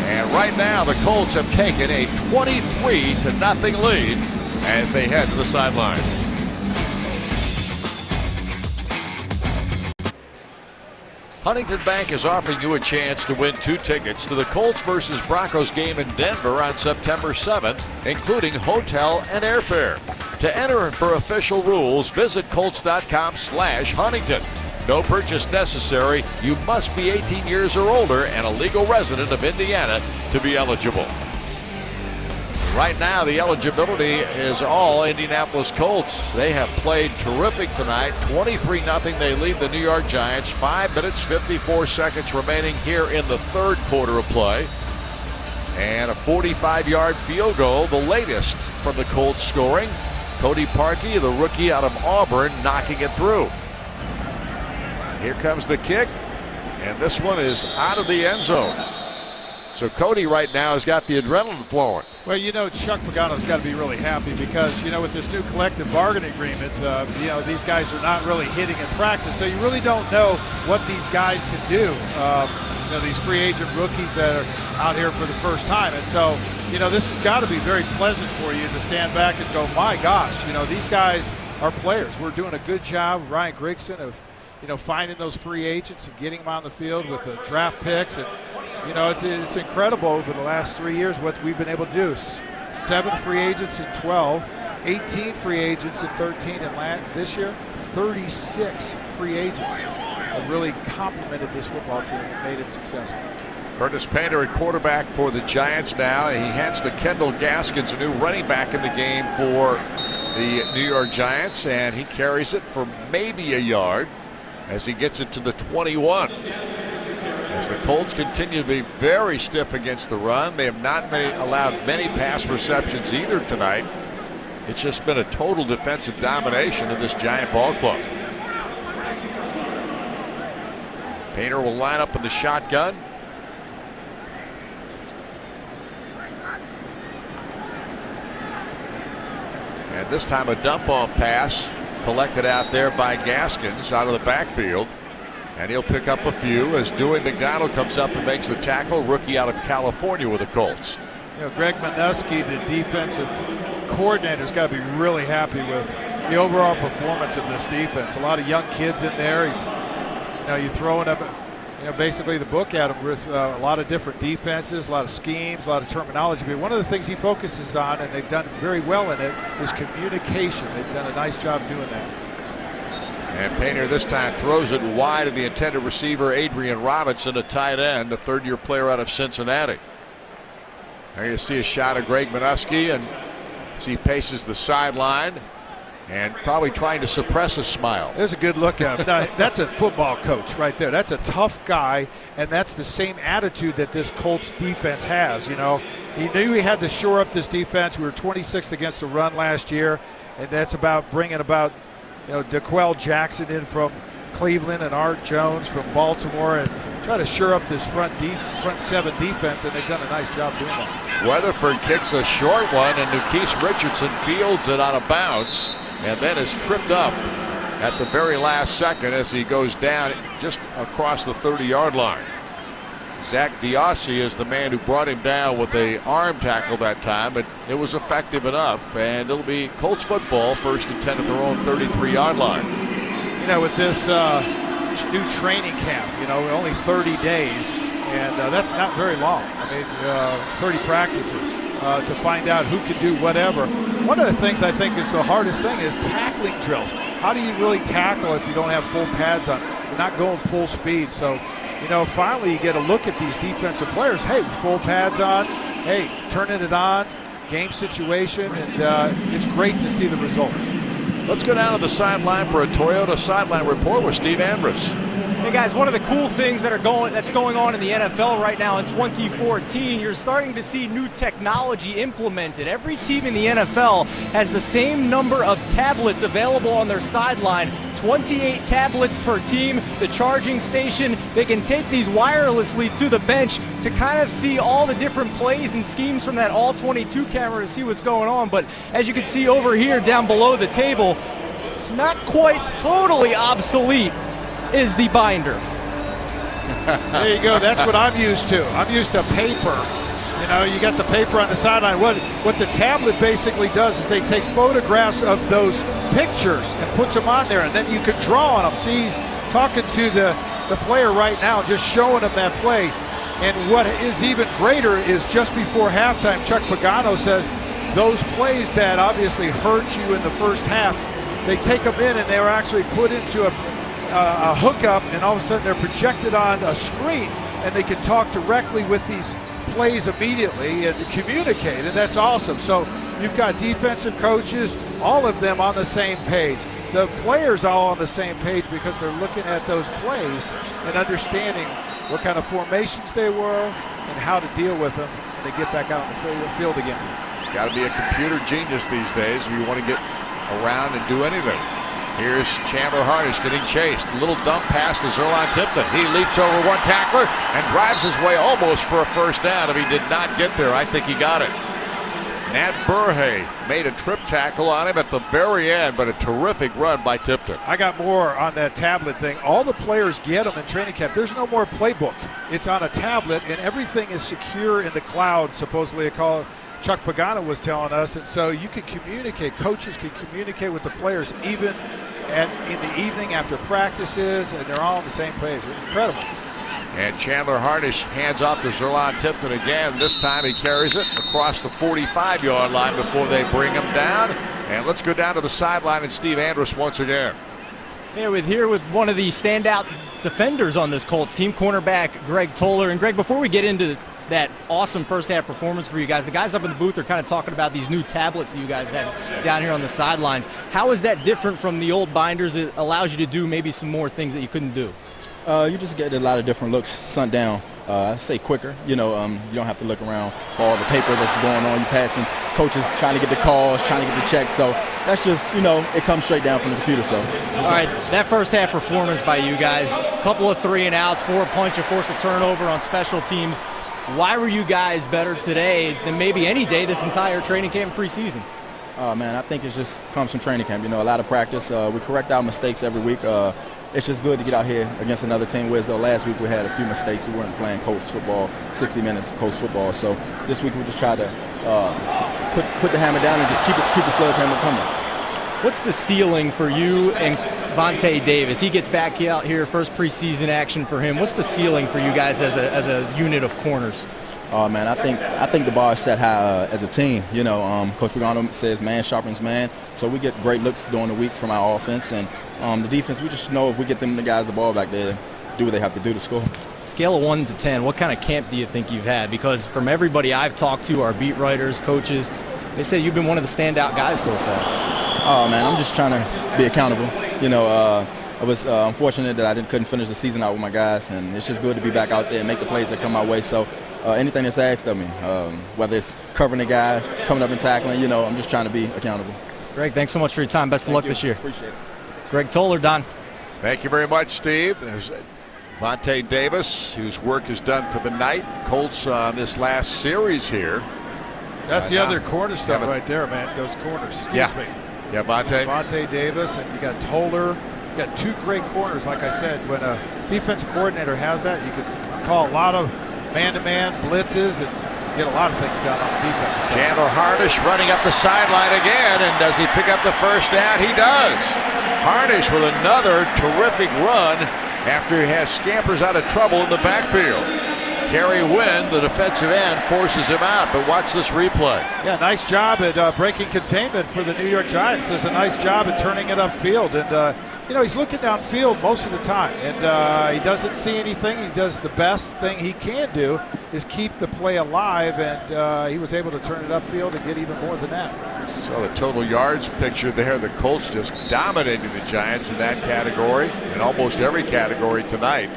Speaker 1: And right now the Colts have taken a 23-0 lead as they head to the sideline. Huntington Bank is offering you a chance to win 2 tickets to the Colts versus Broncos game in Denver on September 7th, including hotel and airfare. To enter and for official rules, visit Colts.com/Huntington. No purchase necessary. You must be 18 years or older and a legal resident of Indiana to be eligible. Right now, the eligibility is all Indianapolis Colts. They have played terrific tonight. 23-0. They lead the New York Giants. 5 minutes, 54 seconds remaining here in the third quarter of play. And a 45-yard field goal, the latest from the Colts scoring. Cody Parkey, the rookie out of Auburn, knocking it through. Here comes the kick, and this one is out of the end zone. So Cody right now has got the adrenaline flowing.
Speaker 2: Well, Chuck Pagano's got to be really happy because, with this new collective bargaining agreement, these guys are not really hitting in practice. So you really don't know what these guys can do. These free agent rookies that are out here for the first time. And so, this has got to be very pleasant for you to stand back and go, my gosh, these guys are players. We're doing a good job, Ryan Grigson, of, finding those free agents and getting them on the field with the draft picks. And, it's incredible over the last 3 years what we've been able to do. 7 free agents in 12, 18 free agents in 13, and this year, 36 free agents have really complemented this football team and made it successful.
Speaker 1: Curtis Painter at quarterback for the Giants now. He hands to Kendall Gaskins, a new running back in the game for the New York Giants, and he carries it for maybe a yard as he gets it to the 21. As the Colts continue to be very stiff against the run, they have not allowed many pass receptions either tonight. It's just been a total defensive domination of this Giant ball club. Painter will line up in the shotgun. And this time a dump off pass collected out there by Gaskins out of the backfield. And he'll pick up a few as Dewey McDonald comes up and makes the tackle. Rookie out of California with the Colts.
Speaker 2: You know, Greg Minuski, the defensive coordinator, has got to be really happy with the overall performance of this defense. A lot of young kids in there. You're throwing them, basically the book at him with a lot of different defenses, a lot of schemes, a lot of terminology. But one of the things he focuses on, and they've done very well in it, is communication. They've done a nice job doing that.
Speaker 1: And Painter this time throws it wide to the intended receiver, Adrian Robinson, a tight end, a third-year player out of Cincinnati. There you see a shot of Greg Minuski, and he paces the sideline and probably trying to suppress a smile.
Speaker 2: There's a good look at him. Now, that's a football coach right there. That's a tough guy, and that's the same attitude that this Colts defense has. He knew he had to shore up this defense. We were 26th against the run last year, and that's about bringing about DeQuell Jackson in from Cleveland and Art Jones from Baltimore, and try to shore up this front seven defense, and they've done a nice job doing that.
Speaker 1: Weatherford kicks a short one, and Nukese Richardson fields it out of bounds, and then is tripped up at the very last second as he goes down just across the 30-yard line. Zach Diossi is the man who brought him down with a arm tackle that time, but it was effective enough, and it'll be Colts football, 1st and 10 at their own 33-yard line.
Speaker 2: With this new training camp, only 30 days, and that's not very long. 30 practices to find out who can do whatever. One of the things I think is the hardest thing is tackling drills. How do you really tackle if you don't have full pads on? You're not going full speed, so finally you get a look at these defensive players. Hey, full pads on. Hey, turning it on. Game situation, and it's great to see the results.
Speaker 1: Let's go down to the sideline for a Toyota sideline report with Steve Andrus.
Speaker 3: Hey guys, one of the cool things that's going on in the NFL right now in 2014, you're starting to see new technology implemented. Every team in the NFL has the same number of tablets available on their sideline, 28 tablets per team. The charging station, they can take these wirelessly to the bench to kind of see all the different plays and schemes from that all 22 camera to see what's going on. But as you can see over here down below the table, not quite totally obsolete is the binder.
Speaker 2: There you go. That's what I'm used to. I'm used to paper. You got the paper on the sideline. What the tablet basically does is they take photographs of those pictures and puts them on there, and then you can draw on them. See, he's talking to the player right now, just showing him that play. And what is even greater is just before halftime, Chuck Pagano says those plays that obviously hurt you in the first half, they take them in and they were actually put into a hookup, and all of a sudden they're projected on a screen, and they can talk directly with these plays immediately and communicate, and that's awesome. So you've got defensive coaches, all of them on the same page. The players all on the same page because they're looking at those plays and understanding what kind of formations they were and how to deal with them when they get back out in the field again.
Speaker 1: Got to be a computer genius these days if you want to get around and do anything. Here's Chandler Harnish getting chased. A little dump pass to Zerlon Tipton. He leaps over one tackler and drives his way almost for a first down. If he did not get there, I think he got it. Nat Burhay made a trip tackle on him at the very end, but a terrific run by Tipton.
Speaker 2: I got more on that tablet thing. All the players get them in training camp. There's no more playbook. It's on a tablet, and everything is secure in the cloud, supposedly. Chuck Pagano was telling us, and so you can communicate. Coaches can communicate with the players even in the evening after practices, and they're all on the same page. It's incredible.
Speaker 1: And Chandler Harnish hands off to Zerlon Tipton again. This time he carries it across the 45-yard line before they bring him down. And let's go down to the sideline and Steve Andrus once again.
Speaker 3: Here with one of the standout defenders on this Colts team, cornerback Greg Toller. And Greg, before we get into that awesome first half performance for you guys. The guys up in the booth are kind of talking about these new tablets that you guys have down here on the sidelines. How is that different from the old binders? It allows you to do maybe some more things that you couldn't do.
Speaker 8: You just get a lot of different looks sundown. I say quicker. You don't have to look around for all the paper that's going on. You passing coaches trying to get the calls, trying to get the checks. So that's just, it comes straight down from the computer. So.
Speaker 3: All right, that first half performance by you guys, a couple of 3 and outs, 4 punch, and forced a turnover on special teams. Why were you guys better today than maybe any day this entire training camp preseason?
Speaker 8: Oh, man, I think it just comes from training camp. A lot of practice. We correct our mistakes every week. It's just good to get out here against another team. Whereas though last week we had a few mistakes. We weren't playing Colts football, 60 minutes of Colts football. So this week we just try to put the hammer down and just keep the sledgehammer coming.
Speaker 3: What's the ceiling for you and Vontae Davis? He gets back out here, first preseason action for him. What's the ceiling for you guys as a unit of corners?
Speaker 8: Oh, man, I think the bar is set high as a team. Coach Pagano says man sharpens man, so we get great looks during the week from our offense. And the defense, we just know if we get the guys the ball back there, do what they have to do to score.
Speaker 3: Scale of 1 to 10, what kind of camp do you think you've had? Because from everybody I've talked to, our beat writers, coaches, they say you've been one of the standout guys so far.
Speaker 8: Oh, man, I'm just trying to be accountable. I was unfortunate that I couldn't finish the season out with my guys, and it's just good to be back out there and make the plays that come my way. So anything that's asked of me, whether it's covering a guy, coming up and tackling, I'm just trying to be accountable.
Speaker 3: Greg, thanks so much for your time. Best of luck this year.
Speaker 8: Appreciate it.
Speaker 3: Greg Toller, Don.
Speaker 1: Thank you very much, Steve. There's Vontae Davis, whose work is done for the night. Colts on this last series here.
Speaker 2: That's the other cornerstone right there, man. Those corners. Excuse me.
Speaker 1: Yeah,
Speaker 2: Vontae Davis, and you got Toller. You got 2 great corners. Like I said, when a defensive coordinator has that, you can call a lot of man-to-man blitzes and get a lot of things done on the defensive side.
Speaker 1: Chandler Harnish running up the sideline again, and does he pick up the first down? He does. Harnish with another terrific run after he has scampers out of trouble in the backfield. Kerry Wynn, the defensive end, forces him out, but watch this replay.
Speaker 2: Yeah, nice job at breaking containment for the New York Giants. Does a nice job at turning it upfield. And, he's looking downfield most of the time, and he doesn't see anything. He does the best thing he can do is keep the play alive, and he was able to turn it upfield and get even more than that.
Speaker 1: So the total yards picture there, the Colts just dominating the Giants in that category, in almost every category tonight.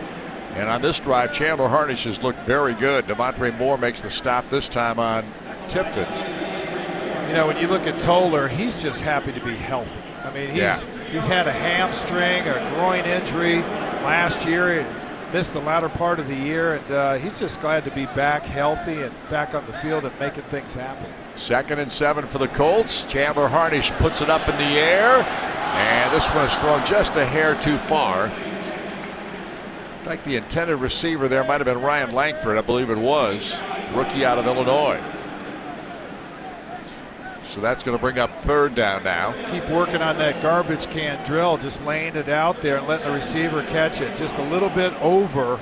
Speaker 1: And on this drive, Chandler Harnish has looked very good. Demontre Moore makes the stop this time on Tipton.
Speaker 2: When you look at Toller, he's just happy to be healthy. I mean, he's had a hamstring, a groin injury last year. He missed the latter part of the year, and he's just glad to be back healthy and back on the field and making things happen.
Speaker 1: 2nd and 7 for the Colts. Chandler Harnish puts it up in the air, and this one is thrown just a hair too far. I think the intended receiver there might have been Ryan Langford, I believe it was, rookie out of Illinois. So that's going to bring up 3rd down now.
Speaker 2: Keep working on that garbage can drill, just laying it out there and letting the receiver catch it just a little bit over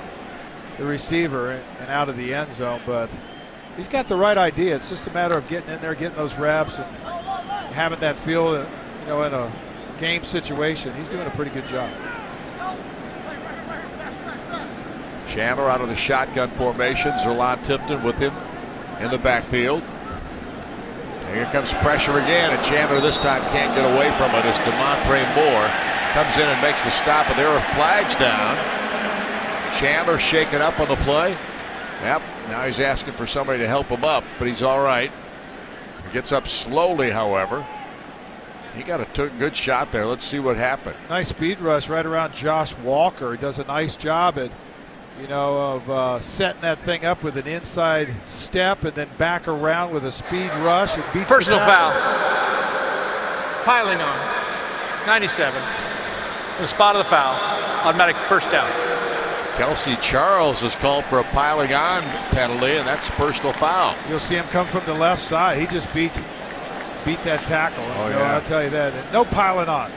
Speaker 2: the receiver and out of the end zone. But he's got the right idea. It's just a matter of getting in there, getting those reps, and having that feel, in a game situation. He's doing a pretty good job.
Speaker 1: Chandler out of the shotgun formation. Zerlon Tipton with him in the backfield. And here comes pressure again, and Chandler this time can't get away from it as Demontre Moore comes in and makes the stop, and there are flags down. Chandler shaken up on the play. Yep, now he's asking for somebody to help him up, but he's all right. He gets up slowly, however. He got a good shot there. Let's see what happened.
Speaker 2: Nice speed rush right around Josh Walker. He does a nice job at setting that thing up with an inside step and then back around with a speed rush. It beats
Speaker 5: personal foul. Piling on. 97. The spot of the foul. Automatic first down.
Speaker 1: Kelsey Charles is called for a piling on penalty, and that's personal foul.
Speaker 2: You'll see him come from the left side. He just beat that tackle. I'll tell you that. And no piling on.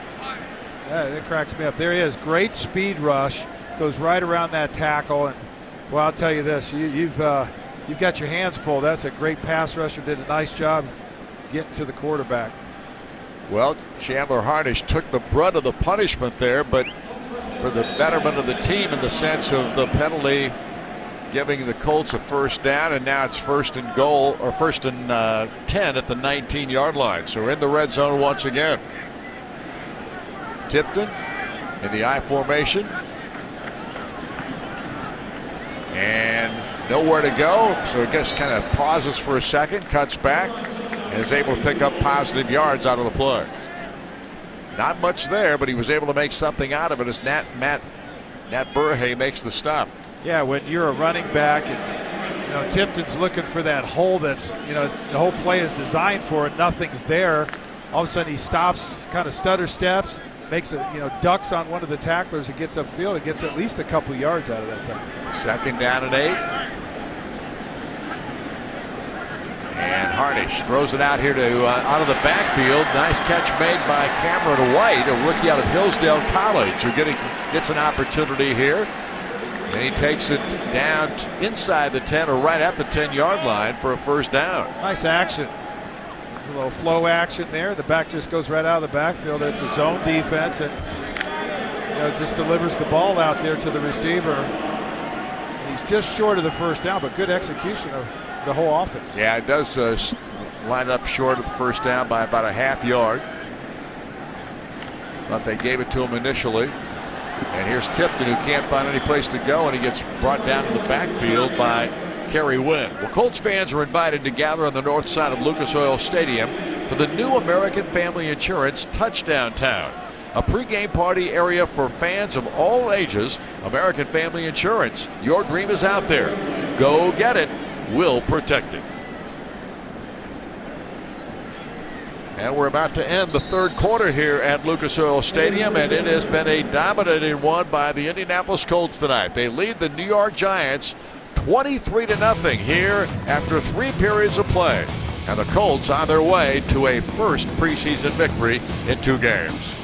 Speaker 2: That cracks me up. There he is. Great speed rush. Goes right around that tackle, and well, I'll tell you this: you've got your hands full. That's a great pass rusher. Did a nice job getting to the quarterback.
Speaker 1: Well, Chandler Harnish took the brunt of the punishment there, but for the betterment of the team in the sense of the penalty giving the Colts a first down, and now it's first and goal, or first and 10 at the 19-yard line. So we're in the red zone once again. Tipton in the I formation. And nowhere to go, so I guess kind of pauses for a second, cuts back, and is able to pick up positive yards out of the play. Not much there, but he was able to make something out of it as Nat Burhay makes the stop.
Speaker 2: Yeah, when you're a running back and Tipton's looking for that hole that's the whole play is designed for and nothing's there. All of a sudden he stops, kind of stutter steps, makes ducks on one of the tacklers and gets upfield. It gets at least a couple yards out of that thing.
Speaker 1: Second down and 8. And Harnish throws it out here to out of the backfield. Nice catch made by Cameron White, a rookie out of Hillsdale College, who gets an opportunity here. And he takes it down inside the 10 or right at the 10-yard line for a first down.
Speaker 2: Nice action. There's a little flow action there. The back just goes right out of the backfield. It's a zone defense and just delivers the ball out there to the receiver. And he's just short of the first down, but good execution of the whole offense.
Speaker 1: Yeah, it does line up short of the first down by about a half yard. But they gave it to him initially. And here's Tipton, who can't find any place to go, and he gets brought down to the backfield by Kerry Wynn. Well, Colts fans are invited to gather on the north side of Lucas Oil Stadium for the new American Family Insurance Touchdown Town, a pregame party area for fans of all ages. American Family Insurance, your dream is out there. Go get it. We'll protect it. And we're about to end the third quarter here at Lucas Oil Stadium, and it has been a dominating one by the Indianapolis Colts tonight. They lead the New York Giants 23-0 here after 3 periods of play. And the Colts on their way to a first preseason victory in 2 games.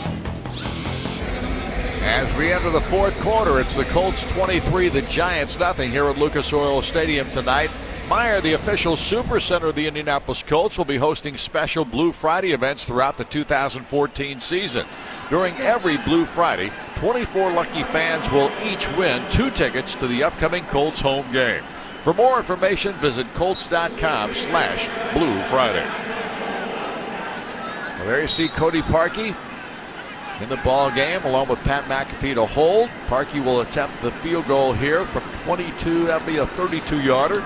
Speaker 1: As we enter the fourth quarter, it's the Colts 23, the Giants nothing here at Lucas Oil Stadium tonight. Meijer, the official supercenter of the Indianapolis Colts, will be hosting special Blue Friday events throughout the 2014 season. During every Blue Friday, 24 lucky fans will each win 2 tickets to the upcoming Colts home game. For more information, visit Colts.com/Blue Friday. Well, there you see Cody Parkey in the ball game along with Pat McAfee to hold. Parkey will attempt the field goal here from 22. That'll be a 32-yarder.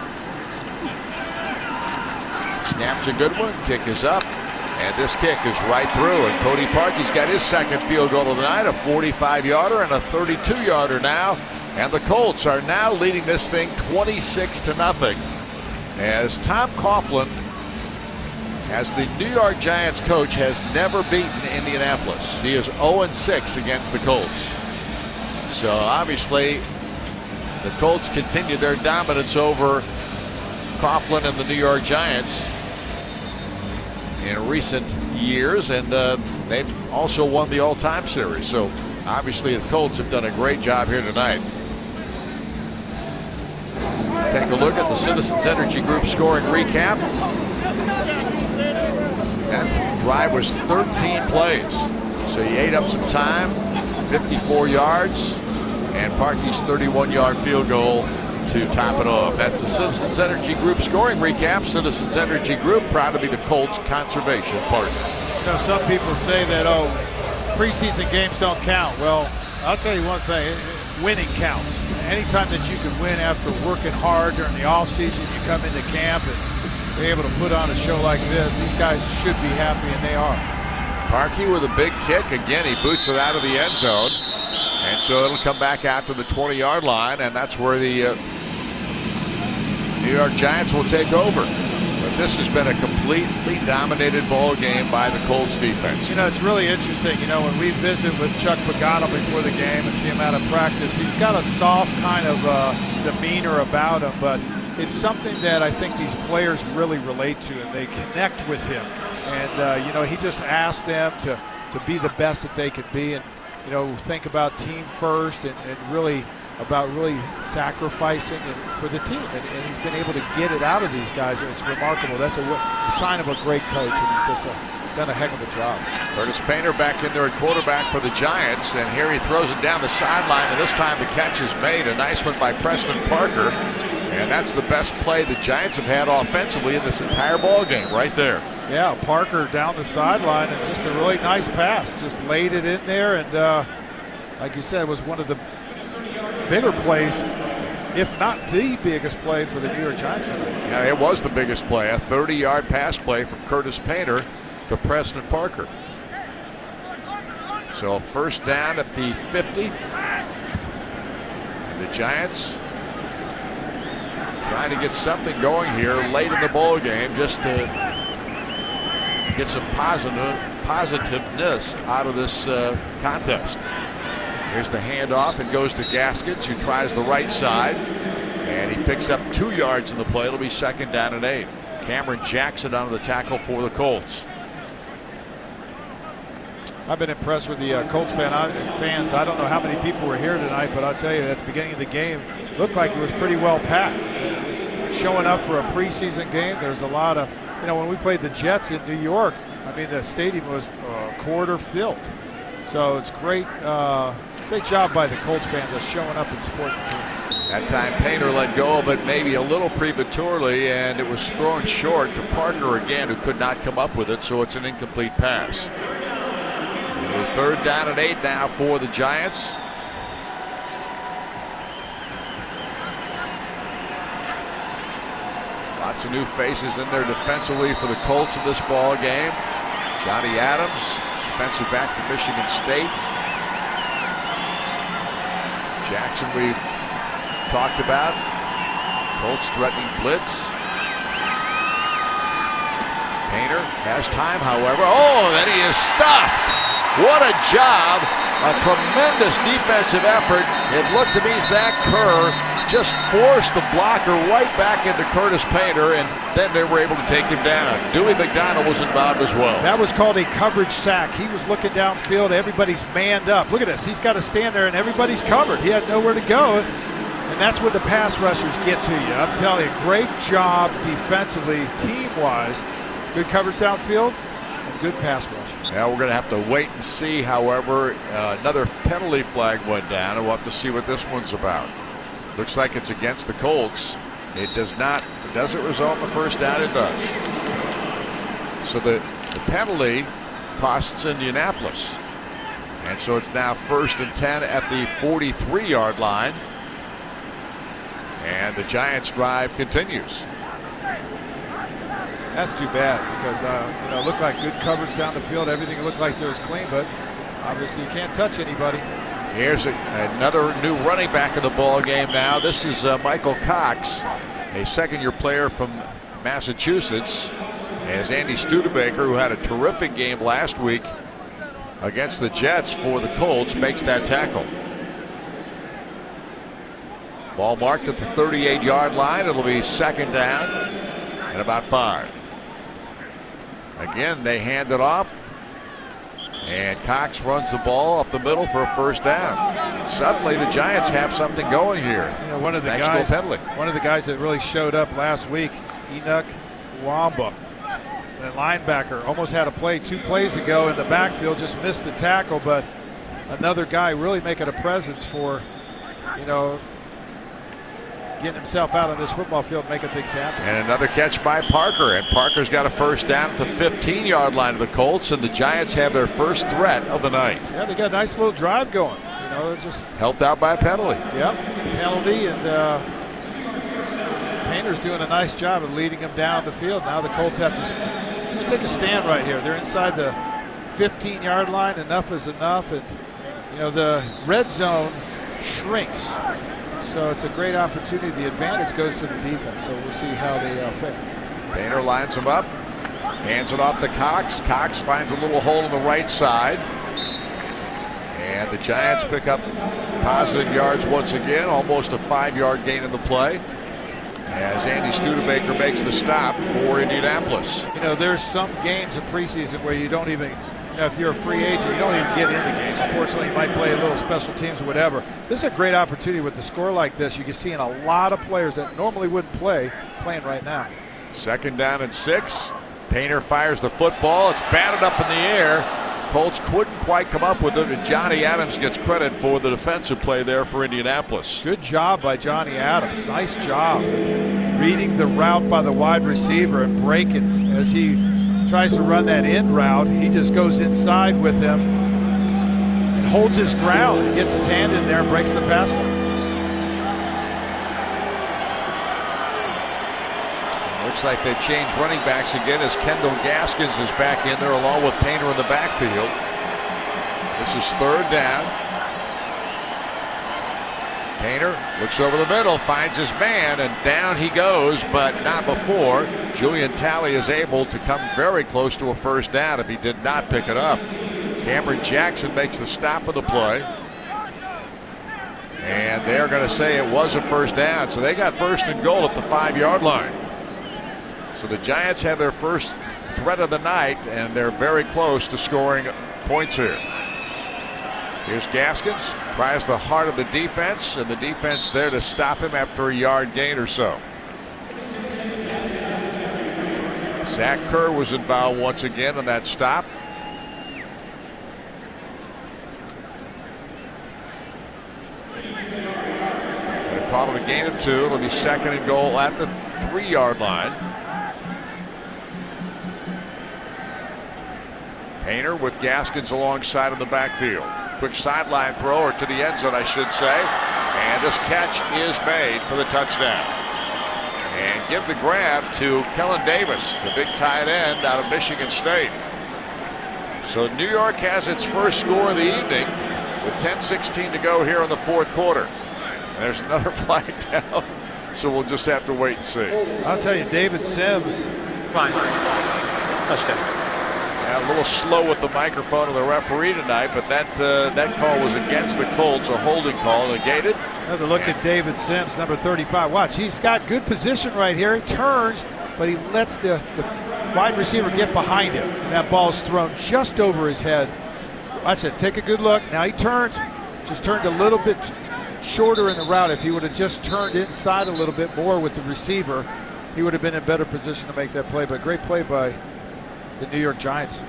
Speaker 1: Snaps a good one. Kick is up. And this kick is right through. And Cody Parkey's got his second field goal of the night, a 45-yarder and a 32-yarder now. And the Colts are now leading this thing 26-0. As Tom Coughlin, as the New York Giants coach, has never beaten Indianapolis. He is 0-6 against the Colts. So obviously the Colts continue their dominance over Coughlin and the New York Giants in recent years, and they've also won the all-time series. So obviously the Colts have done a great job here tonight. Take a look at the Citizens Energy Group scoring recap. That drive was 13 plays, so he ate up some time, 54 yards, and Parkey's 31-yard field goal to top it off. That's the Citizens Energy Group scoring recap. Citizens Energy Group, proud to be the Colts conservation partner.
Speaker 2: Some people say that, preseason games don't count. Well, I'll tell you one thing, winning counts. Anytime that you can win after working hard during the offseason, you come into camp and be able to put on a show like this, these guys should be happy, and they are.
Speaker 1: Parkey with a big kick. Again, he boots it out of the end zone. And so it'll come back out to the 20-yard line, and that's where the New York Giants will take over. But this has been a completely dominated ball game by the Colts defense.
Speaker 2: It's really interesting. When we visit with Chuck Pagano before the game and see him out of practice, he's got a soft kind of demeanor about him, but it's something that I think these players really relate to, and they connect with him. And, he just asked them to be the best that they could be, and think about team first, and really about really sacrificing for the team. And he's been able to get it out of these guys, and it's remarkable. That's a sign of a great coach, and he's just done a heck of a job.
Speaker 1: Curtis Painter back in there at quarterback for the Giants, and here he throws it down the sideline, and this time the catch is made. A nice one by Preston Parker. And that's the best play the Giants have had offensively in this entire ball game, right there.
Speaker 2: Yeah, Parker down the sideline, and just a really nice pass. Just laid it in there, and like you said, was one of the bigger plays, if not the biggest play for the New York Giants tonight.
Speaker 1: Yeah, it was the biggest play, a 30-yard pass play from Curtis Painter to Preston Parker. So first down at the 50. And the Giants trying to get something going here late in the ball game, just to get some positiveness out of this contest. Here's the handoff. It goes to Gaskins, who tries the right side, and he picks up 2 yards in the play. It'll be second down and 8. Cameron Jackson on the tackle for the Colts.
Speaker 2: I've been impressed with the Colts fans. I don't know how many people were here tonight, but I'll tell you, at the beginning of the game, it looked like it was pretty well packed. Showing up for a preseason game, there's a lot of, when we played the Jets in New York, I mean, the stadium was quarter filled. So it's great, great job by the Colts fans of showing up and supporting the team.
Speaker 1: That time Painter let go of it maybe a little prematurely, and it was thrown short to Parker again, who could not come up with it, so it's an incomplete pass. So third down and 8 now for the Giants. Lots of new faces in there defensively for the Colts in this ball game. Johnny Adams, defensive back from Michigan State. Jackson we talked about. Colts threatening blitz. Painter has time, however. Oh, then he is stuffed. What a job. A tremendous defensive effort. It looked to me Zach Kerr just forced the blocker right back into Curtis Painter, and then they were able to take him down. Dewey McDonald was involved as well.
Speaker 2: That was called a coverage sack. He was looking downfield. Everybody's manned up. Look at this. He's got to stand there, and everybody's covered. He had nowhere to go, and that's where the pass rushers get to you. I'm telling you, great job defensively, team-wise. Good coverage downfield and good pass rush.
Speaker 1: Now we're going to have to wait and see. However, another penalty flag went down, and we'll have to see what this one's about. Looks like it's against the Colts. It does not. Does it result in the first down? It does. So the penalty costs Indianapolis. And so it's now 1st and 10 at the 43-yard line. And the Giants' drive continues.
Speaker 2: That's too bad because it looked like good coverage down the field. Everything looked like there was clean, but obviously you can't touch anybody.
Speaker 1: Here's another new running back in the ball game now. This is Michael Cox, a second-year player from Massachusetts, as Andy Studebaker, who had a terrific game last week against the Jets for the Colts, makes that tackle. Ball marked at the 38-yard line. It'll be second down and about 5. Again, they hand it off, and Cox runs the ball up the middle for a first down. Suddenly, the Giants have something going here.
Speaker 2: One of the guys that really showed up last week, Enoch Wamba, the linebacker, almost had a play 2 plays ago in the backfield, just missed the tackle, but another guy really making a presence for, getting himself out on this football field, making things happen.
Speaker 1: And another catch by Parker, and Parker's got a first down at the 15-yard line of the Colts, and the Giants have their first threat of the night.
Speaker 2: Yeah, they got a nice little drive going. Just
Speaker 1: helped out by a penalty.
Speaker 2: Yep, penalty, and Painter's doing a nice job of leading them down the field. Now the Colts have to take a stand right here. They're inside the 15-yard line. Enough is enough, and the red zone shrinks. So it's a great opportunity. The advantage goes to the defense, so we'll see how they fare.
Speaker 1: Painter lines him up, hands it off to Cox. Cox finds a little hole in the right side. And the Giants pick up positive yards once again, almost a 5-yard gain in the play, as Andy Studebaker makes the stop for Indianapolis.
Speaker 2: There's some games in preseason where you don't even, if you're a free agent, you don't even get in the game. Unfortunately, you might play a little special teams or whatever. This is a great opportunity with the score like this. You can see a lot of players that normally wouldn't play, playing right now.
Speaker 1: Second down and 6. Painter fires the football. It's batted up in the air. Colts couldn't quite come up with it, and Johnny Adams gets credit for the defensive play there for Indianapolis.
Speaker 2: Good job by Johnny Adams. Nice job reading the route by the wide receiver and breaking as he tries to run that end route. He just goes inside with them and holds his ground and gets his hand in there and breaks the pass up.
Speaker 1: Looks like they changed running backs again as Kendall Gaskins is back in there along with Painter in the backfield. This is third down. Painter looks over the middle, finds his man, and down he goes, but not before Julian Talley is able to come very close to a first down if he did not pick it up. Cameron Jackson makes the stop of the play. And they're going to say it was a first down, so they got first and goal at the 5-yard line. So the Giants have their first threat of the night, and they're very close to scoring points here. Here's Gaskins, tries the heart of the defense, and the defense there to stop him after a yard gain or so. Zach Kerr was involved once again in that stop. They call it a gain of 2. It'll be second and goal at the 3-yard line. Painter with Gaskins alongside in the backfield. Quick sideline throw, or to the end zone, I should say. And this catch is made for the touchdown. And give the grab to Kellen Davis, the big tight end out of Michigan State. So New York has its first score of the evening with 10:16 to go here in the fourth quarter. And there's another flag down, so we'll just have to wait and see.
Speaker 2: I'll tell you, David Sims.
Speaker 4: Fine. Touchdown.
Speaker 1: A little slow with the microphone of the referee tonight, but that call was against the Colts, a holding call negated.
Speaker 2: Another look at David Sims, number 35. Watch, he's got good position right here. He turns, but he lets the wide receiver get behind him. And that ball's thrown just over his head. Watch it, take a good look. Now he turns, just turned a little bit shorter in the route. If he would have just turned inside a little bit more with the receiver, he would have been in better position to make that play. But great play by the New York Giants.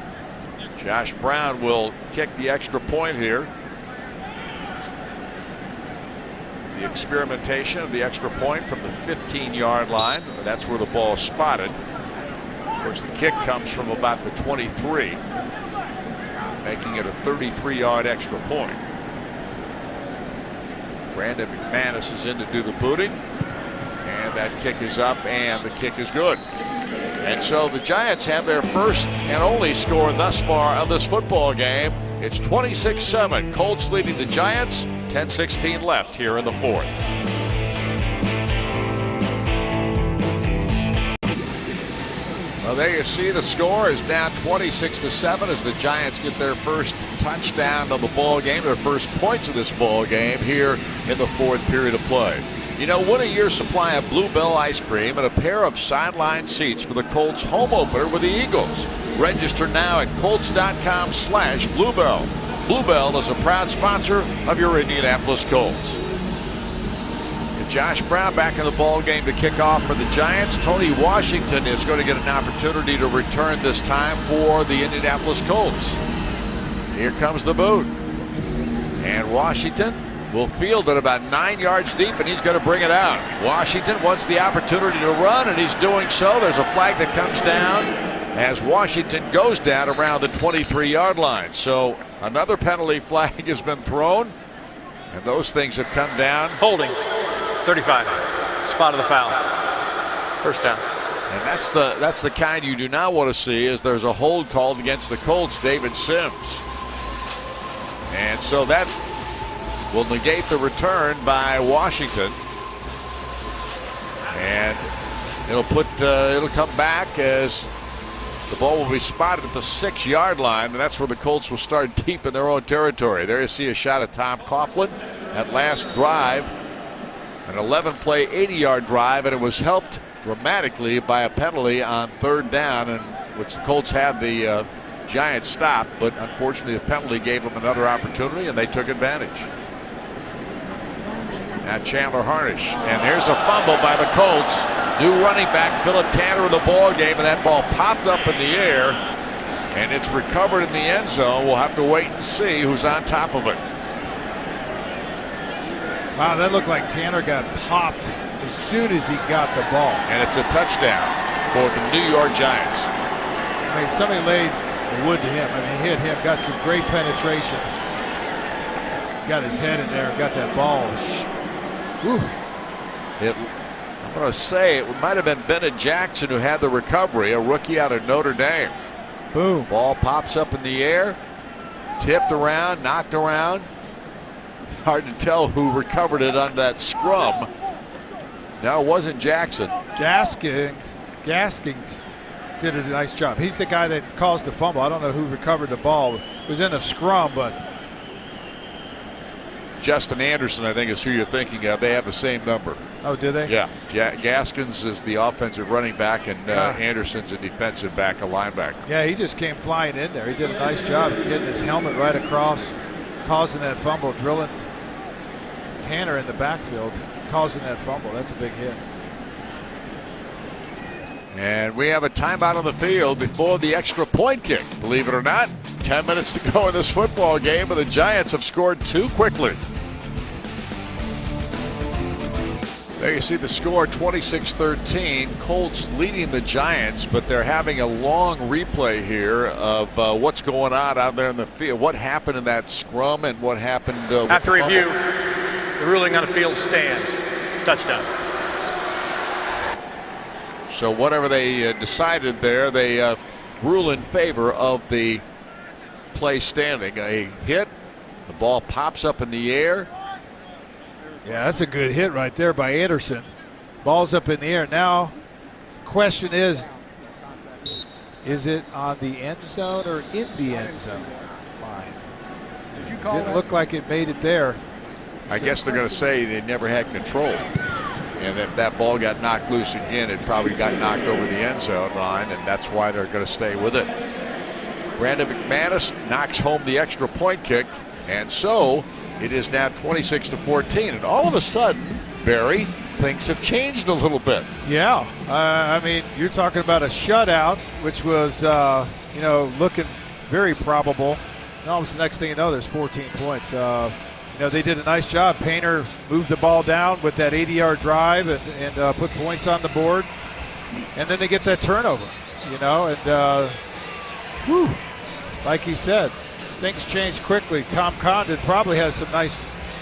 Speaker 1: Josh Brown will kick the extra point here. The experimentation of the extra point from the 15-yard line. That's where the ball is spotted. Of course, the kick comes from about the 23, making it a 33-yard extra point. Brandon McManus is in to do the booting. And that kick is up, and the kick is good. And so the Giants have their first and only score thus far of this football game. It's 26-7. Colts leading the Giants. 10:16 left here in the fourth. Well, there you see the score is now 26-7 as the Giants get their first touchdown of the ball game, their first points of this ball game here in the fourth period of play. You know, win a year's supply of Bluebell ice cream and a pair of sideline seats for the Colts home opener with the Eagles. Register now at Colts.com/Bluebell. Bluebell is a proud sponsor of your Indianapolis Colts. And Josh Brown back in the ball game to kick off for the Giants. Tony Washington is going to get an opportunity to return this time for the Indianapolis Colts. Here comes the boot. And Washington will field it about 9 yards deep, and he's going to bring it out. Washington wants the opportunity to run, and he's doing so. There's a flag that comes down as Washington goes down around the 23-yard line. So another penalty flag has been thrown, and those things have come down.
Speaker 4: Holding. 35. Spot of the foul. First down.
Speaker 1: And that's the kind you do not want to see, is there's a hold called against the Colts, David Sims. And so that will negate the return by Washington, and it'll come back as the ball will be spotted at the 6-yard line, and that's where the Colts will start deep in their own territory. There you see a shot of Tom Coughlin. That last drive, an 11-play 80-yard drive, and it was helped dramatically by a penalty on third down, in which the Colts had the Giants stop, but unfortunately the penalty gave them another opportunity, and they took advantage. Now Chandler Harnish, and there's a fumble by the Colts. New running back Philip Tanner in the ball game, and that ball popped up in the air, And it's recovered in the end zone. We'll have to wait and see who's on top of it.
Speaker 2: Wow, that looked like Tanner got popped as soon as he got the ball.
Speaker 1: And it's a touchdown for the New York Giants.
Speaker 2: I mean, somebody laid the wood to him. I mean, hit him, got some great penetration. Got his head in there, got that ball. Whew.
Speaker 1: I'm going to say it might have been Bennett Jackson who had the recovery, a rookie out of Notre Dame.
Speaker 2: Boom.
Speaker 1: Ball pops up in the air, tipped around, knocked around. Hard to tell who recovered it on that scrum. No, it wasn't Jackson.
Speaker 2: Gaskins did a nice job. He's the guy that caused the fumble. I don't know who recovered the ball. It was in a scrum, but
Speaker 1: Justin Anderson, I think, is who you're thinking of. They have the same number.
Speaker 2: Oh, do they?
Speaker 1: Yeah. Gaskins is the offensive running back, and Anderson's a defensive back, a linebacker.
Speaker 2: Yeah, he just came flying in there. He did a nice job of getting his helmet right across, causing that fumble, drilling Tanner in the backfield, causing that fumble. That's a big hit.
Speaker 1: And we have a timeout on the field before the extra point kick. Believe it or not, 10 minutes to go in this football game, and the Giants have scored 2 quickly. There you see the score, 26-13. Colts leading the Giants, but they're having a long replay here of what's going on out there in the field. What happened in that scrum and what happened
Speaker 4: after review. The ruling on the field stands. Touchdown.
Speaker 1: So whatever they decided there, they rule in favor of the play standing. A hit, the ball pops up in the air.
Speaker 2: Yeah, that's a good hit right there by Anderson. Ball's up in the air. Now, question is it on the end zone or in the end zone line?
Speaker 5: Did you call
Speaker 2: Didn't look like it made it there.
Speaker 1: I guess they're going to say they never had control. And if that ball got knocked loose again, it probably got knocked over the end zone line, and that's why they're going to stay with it. Brandon McManus knocks home the extra point kick, and so it is now 26-14. And all of a sudden, Barry, things have changed a little bit.
Speaker 2: Yeah, I mean, you're talking about a shutout, which was, looking very probable. And almost the next thing you know, there's 14 points. They did a nice job. Painter moved the ball down with that 80-yard drive and put points on the board. And then they get that turnover, like you said, things change quickly. Tom Condon probably has some nice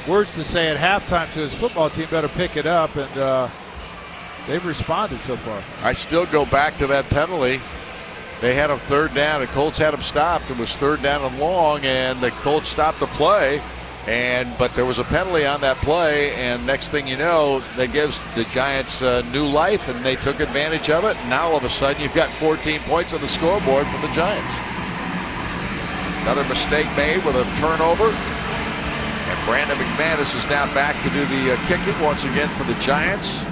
Speaker 2: words to say at halftime to his football team. Better pick it up, and they've responded so far.
Speaker 1: I still go back to that penalty. They had them third down. The Colts had them stopped. It was third down and long, and the Colts stopped the play. But there was a penalty on that play, and next thing you know, that gives the Giants new life, and they took advantage of it. And now all of a sudden, you've got 14 points on the scoreboard for the Giants. Another mistake made with a turnover, and Brandon McManus is now back to do the kicking once again for the Giants.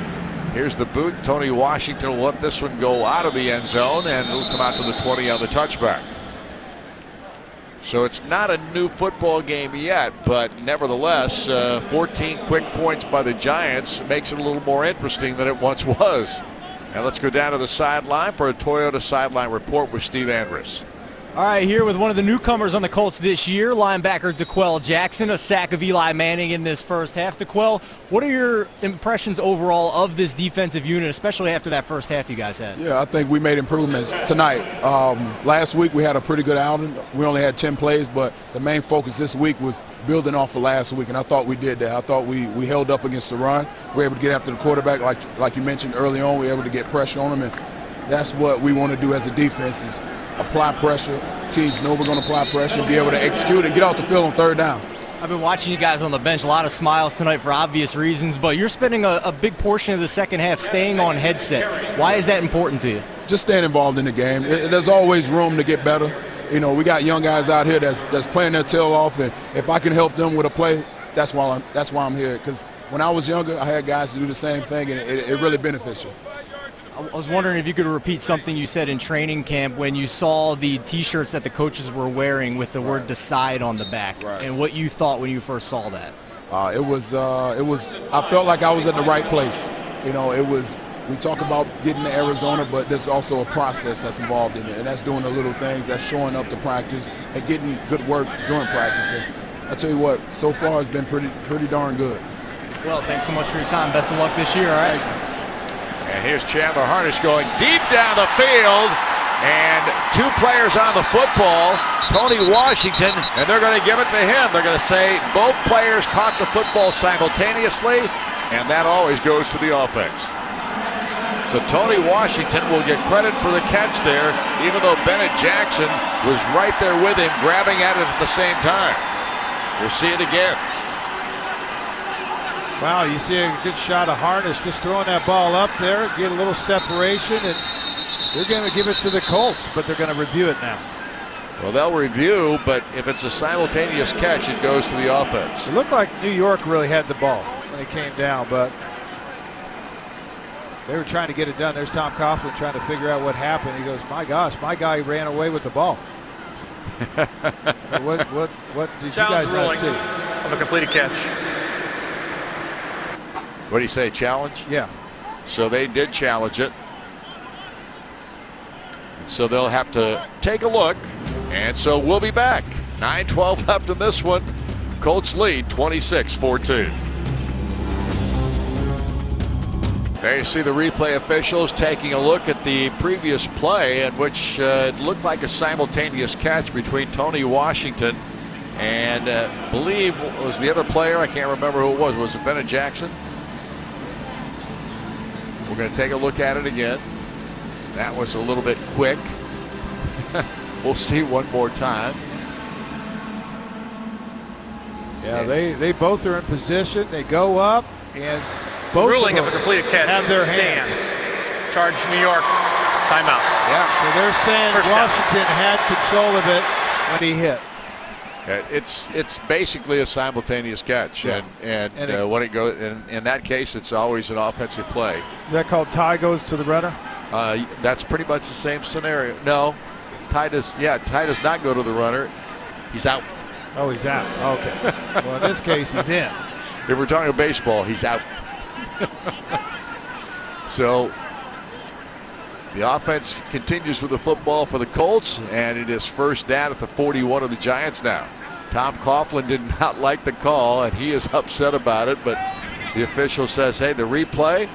Speaker 1: Here's the boot. Tony Washington will let this one go out of the end zone, and it'll come out to the 20 on the touchback. So it's not a new football game yet, but nevertheless, 14 quick points by the Giants makes it a little more interesting than it once was. Now let's go down to the sideline for a Toyota Sideline Report with Steve Andrus.
Speaker 3: All right, here with one of the newcomers on the Colts this year, linebacker DeQuell Jackson, a sack of Eli Manning in this first half. DeQuell, what are your impressions overall of this defensive unit, especially after that first half you guys had?
Speaker 9: Yeah, I think we made improvements tonight. Last week we had a pretty good outing. We only had 10 plays, but the main focus this week was building off of last week, and I thought we did that. I thought we held up against the run. We were able to get after the quarterback, like you mentioned early on. We were able to get pressure on him, and that's what we want to do as a defense is apply pressure. Teams know we're going to apply pressure and be able to execute and get off the field on third down.
Speaker 3: I've been watching you guys on the bench, a lot of smiles tonight for obvious reasons, but you're spending a big portion of the second half staying on headset. Why is that important to you?
Speaker 9: Just staying involved in the game. There's always room to get better. We got young guys out here that's playing their tail off, and if I can help them with a play, that's why I'm here. Because when I was younger, I had guys to do the same thing, and it really benefits you.
Speaker 3: I was wondering if you could repeat something you said in training camp when you saw the T-shirts that the coaches were wearing with the word "decide" on the back, and what you thought when you first saw that.
Speaker 9: It was. I felt like I was at the right place. It was we talk about getting to Arizona, but there's also a process that's involved in it, and that's doing the little things, that's showing up to practice and getting good work during practice. And I tell you what, so far it's been pretty darn good.
Speaker 3: Well, thanks so much for your time. Best of luck this year, all right?
Speaker 1: And here's Chandler Harnish going deep down the field, and 2 players on the football, Tony Washington, and they're going to give it to him. They're going to say both players caught the football simultaneously, and that always goes to the offense. So Tony Washington will get credit for the catch there, even though Bennett Jackson was right there with him, grabbing at it at the same time. We'll see it again.
Speaker 2: Wow, you see a good shot of Harnish just throwing that ball up there, get a little separation, and they're going to give it to the Colts, but they're going to review it now.
Speaker 1: Well, they'll review, but if it's a simultaneous catch, it goes to the offense.
Speaker 2: It looked like New York really had the ball when it came down, but they were trying to get it done. There's Tom Coughlin trying to figure out what happened. He goes, my gosh, my guy ran away with the ball. What did you guys not see?
Speaker 4: Of a completed catch.
Speaker 1: What do you say, challenge?
Speaker 2: Yeah.
Speaker 1: So they did challenge it. And so they'll have to take a look. And so we'll be back. 9:12 left in this one. Colts lead 26-14. There you see the replay officials taking a look at the previous play in which it looked like a simultaneous catch between Tony Washington and believe was the other player. I can't remember who it was. Was it Bennett Jackson? We're going to take a look at it again. That was a little bit quick. We'll see one more time.
Speaker 2: Yeah, they both are in position. They go up, and both
Speaker 4: Ruling of a completed catch
Speaker 2: have their
Speaker 4: stands.
Speaker 2: hands.
Speaker 4: Charge New York. Timeout.
Speaker 1: Yeah.
Speaker 2: So they're saying
Speaker 4: First down.
Speaker 2: Washington had control of it when he hit.
Speaker 1: It's basically a simultaneous catch,
Speaker 2: Yeah.
Speaker 1: and
Speaker 2: it-
Speaker 1: when it goes in that case, it's always an offensive play.
Speaker 2: Is that called tie goes to the runner?
Speaker 1: That's pretty much the same scenario. No, tie does not go to the runner. He's out.
Speaker 2: Oh, he's out. Okay. Well, in this case, he's in.
Speaker 1: If we're talking baseball, he's out. So the offense continues with the football for the Colts, and it is first down at the 41 of the Giants now. Tom Coughlin did not like the call, and he is upset about it, but the official says, hey, the replay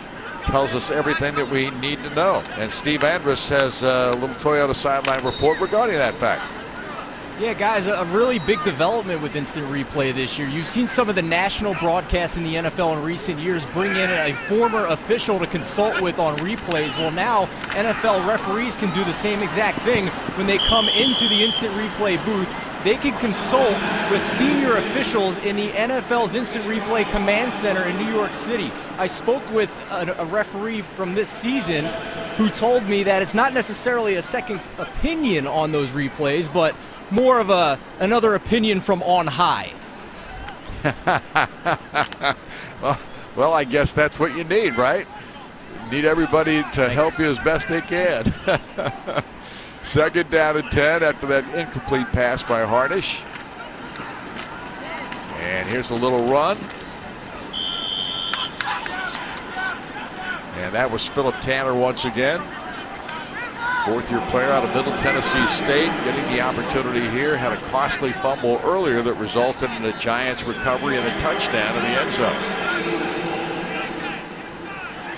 Speaker 1: tells us everything that we need to know. And Steve Andrus has a little Toyota sideline report regarding that fact.
Speaker 3: Yeah, guys, a really big development with instant replay this year. You've seen some of the national broadcasts in the NFL in recent years bring in a former official to consult with on replays. Well, now NFL referees can do the same exact thing when they come into the instant replay booth. They can consult with senior officials in the NFL's instant replay command center in New York City. I spoke with a referee from this season who told me that it's not necessarily a second opinion on those replays, but more of another opinion from on high.
Speaker 1: Well, I guess that's what you need, right? You need everybody to help you as best they can. Second down and 10 after that incomplete pass by Harnish. And here's a little run. And that was Philip Tanner once again. Fourth-year player out of Middle Tennessee State, getting the opportunity here. Had a costly fumble earlier that resulted in a Giants recovery and a touchdown in the end zone.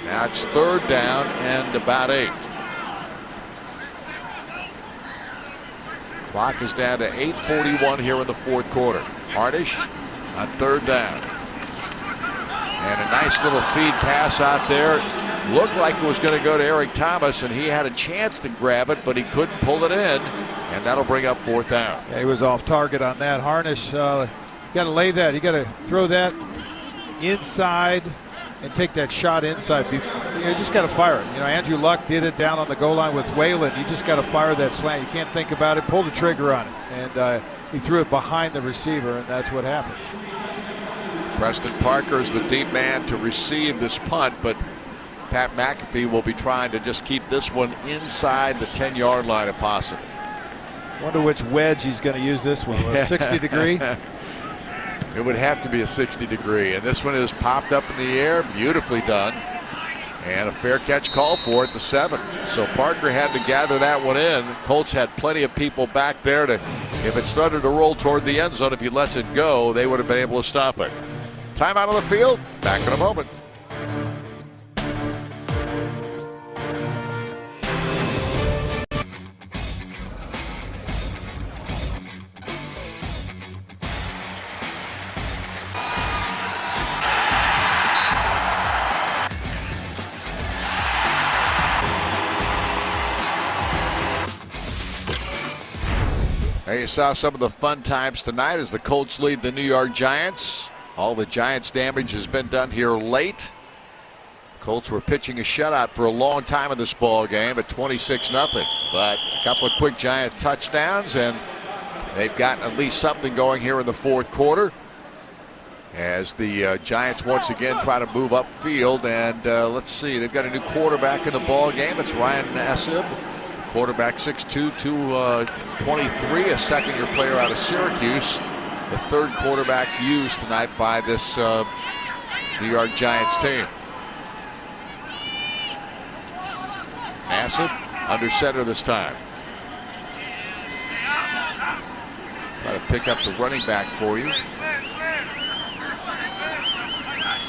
Speaker 1: Now it's third down and about 8. Clock is down to 8:41 here in the fourth quarter. Harnish on third down. And a nice little feed pass out there. Looked like it was going to go to Eric Thomas, and he had a chance to grab it, but he couldn't pull it in, and that'll bring up fourth down.
Speaker 2: Yeah, he was off target on that. Harnish, you got to lay that. You got to throw that inside and take that shot inside. You just got to fire it. You know, Andrew Luck did it down on the goal line with Whalen. You just got to fire that slant. You can't think about it. Pull the trigger on it, and he threw it behind the receiver, and that's what happened.
Speaker 1: Preston Parker is the deep man to receive this punt, but Pat McAfee will be trying to just keep this one inside the 10-yard line if possible.
Speaker 2: Wonder which wedge he's going to use this one. A 60 degree?
Speaker 1: It would have to be a 60 degree, and this one is popped up in the air, beautifully done. And a fair catch called for at the 7. So Parker had to gather that one in. Colts had plenty of people back there to, if it started to roll toward the end zone, if he lets it go, they would have been able to stop it. Time out on the field. Back in a moment. There you saw some of the fun times tonight as the Colts lead the New York Giants. All the Giants damage has been done here late. Colts were pitching a shutout for a long time in this ball game at 26-0. But a couple of quick Giant touchdowns, and they've gotten at least something going here in the fourth quarter as the Giants once again try to move upfield. And let's see, they've got a new quarterback in the ball game. It's Ryan Nassib. Quarterback 6'2", 223, a second-year player out of Syracuse. The third quarterback used tonight by this New York Giants team. Nassib under center this time. Try to pick up the running back for you.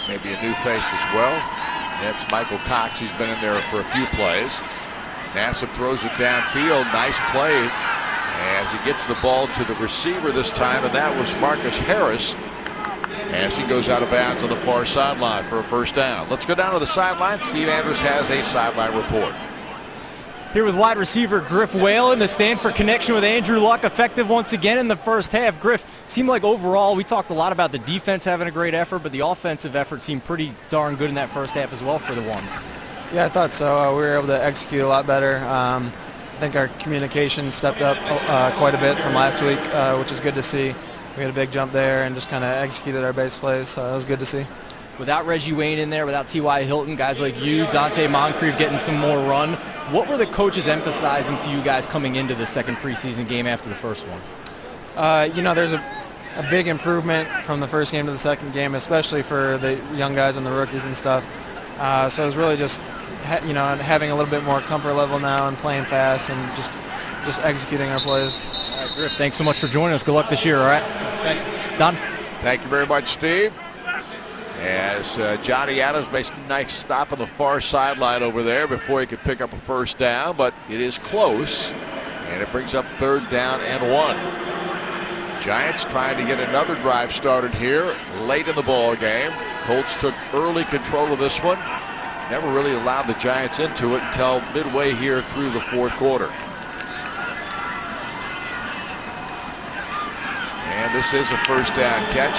Speaker 1: Maybe a new face as well. That's Michael Cox. He's been in there for a few plays. Nassib throws it downfield. Nice play as he gets the ball to the receiver this time, and that was Marcus Harris as he goes out of bounds on the far sideline for a first down. Let's go down to the sideline. Steve Andrews has a sideline report.
Speaker 3: Here with wide receiver Griff Whalen, the Stanford connection with Andrew Luck effective once again in the first half. Griff, seemed like overall we talked a lot about the defense having a great effort, but the offensive effort seemed pretty darn good in that first half as well for the ones.
Speaker 10: Yeah, I thought so. We were able to execute a lot better. I think our communication stepped up quite a bit from last week, which is good to see. We had a big jump there and just kind of executed our base plays, so it was good to see.
Speaker 3: Without Reggie Wayne in there, without T.Y. Hilton, guys like you, Dante Moncrief getting some more run, what were the coaches emphasizing to you guys coming into the second preseason game after the first one?
Speaker 10: There's a big improvement from the first game to the second game, especially for the young guys and the rookies and stuff. So it was really just, having a little bit more comfort level now and playing fast and just executing our plays.
Speaker 3: All right, Griff, thanks so much for joining us. Good luck this year, all right?
Speaker 10: Thanks.
Speaker 3: Don?
Speaker 1: Thank you very much, Steve. As Johnny Adams makes a nice stop on the far sideline over there before he could pick up a first down, but it is close, and it brings up third down and 1. Giants trying to get another drive started here late in the ball game. Colts took early control of this one. Never really allowed the Giants into it until midway here through the fourth quarter. And this is a first down catch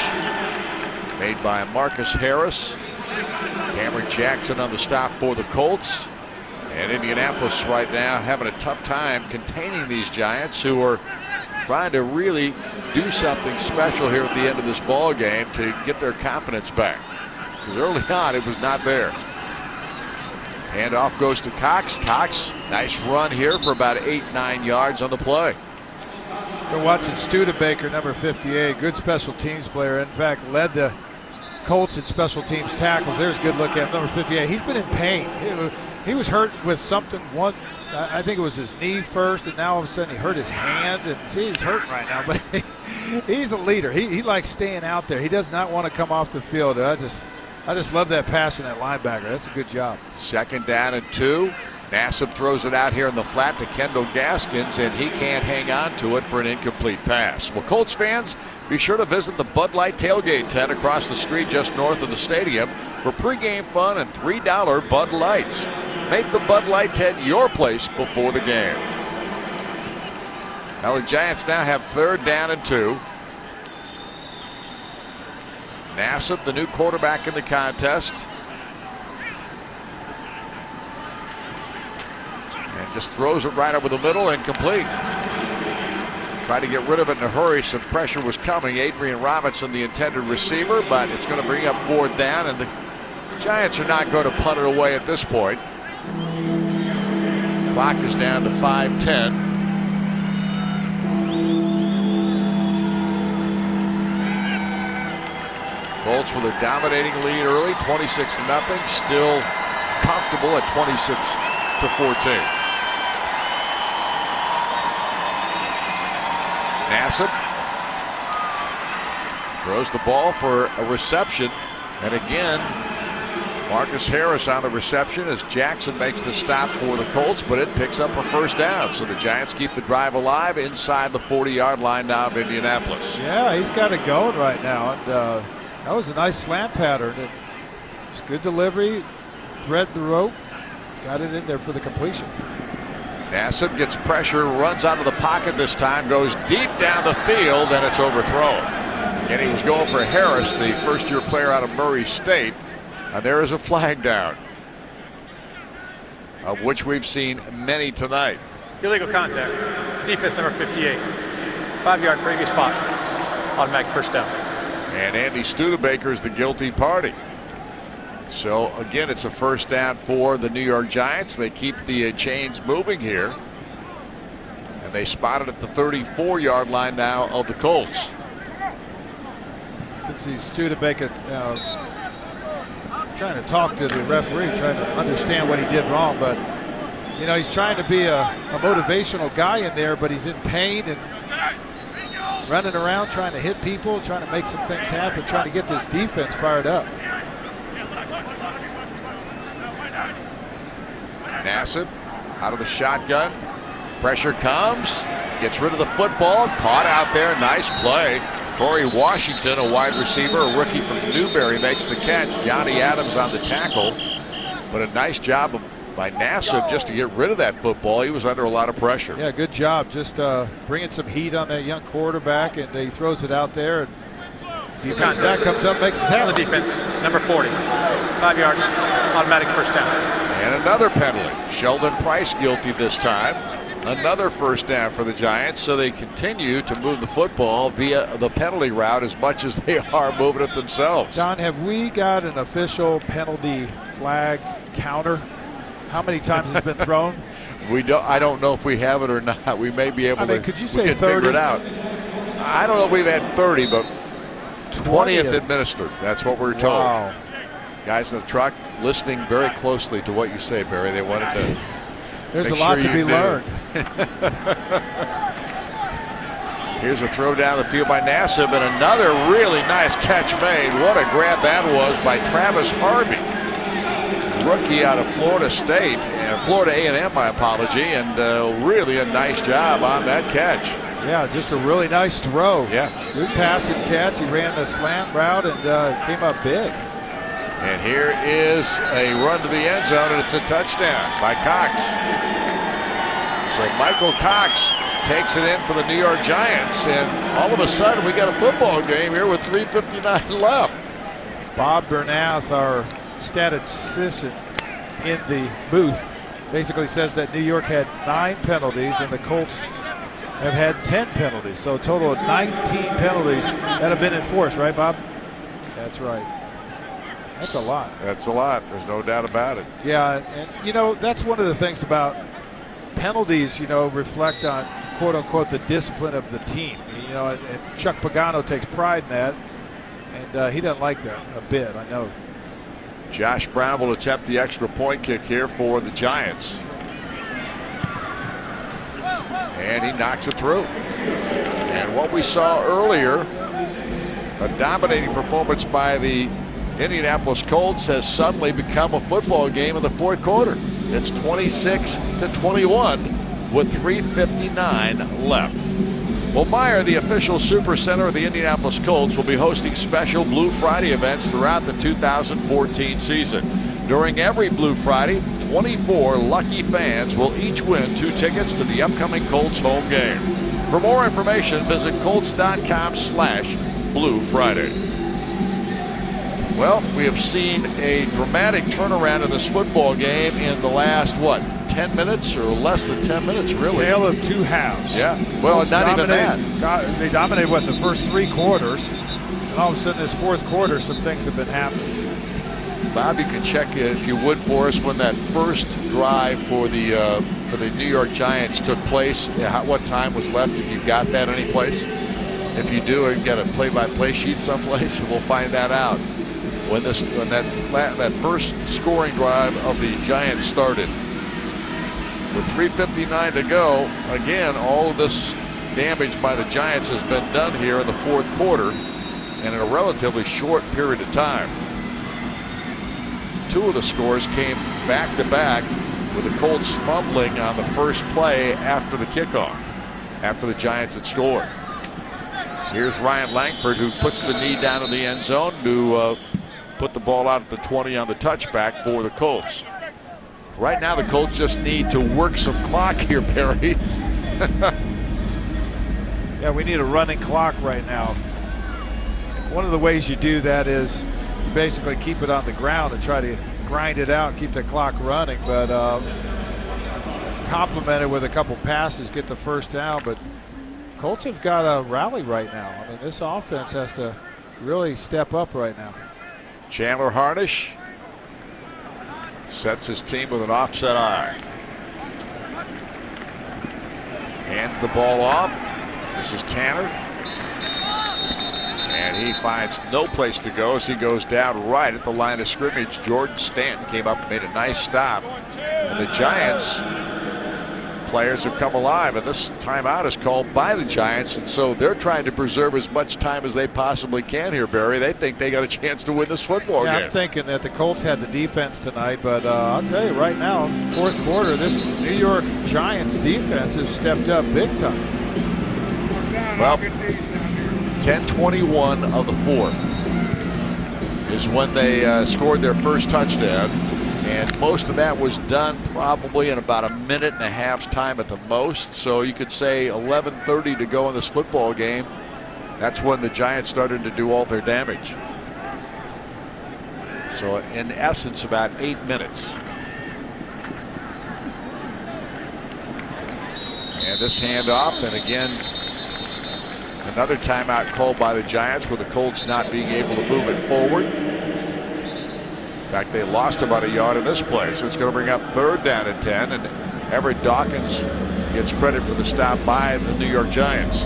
Speaker 1: made by Marcus Harris. Cameron Jackson on the stop for the Colts. And Indianapolis right now having a tough time containing these Giants, who are trying to really do something special here at the end of this ball game to get their confidence back. Because early on it was not there. Handoff goes to Cox. Cox, nice run here for about 8-9 yards on the play.
Speaker 2: We're watching Studebaker, number 58, good special teams player. In fact, led the Colts in special teams tackles. There's a good look at him, number 58. He's been in pain. He was hurt with something. I think it was his knee first, and now all of a sudden he hurt his hand. And see, he's hurting right now, but he's a leader. He likes staying out there. He does not want to come off the field. I just love that pass from that linebacker. That's a good job.
Speaker 1: Second down and 2. Nassib throws it out here in the flat to Kendall Gaskins, and he can't hang on to it for an incomplete pass. Well, Colts fans, be sure to visit the Bud Light tailgate tent across the street just north of the stadium for pregame fun and $3 Bud Lights. Make the Bud Light tent your place before the game. Now the Giants now have third down and 2. Nassib, the new quarterback in the contest. And just throws it right over the middle and complete. Tried to get rid of it in a hurry. Some pressure was coming. Adrian Robinson, the intended receiver, but it's going to bring up fourth down, and the Giants are not going to punt it away at this point. Clock is down to 5:10. Colts with a dominating lead early, 26-0. Still comfortable at 26-14. Nassib throws the ball for a reception, and again Marcus Harris on the reception as Jackson makes the stop for the Colts, but it picks up a first down. So the Giants keep the drive alive inside the 40-yard line now of Indianapolis.
Speaker 2: Yeah, he's got it going right now, and that was a nice slant pattern. It's good delivery, thread the rope, got it in there for the completion.
Speaker 1: Nassib gets pressure, runs out of the pocket this time, goes deep down the field, and it's overthrown. And he was going for Harris, the first-year player out of Murray State. And there is a flag down, of which we've seen many tonight.
Speaker 4: Illegal contact. Defense number 58. 5-yard previous spot. Automatic first down.
Speaker 1: And Andy Studebaker is the guilty party. So again, it's a first down for the New York Giants. They keep the chains moving here. And they spot it at the 34-yard line now of the Colts.
Speaker 2: You can see Studebaker trying to talk to the referee, trying to understand what he did wrong, but you know, he's trying to be a motivational guy in there, but he's in pain and running around trying to hit people, trying to make some things happen, trying to get this defense fired up.
Speaker 1: Nassib out of the shotgun, pressure comes, gets rid of the football, caught out there, nice play. Torrey Washington, a wide receiver, a rookie from Newberry, makes the catch. Johnny Adams on the tackle. But a nice job by Nassib just to get rid of that football. He was under a lot of pressure.
Speaker 2: Yeah, good job. Just bringing some heat on that young quarterback, and he throws it out there. And defense back comes up, makes the tackle.
Speaker 4: The defense, number 40. 5 yards, automatic first down.
Speaker 1: And another penalty. Sheldon Price guilty this time. Another first down for the Giants, so they continue to move the football via the penalty route as much as they are moving it themselves.
Speaker 2: Don, have we got an official penalty flag counter? How many times it's been thrown?
Speaker 1: We don't. I don't know if we have it or not. We may be able to.
Speaker 2: Could you say 30?
Speaker 1: Figure it out. I don't know if we've had 30, but 20th administered. That's what we're told.
Speaker 2: Wow.
Speaker 1: Guys in the truck listening very closely to what you say, Barry. They wanted to.
Speaker 2: There's a lot to be learned.
Speaker 1: Here's a throw down the field by Nassib, and another really nice catch made. What a grab that was by Travis Harvey, rookie out of Florida State, Florida A&M, my apology, and really a nice job on that catch.
Speaker 2: Yeah, just a really nice throw.
Speaker 1: Yeah.
Speaker 2: Good pass and catch. He ran the slant route and came up big.
Speaker 1: And here is a run to the end zone, and it's a touchdown by Cox. So Michael Cox takes it in for the New York Giants, and all of a sudden we got a football game here with 3:59 left.
Speaker 2: Bob Bernath, our statistician in the booth, basically says that New York had 9 penalties and the Colts have had 10 penalties. So a total of 19 penalties that have been enforced, right, Bob? That's right. That's a lot.
Speaker 1: That's a lot. There's no doubt about it.
Speaker 2: Yeah, and you know, that's one of the things about penalties, you know, reflect on quote unquote the discipline of the team. You know, and Chuck Pagano takes pride in that, and he doesn't like that a bit, I know.
Speaker 1: Josh Brown will attempt the extra point kick here for the Giants. And he knocks it through. And what we saw earlier, a dominating performance by the Indianapolis Colts, has suddenly become a football game in the fourth quarter. It's 26-21 with 3:59 left. Well, Meyer, the official super center of the Indianapolis Colts, will be hosting special Blue Friday events throughout the 2014 season. During every Blue Friday, 24 lucky fans will each win 2 tickets to the upcoming Colts home game. For more information, visit Colts.com/Blue Friday. Well, we have seen a dramatic turnaround in this football game in the last, 10 minutes or less than 10 minutes, really.
Speaker 2: Tale of 2 halves.
Speaker 1: Yeah, well, not even that.
Speaker 2: They dominated, the first 3 quarters, and all of a sudden this fourth quarter, some things have been happening.
Speaker 1: Bob, you can check if you would for us when that first drive for the New York Giants took place. What time was left, if you've got that any place? If you do, you've got a play-by-play sheet someplace, and we'll find that out. when that first scoring drive of the Giants started. With 3:59 to go, again, all of this damage by the Giants has been done here in the fourth quarter and in a relatively short period of time. Two of the scores came back to back with the Colts fumbling on the first play after the kickoff, after the Giants had scored. Here's Ryan Langford, who puts the knee down in the end zone to put the ball out at the 20 on the touchback for the Colts. Right now the Colts just need to work some clock here, Barry.
Speaker 2: Yeah, we need a running clock right now. One of the ways you do that is you basically keep it on the ground and try to grind it out and keep the clock running, but complement it with a couple passes, get the first down. But Colts have got to rally right now. I mean, this offense has to really step up right now.
Speaker 1: Chandler Harnish sets his team with an offset eye. Hands the ball off. This is Tanner. And he finds no place to go as he goes down right at the line of scrimmage. Jordan Stanton came up and made a nice stop. And the Giants players have come alive, and this timeout is called by the Giants, and so they're trying to preserve as much time as they possibly can here, Barry. They think they got a chance to win this football game.
Speaker 2: I'm thinking that the Colts had the defense tonight, but I'll tell you right now, fourth quarter, this New York Giants defense has stepped up big time.
Speaker 1: Well, 10:21 of the fourth is when they scored their first touchdown. And most of that was done probably in about a minute and a half's time at the most. So you could say 11:30 to go in this football game. That's when the Giants started to do all their damage. So in essence, about 8 minutes. And this handoff, and again, another timeout called by the Giants with the Colts not being able to move it forward. In fact, they lost about a yard in this play, so it's going to bring up 3rd down and 10, and Everett Dawkins gets credit for the stop by the New York Giants.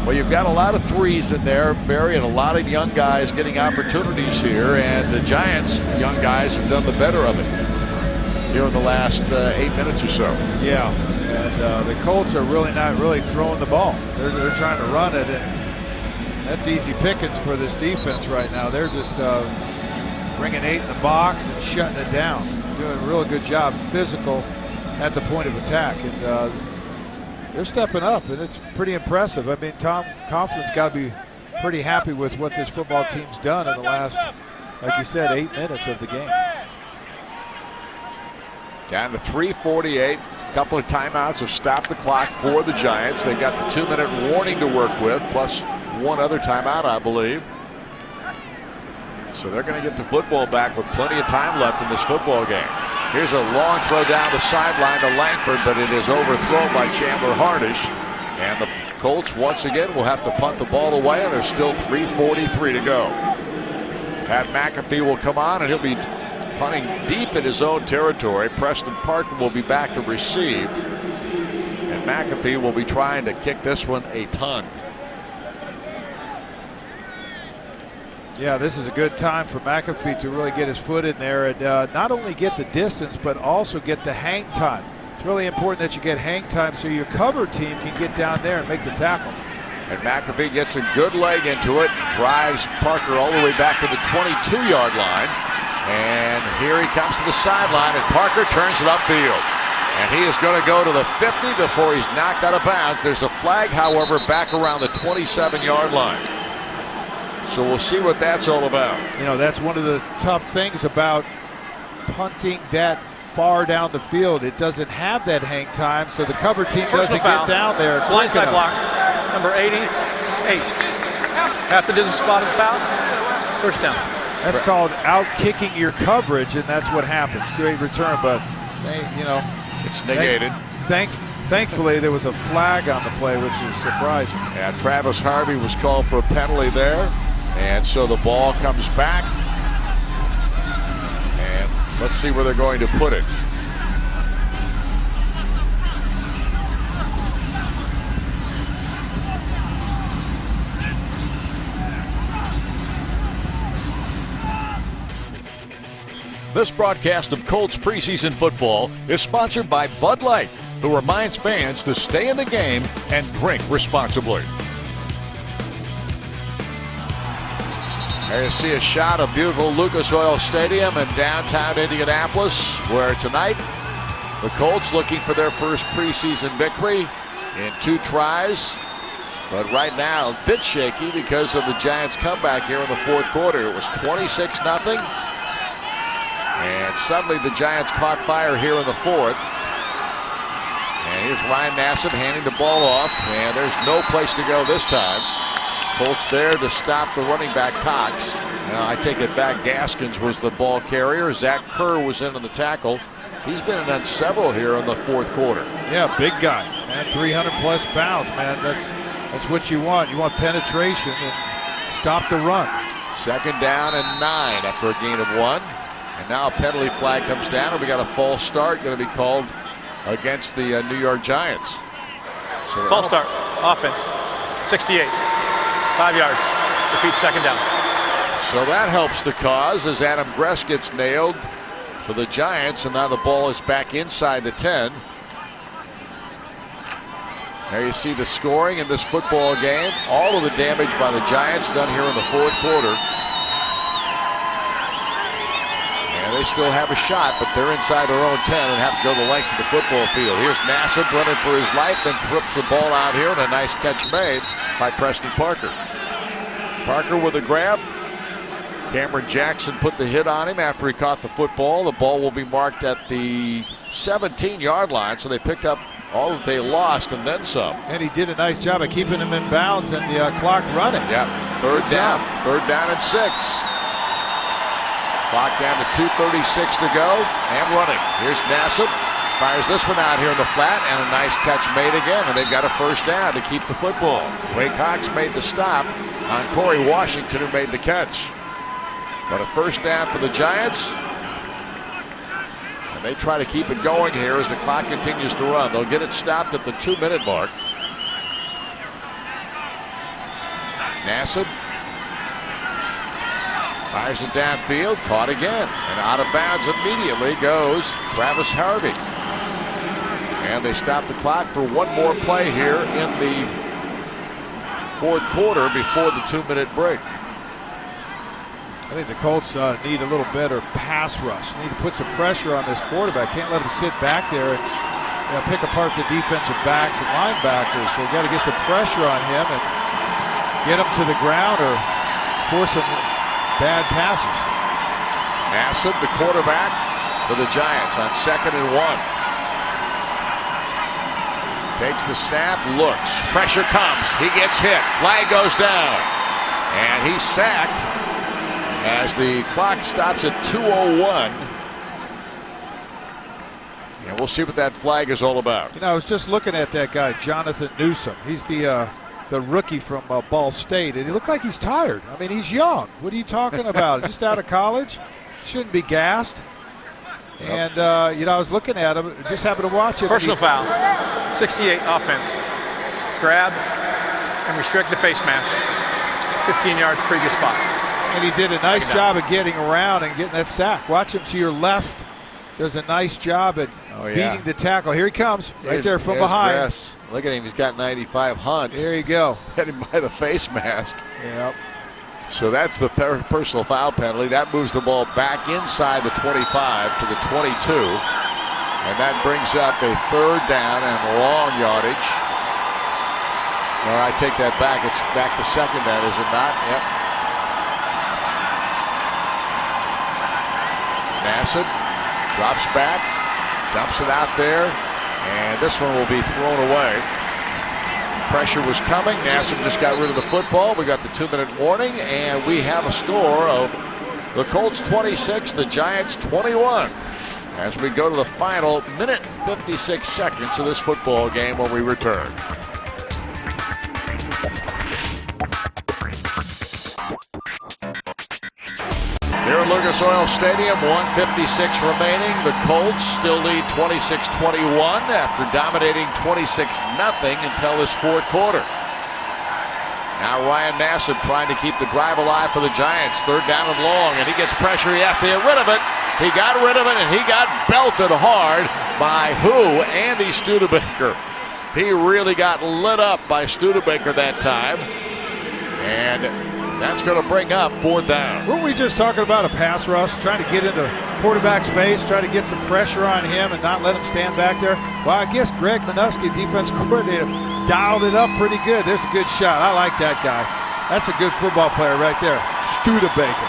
Speaker 1: Well, you've got a lot of threes in there, Barry, and a lot of young guys getting opportunities here, and the Giants, young guys, have done the better of it here in the last 8 minutes or so.
Speaker 2: Yeah, and the Colts are really not throwing the ball. They're trying to run it, and that's easy pickings for this defense right now. They're just bringing 8 in the box and shutting it down. Doing a real good job, physical at the point of attack, and they're stepping up, and it's pretty impressive. I mean, Tom Coughlin's got to be pretty happy with what this football team's done in the last, like you said, 8 minutes of the game.
Speaker 1: Down to 3:48. A couple of timeouts have stopped the clock for the Giants. They've got the 2-minute warning to work with, plus one other timeout, I believe. So they're going to get the football back with plenty of time left in this football game. Here's a long throw down the sideline to Langford, but it is overthrown by Chandler Harnish. And the Colts once again will have to punt the ball away, and there's still 3:43 to go. Pat McAfee will come on, and he'll be punting deep in his own territory. Preston Parker will be back to receive. And McAfee will be trying to kick this one a ton.
Speaker 2: Yeah, this is a good time for McAfee to really get his foot in there and not only get the distance, but also get the hang time. It's really important that you get hang time so your cover team can get down there and make the tackle.
Speaker 1: And McAfee gets a good leg into it, drives Parker all the way back to the 22-yard line. And here he comes to the sideline, and Parker turns it upfield. And he is going to go to the 50 before he's knocked out of bounds. There's a flag, however, back around the 27-yard line. So we'll see what that's all about.
Speaker 2: You know, that's one of the tough things about punting that far down the field. It doesn't have that hang time, so the cover team doesn't get down there.
Speaker 4: Blindside block, number 88. Half the distance spot of foul. First down.
Speaker 2: That's called out-kicking your coverage, and that's what happens. Great return, but, you know.
Speaker 1: It's negated.
Speaker 2: Thankfully, there was a flag on the play, which is surprising.
Speaker 1: Yeah, Travis Harvey was called for a penalty there. And so the ball comes back. And let's see where they're going to put it. This broadcast of Colts preseason football is sponsored by Bud Light, who reminds fans to stay in the game and drink responsibly. There you see a shot of beautiful Lucas Oil Stadium in downtown Indianapolis, where tonight the Colts looking for their first preseason victory in 2 tries. But right now, a bit shaky because of the Giants' comeback here in the 4th quarter. It was 26-0. And suddenly the Giants caught fire here in the 4th. And here's Ryan Nassib handing the ball off. And there's no place to go this time. Colts there to stop the running back Cox. Now I take it back. Gaskins was the ball carrier. Zach Kerr was in on the tackle. He's been in on several here in the 4th quarter.
Speaker 2: Yeah, big guy. Man, 300-plus pounds, man. That's what you want. You want penetration and stop the run.
Speaker 1: 2nd down and 9 after a gain of 1. And now a penalty flag comes down, and we got a false start going to be called against the New York Giants.
Speaker 4: So false start, offense, 68, 5 yards, repeat 2nd down.
Speaker 1: So that helps the cause as Adam Gress gets nailed for the Giants, and now the ball is back inside the 10. There you see the scoring in this football game. All of the damage by the Giants done here in the 4th quarter. And they still have a shot, but they're inside their own 10 and have to go the length of the football field. Here's Nassib running for his life, then thrips the ball out here, and a nice catch made by Preston Parker. Parker with a grab. Cameron Jackson put the hit on him after he caught the football. The ball will be marked at the 17-yard line, so they picked up all that they lost and then some.
Speaker 2: And he did a nice job of keeping him in bounds and the clock running.
Speaker 1: Yeah, 3rd down. 3rd down and 6. Clock down to 2:36 to go and running. Here's Nassib. Fires this one out here in the flat, and a nice catch made again, and they've got a 1st down to keep the football. Ray Cox made the stop on Corey Washington, who made the catch. But a 1st down for the Giants. And they try to keep it going here as the clock continues to run. They'll get it stopped at the 2-minute mark. Nassib fires it downfield, caught again, and out of bounds immediately goes Travis Harvey. And they stop the clock for one more play here in the 4th quarter before the 2-minute break.
Speaker 2: I think the Colts need a little better pass rush. Need to put some pressure on this quarterback. Can't let him sit back there and pick apart the defensive backs and linebackers. So got to get some pressure on him and get him to the ground or force some bad passes.
Speaker 1: Nassib, the quarterback for the Giants on 2nd and 1. Takes the snap, looks, pressure comes, he gets hit, flag goes down, and he's sacked as the clock stops at 2:01. And we'll see what that flag is all about.
Speaker 2: You know, I was just looking at that guy, Jonathan Newsom. He's the rookie from Ball State, and he looked like he's tired. I mean, he's young. What are you talking about? Just out of college? Shouldn't be gassed. And, you know, I was looking at him, just happened to watch it.
Speaker 4: Personal foul, 68 offense. Grab and restrict the face mask. 15 yards, previous spot.
Speaker 2: And he did a nice job of getting around and getting that sack. Watch him to your left. Does a nice job at beating the tackle. Here he comes, right there from behind.
Speaker 1: Gress. Look at him, he's got 95 Hunt.
Speaker 2: There you go.
Speaker 1: Hit him by the face mask.
Speaker 2: Yep.
Speaker 1: So that's the personal foul penalty. That moves the ball back inside the 25 to the 22. And that brings up a 3rd down and long yardage. No, I take that back. It's back to 2nd down, is it not? Yep. Nassib drops back, dumps it out there, and this one will be thrown away. Pressure was coming. Nassib just got rid of the football. We got the 2-minute warning, and we have a score of the Colts 26, the Giants 21. As we go to the final minute 56 seconds of this football game when we return. Here at Lucas Oil Stadium, 1:56 remaining. The Colts still lead 26-21 after dominating 26-0 until this 4th quarter. Now Ryan Nassib trying to keep the drive alive for the Giants. 3rd down and long, and he gets pressure. He has to get rid of it. He got rid of it, and he got belted hard by who? Andy Studebaker. He really got lit up by Studebaker that time. And that's going to bring up 4th down.
Speaker 2: Weren't we just talking about a pass rush, trying to get into quarterback's face, try to get some pressure on him and not let him stand back there? Well, I guess Greg Minuski, defense coordinator, dialed it up pretty good. There's a good shot. I like that guy. That's a good football player right there. Studebaker.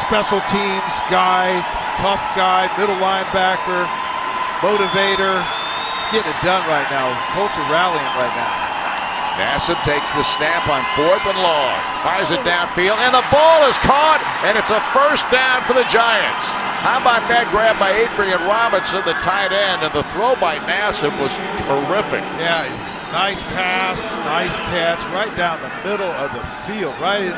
Speaker 2: Special teams guy, tough guy, middle linebacker, motivator. He's getting it done right now. Colts are rallying right now.
Speaker 1: Nassib takes the snap on 4th and long. Fires it downfield, and the ball is caught, and it's a 1st down for the Giants. How about that grab by Adrian Robinson, the tight end, and the throw by Nassib was terrific.
Speaker 2: Yeah, nice pass, nice catch, right down the middle of the field, right in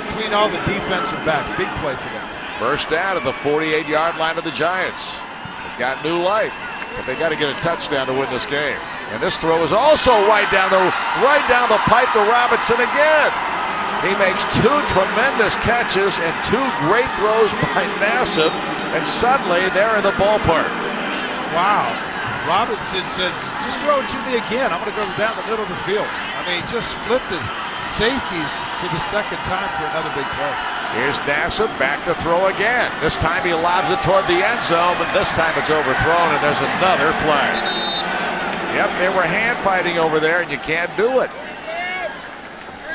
Speaker 2: between all the defensive backs. Big play for them.
Speaker 1: 1st down at the 48-yard line of the Giants. They've got new life, but they got to get a touchdown to win this game. And this throw is also right down the pipe to Robinson again. He makes 2 tremendous catches and 2 great throws by Nassib, and suddenly they're in the ballpark.
Speaker 2: Wow. Robinson said, just throw it to me again. I'm going to go down the middle of the field. I mean, just split the safeties for the 2nd time for another big play.
Speaker 1: Here's Nassib back to throw again. This time he lobs it toward the end zone, but this time it's overthrown, and there's another flag. Yep, they were hand fighting over there, and you can't do it.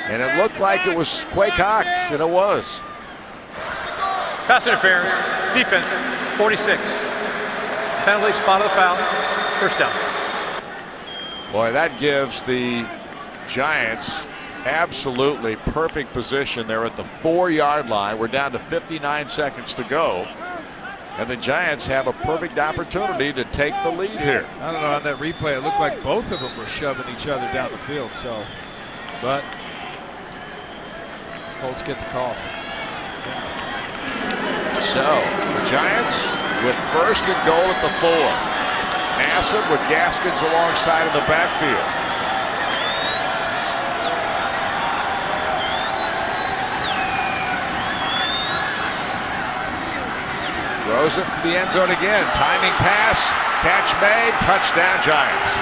Speaker 1: And it looked like it was Quay Cox, and it was.
Speaker 4: Pass interference, defense, 46. Penalty, spot of the foul, 1st down.
Speaker 1: Boy, that gives the Giants absolutely perfect position. They're at the 4-yard line. We're down to 59 seconds to go. And the Giants have a perfect opportunity to take the lead here.
Speaker 2: I don't know, on that replay, it looked like both of them were shoving each other down the field. But Colts get the call.
Speaker 1: So the Giants with 1st and goal at the 4. Nassib with Gaskins alongside in the backfield. Throws it to the end zone again. Timing pass, catch made, touchdown Giants.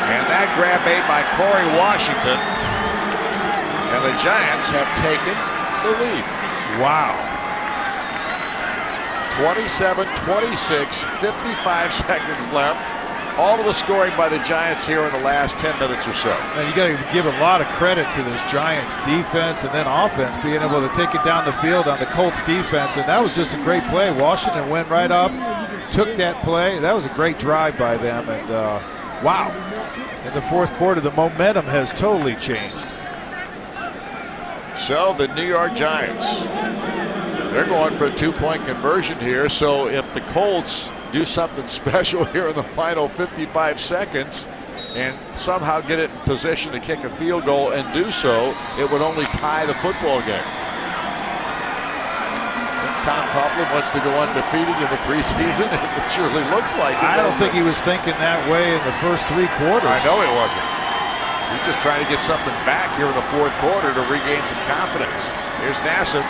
Speaker 1: And that grab made by Corey Washington. And the Giants have taken the lead.
Speaker 2: Wow.
Speaker 1: 27-26, 55 seconds left. All of the scoring by the Giants here in the last 10 minutes or so.
Speaker 2: And you got to give a lot of credit to this Giants defense and then offense being able to take it down the field on the Colts defense. And that was just a great play. Washington went right up, took that play. That was a great drive by them. And wow, in the 4th quarter, the momentum has totally changed.
Speaker 1: So the New York Giants, they're going for a 2-point conversion here. So if the Colts do something special here in the final 55 seconds and somehow get it in position to kick a field goal and do so, it would only tie the football game. Tom Coughlin wants to go undefeated in the preseason. It surely looks like it.
Speaker 2: I don't think he was thinking that way in the first 3 quarters.
Speaker 1: I know he wasn't. He's just trying to get something back here in the 4th quarter to regain some confidence. Here's Nassib.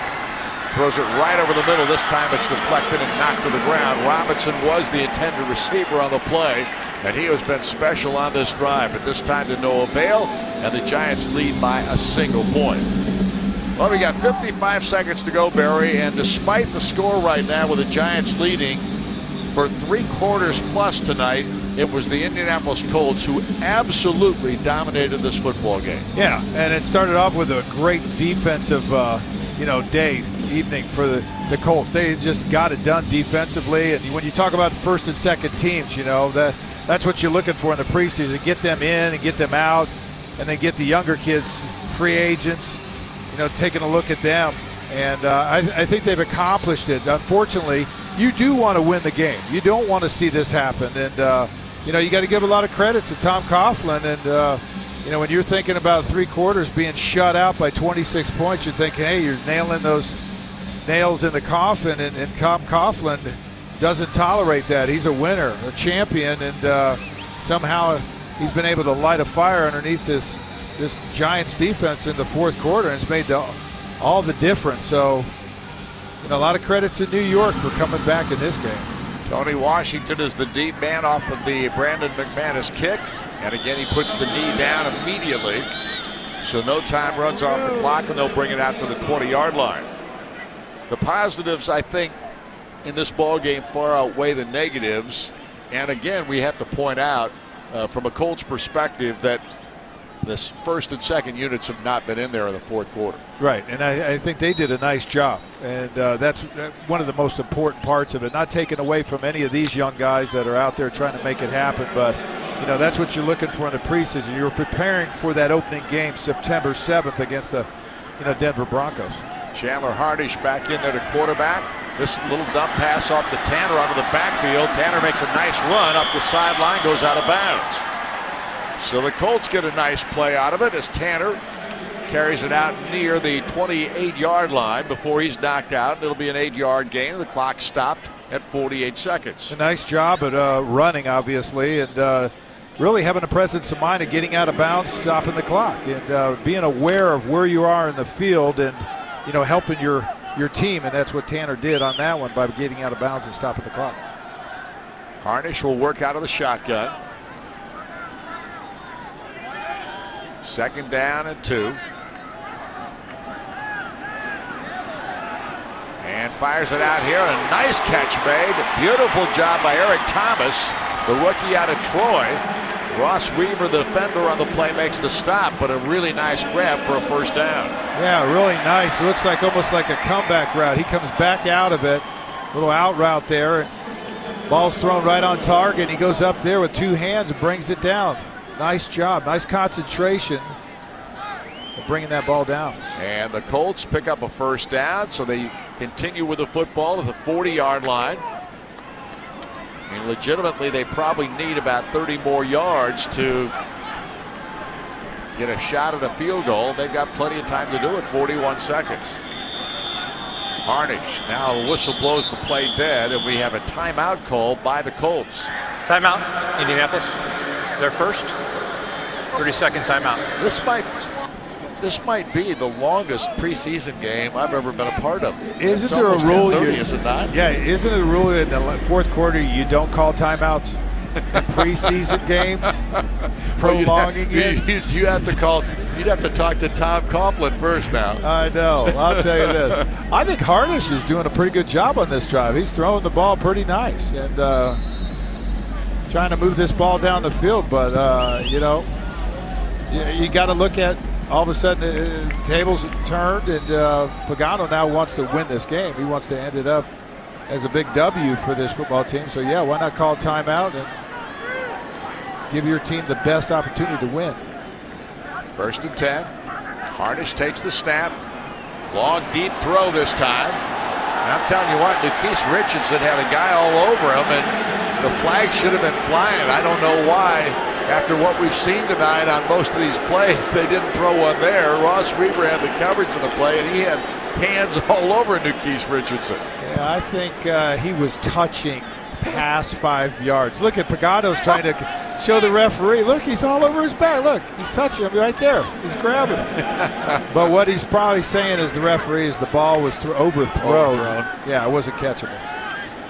Speaker 1: Throws it right over the middle. This time it's deflected and knocked to the ground. Robinson was the intended receiver on the play, and he has been special on this drive. But this time to no avail, and the Giants lead by a single point. Well, we got 55 seconds to go, Barry, and despite the score right now with the Giants leading for 3 quarters plus tonight, it was the Indianapolis Colts who absolutely dominated this football game.
Speaker 2: Yeah, and it started off with a great defensive evening for the Colts. They just got it done defensively. And when you talk about 1st and 2nd teams, that's what you're looking for in the preseason. Get them in and get them out, and then get the younger kids, free agents, taking a look at them. And I think they've accomplished it. Unfortunately, you do want to win the game. You don't want to see this happen. And, you got to give a lot of credit to Tom Coughlin. And, when you're thinking about 3 quarters being shut out by 26 points, you're thinking, hey, you're nailing those nails in the coffin. And Tom Coughlin doesn't tolerate that. He's a winner, a champion. And somehow he's been able to light a fire underneath this Giants defense in the 4th quarter. And it's made all the difference. So And a lot of credit to New York for coming back in this game.
Speaker 1: Tony Washington is the deep man off of the Brandon McManus kick. And again, he puts the knee down immediately. So no time runs off the clock, and they'll bring it out to the 20-yard line. The positives, I think, in this ball game far outweigh the negatives. And again, we have to point out from a Colts perspective that this first and second units have not been in there in the fourth quarter.
Speaker 2: Right, and I think they did a nice job. And that's one of the most important parts of it. Not taken away from any of these young guys that are out there trying to make it happen, but that's what you're looking for in the preseason. You're preparing for that opening game September 7th against the Denver Broncos.
Speaker 1: Chandler Hardish back in there to quarterback. This little dump pass off to Tanner onto the backfield. Tanner makes a nice run up the sideline, goes out of bounds. So the Colts get a nice play out of it as Tanner carries it out near the 28-yard line before he's knocked out. It'll be an 8-yard gain. The clock stopped at 48 seconds.
Speaker 2: A nice job at running, obviously, and really having a presence of mind of getting out of bounds, stopping the clock, and being aware of where you are in the field and, helping your team, and that's what Tanner did on that one by getting out of bounds and stopping the clock.
Speaker 1: Harnish will work out of the shotgun. Second down and 2. And fires it out here. A nice catch made. A beautiful job by Eric Thomas, the rookie out of Troy. Ross Weaver, the defender on the play, makes the stop, but a really nice grab for a first down.
Speaker 2: Yeah, really nice. It looks like almost like a comeback route. He comes back out of it. Little out route there. Ball's thrown right on target. He goes up there with two hands and brings it down. Nice job. Nice concentration of bringing that ball down.
Speaker 1: And the Colts pick up a first down, so they continue with the football to the 40-yard line. I mean, legitimately, they probably need about 30 more yards to get a shot at a field goal. They've got plenty of time to do it, 41 seconds. Harnish, now the whistle blows the play dead, and we have a timeout called by the Colts.
Speaker 4: Timeout, Indianapolis. Their first 30-second timeout.
Speaker 1: This might be the longest preseason game I've ever been a part of.
Speaker 2: Isn't there a rule?
Speaker 1: Is it not?
Speaker 2: Yeah, isn't it a rule in the fourth quarter you don't call timeouts in preseason games? Prolonging it.
Speaker 1: You'd have to talk to Tom Coughlin first now.
Speaker 2: I know. I'll tell you this. I think Harnish is doing a pretty good job on this drive. He's throwing the ball pretty nice and trying to move this ball down the field. But you got to look at. All of a sudden, the tables turned, and Pagano now wants to win this game. He wants to end it up as a big W for this football team. So, yeah, why not call timeout and give your team the best opportunity to win?
Speaker 1: First and 10. Harnish takes the snap. Long, deep throw this time. And I'm telling you what, Nikese Richardson had a guy all over him, and the flag should have been flying. I don't know why. After what we've seen tonight on most of these plays, they didn't throw one there. Ross Weaver had the coverage of the play, and he had hands all over Nikese Richardson.
Speaker 2: Yeah, I think he was touching past 5 yards. Look at Pagano's trying to show the referee. Look, he's all over his back. Look, he's touching him right there. He's grabbing him. But what he's probably saying is the referee is the ball was overthrown. Yeah, it wasn't catchable.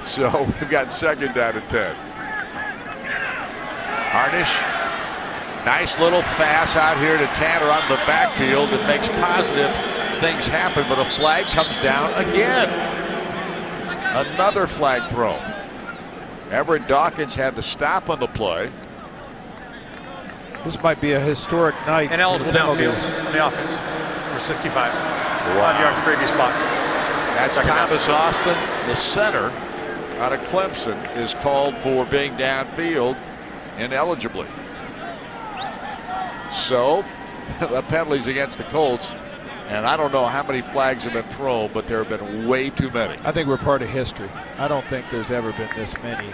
Speaker 1: So we've got second down and 10. Harnish, nice little pass out here to Tanner on the backfield that makes positive things happen, but a flag comes down again. Another flag thrown. Everett Dawkins had the stop on the play.
Speaker 2: This might be a historic night.
Speaker 4: And eligible downfield on the offense for 65. 5 yards previous spot.
Speaker 1: That's Thomas Austin, the center out of Clemson, is called for being downfield ineligibly. So the penalties against the Colts, and I don't know how many flags have been thrown, but there have been way too many.
Speaker 2: I think we're part of history. I don't think there's ever been this many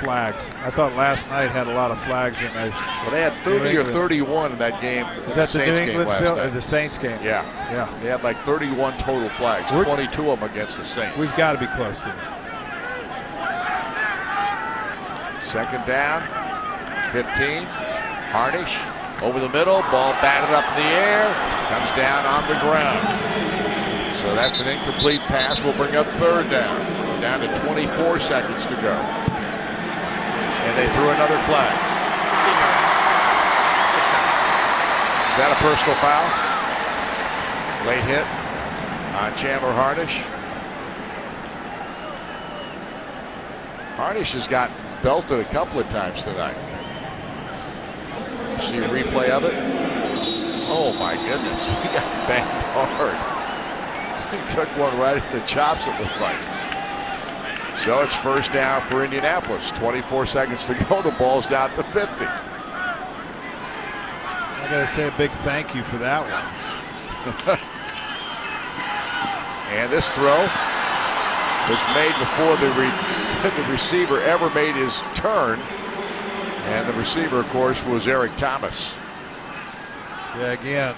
Speaker 2: flags. I thought last night had a lot of flags in there.
Speaker 1: Well, they had 30 or 31 in that game.
Speaker 2: Is that the New England
Speaker 1: game
Speaker 2: the Saints game?
Speaker 1: Yeah. They had like 31 total flags, 22 of them against the Saints.
Speaker 2: We've got to be close to that.
Speaker 1: Second down, 15. Harnish over the middle, ball batted up in the air, comes down on the ground. So that's an incomplete pass. Will bring up third down. Down to 24 seconds to go. And they threw another flag. Is that a personal foul? Late hit on Chandler Harnish. Harnish has gotten belted a couple of times tonight. See a replay of it? Oh my goodness, he got banged hard. He took one right at the chops, it looked like. So it's first down for Indianapolis. 24 seconds to go. The ball's down to 50.
Speaker 2: I got to say a big thank you for that one.
Speaker 1: And this throw was made before the receiver ever made his turn. And the receiver, of course, was Eric Thomas.
Speaker 2: Yeah, again,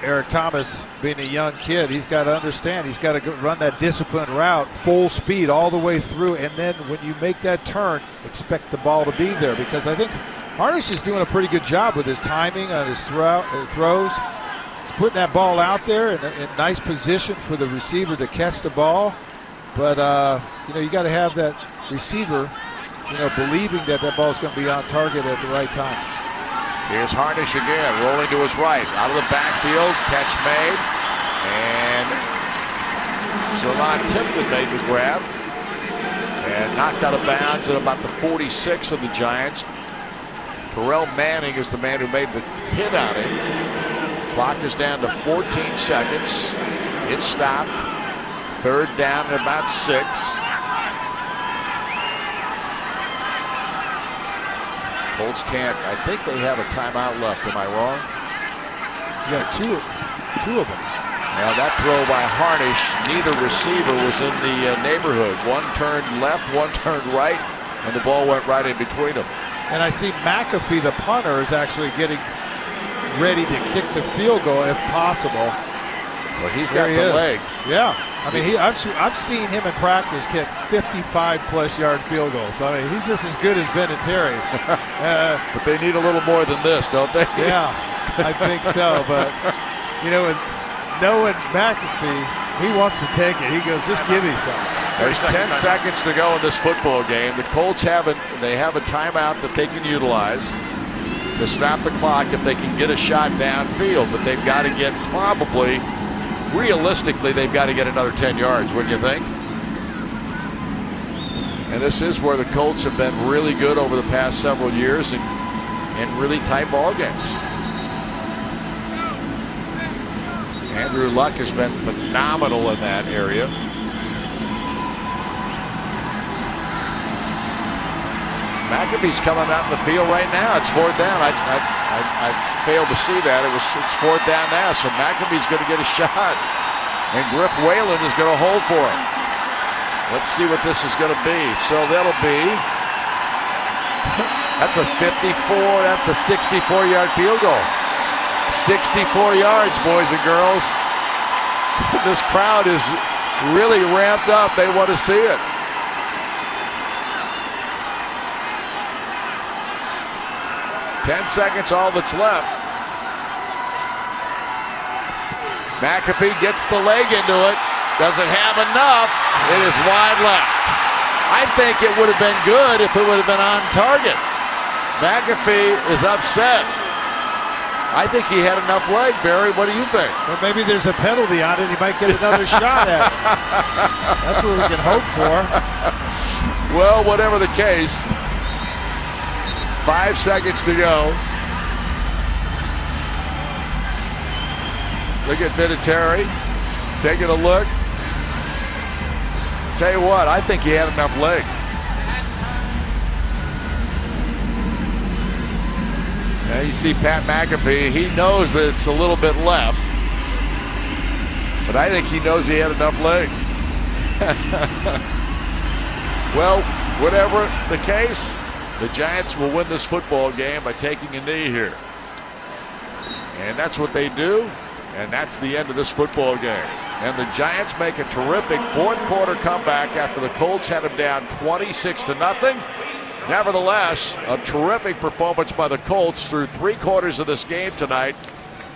Speaker 2: Eric Thomas, being a young kid, he's got to understand he's got to run that disciplined route full speed all the way through, and then when you make that turn, expect the ball to be there, because I think Harnish is doing a pretty good job with his timing on his throws. He's putting that ball out there in nice position for the receiver to catch the ball, but you got to have that receiver believing that that ball is going to be on target at the right time.
Speaker 1: Here's Harnish again, rolling to his right, out of the backfield, catch made, and Salon Tipton made the grab, and knocked out of bounds at about the 46 of the Giants. Terrell Manning is the man who made the hit on him. Clock is down to 14 seconds. It's stopped. Third down at about 6. Colts can't. I think they have a timeout left. Am I wrong?
Speaker 2: Yeah, two of them.
Speaker 1: Now that throw by Harnish, neither receiver was in the neighborhood. One turned left, one turned right, and the ball went right in between them.
Speaker 2: And I see McAfee, the punter, is actually getting ready to kick the field goal if possible.
Speaker 1: Well, he's got the leg.
Speaker 2: Yeah. I mean, I've seen him in practice kick 55-plus yard field goals. I mean, he's just as good as Vinatieri.
Speaker 1: But they need a little more than this, don't they?
Speaker 2: Yeah, I think so. But, knowing McAfee, he wants to take it. He goes, just give me something.
Speaker 1: There's 10 seconds to go in this football game. The Colts have a timeout that they can utilize to stop the clock if they can get a shot downfield. But they've got to get realistically, they've got to get another 10 yards, wouldn't you think? And this is where the Colts have been really good over the past several years in really tight ball games. Andrew Luck has been phenomenal in that area. McAfee's coming out in the field right now. It's fourth down. I failed to see that. It's fourth down now, so McAfee's going to get a shot. And Griff Whalen is going to hold for him. Let's see what this is going to be. So that'll be, that's a 54, that's a 64-yard field goal. 64 yards, boys and girls. This crowd is really ramped up. They want to see it. Ten seconds, all that's left. McAfee gets the leg into it. Doesn't have enough. It is wide left. I think it would have been good if it would have been on target. McAfee is upset. I think he had enough leg, Barry. What do you think?
Speaker 2: Well, maybe there's a penalty on it. He might get another shot at it. That's what we can hope for.
Speaker 1: Well, whatever the case, 5 seconds to go. Look at Vinatieri taking a look. Tell you what, I think he had enough leg. Now you see Pat McAfee, he knows that it's a little bit left, but I think he knows he had enough leg. Well, whatever the case, the Giants will win this football game by taking a knee here. And that's what they do, and that's the end of this football game. And the Giants make a terrific fourth quarter comeback after the Colts had them down 26-0. Nevertheless, a terrific performance by the Colts through 3 quarters of this game tonight.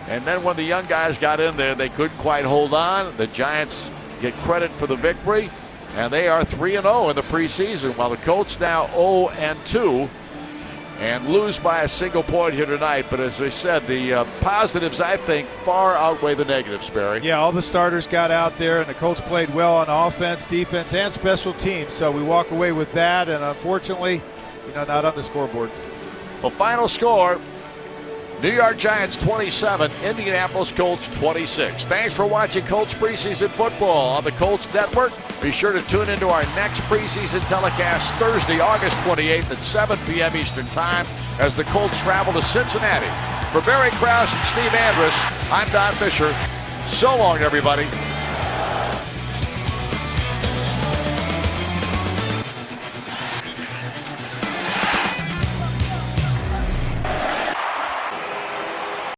Speaker 1: And then when the young guys got in there, they couldn't quite hold on. The Giants get credit for the victory. And they are 3-0 in the preseason, while the Colts now 0-2 and lose by a single point here tonight. But as I said, the positives, I think, far outweigh the negatives, Barry.
Speaker 2: Yeah, all the starters got out there, and the Colts played well on offense, defense, and special teams. So we walk away with that, and unfortunately, not on the scoreboard.
Speaker 1: Well, final score, New York Giants 27, Indianapolis Colts 26. Thanks for watching Colts preseason football on the Colts Network. Be sure to tune into our next preseason telecast Thursday, August 28th at 7 p.m. Eastern Time as the Colts travel to Cincinnati. For Barry Krause and Steve Andrus, I'm Don Fisher. So long, everybody.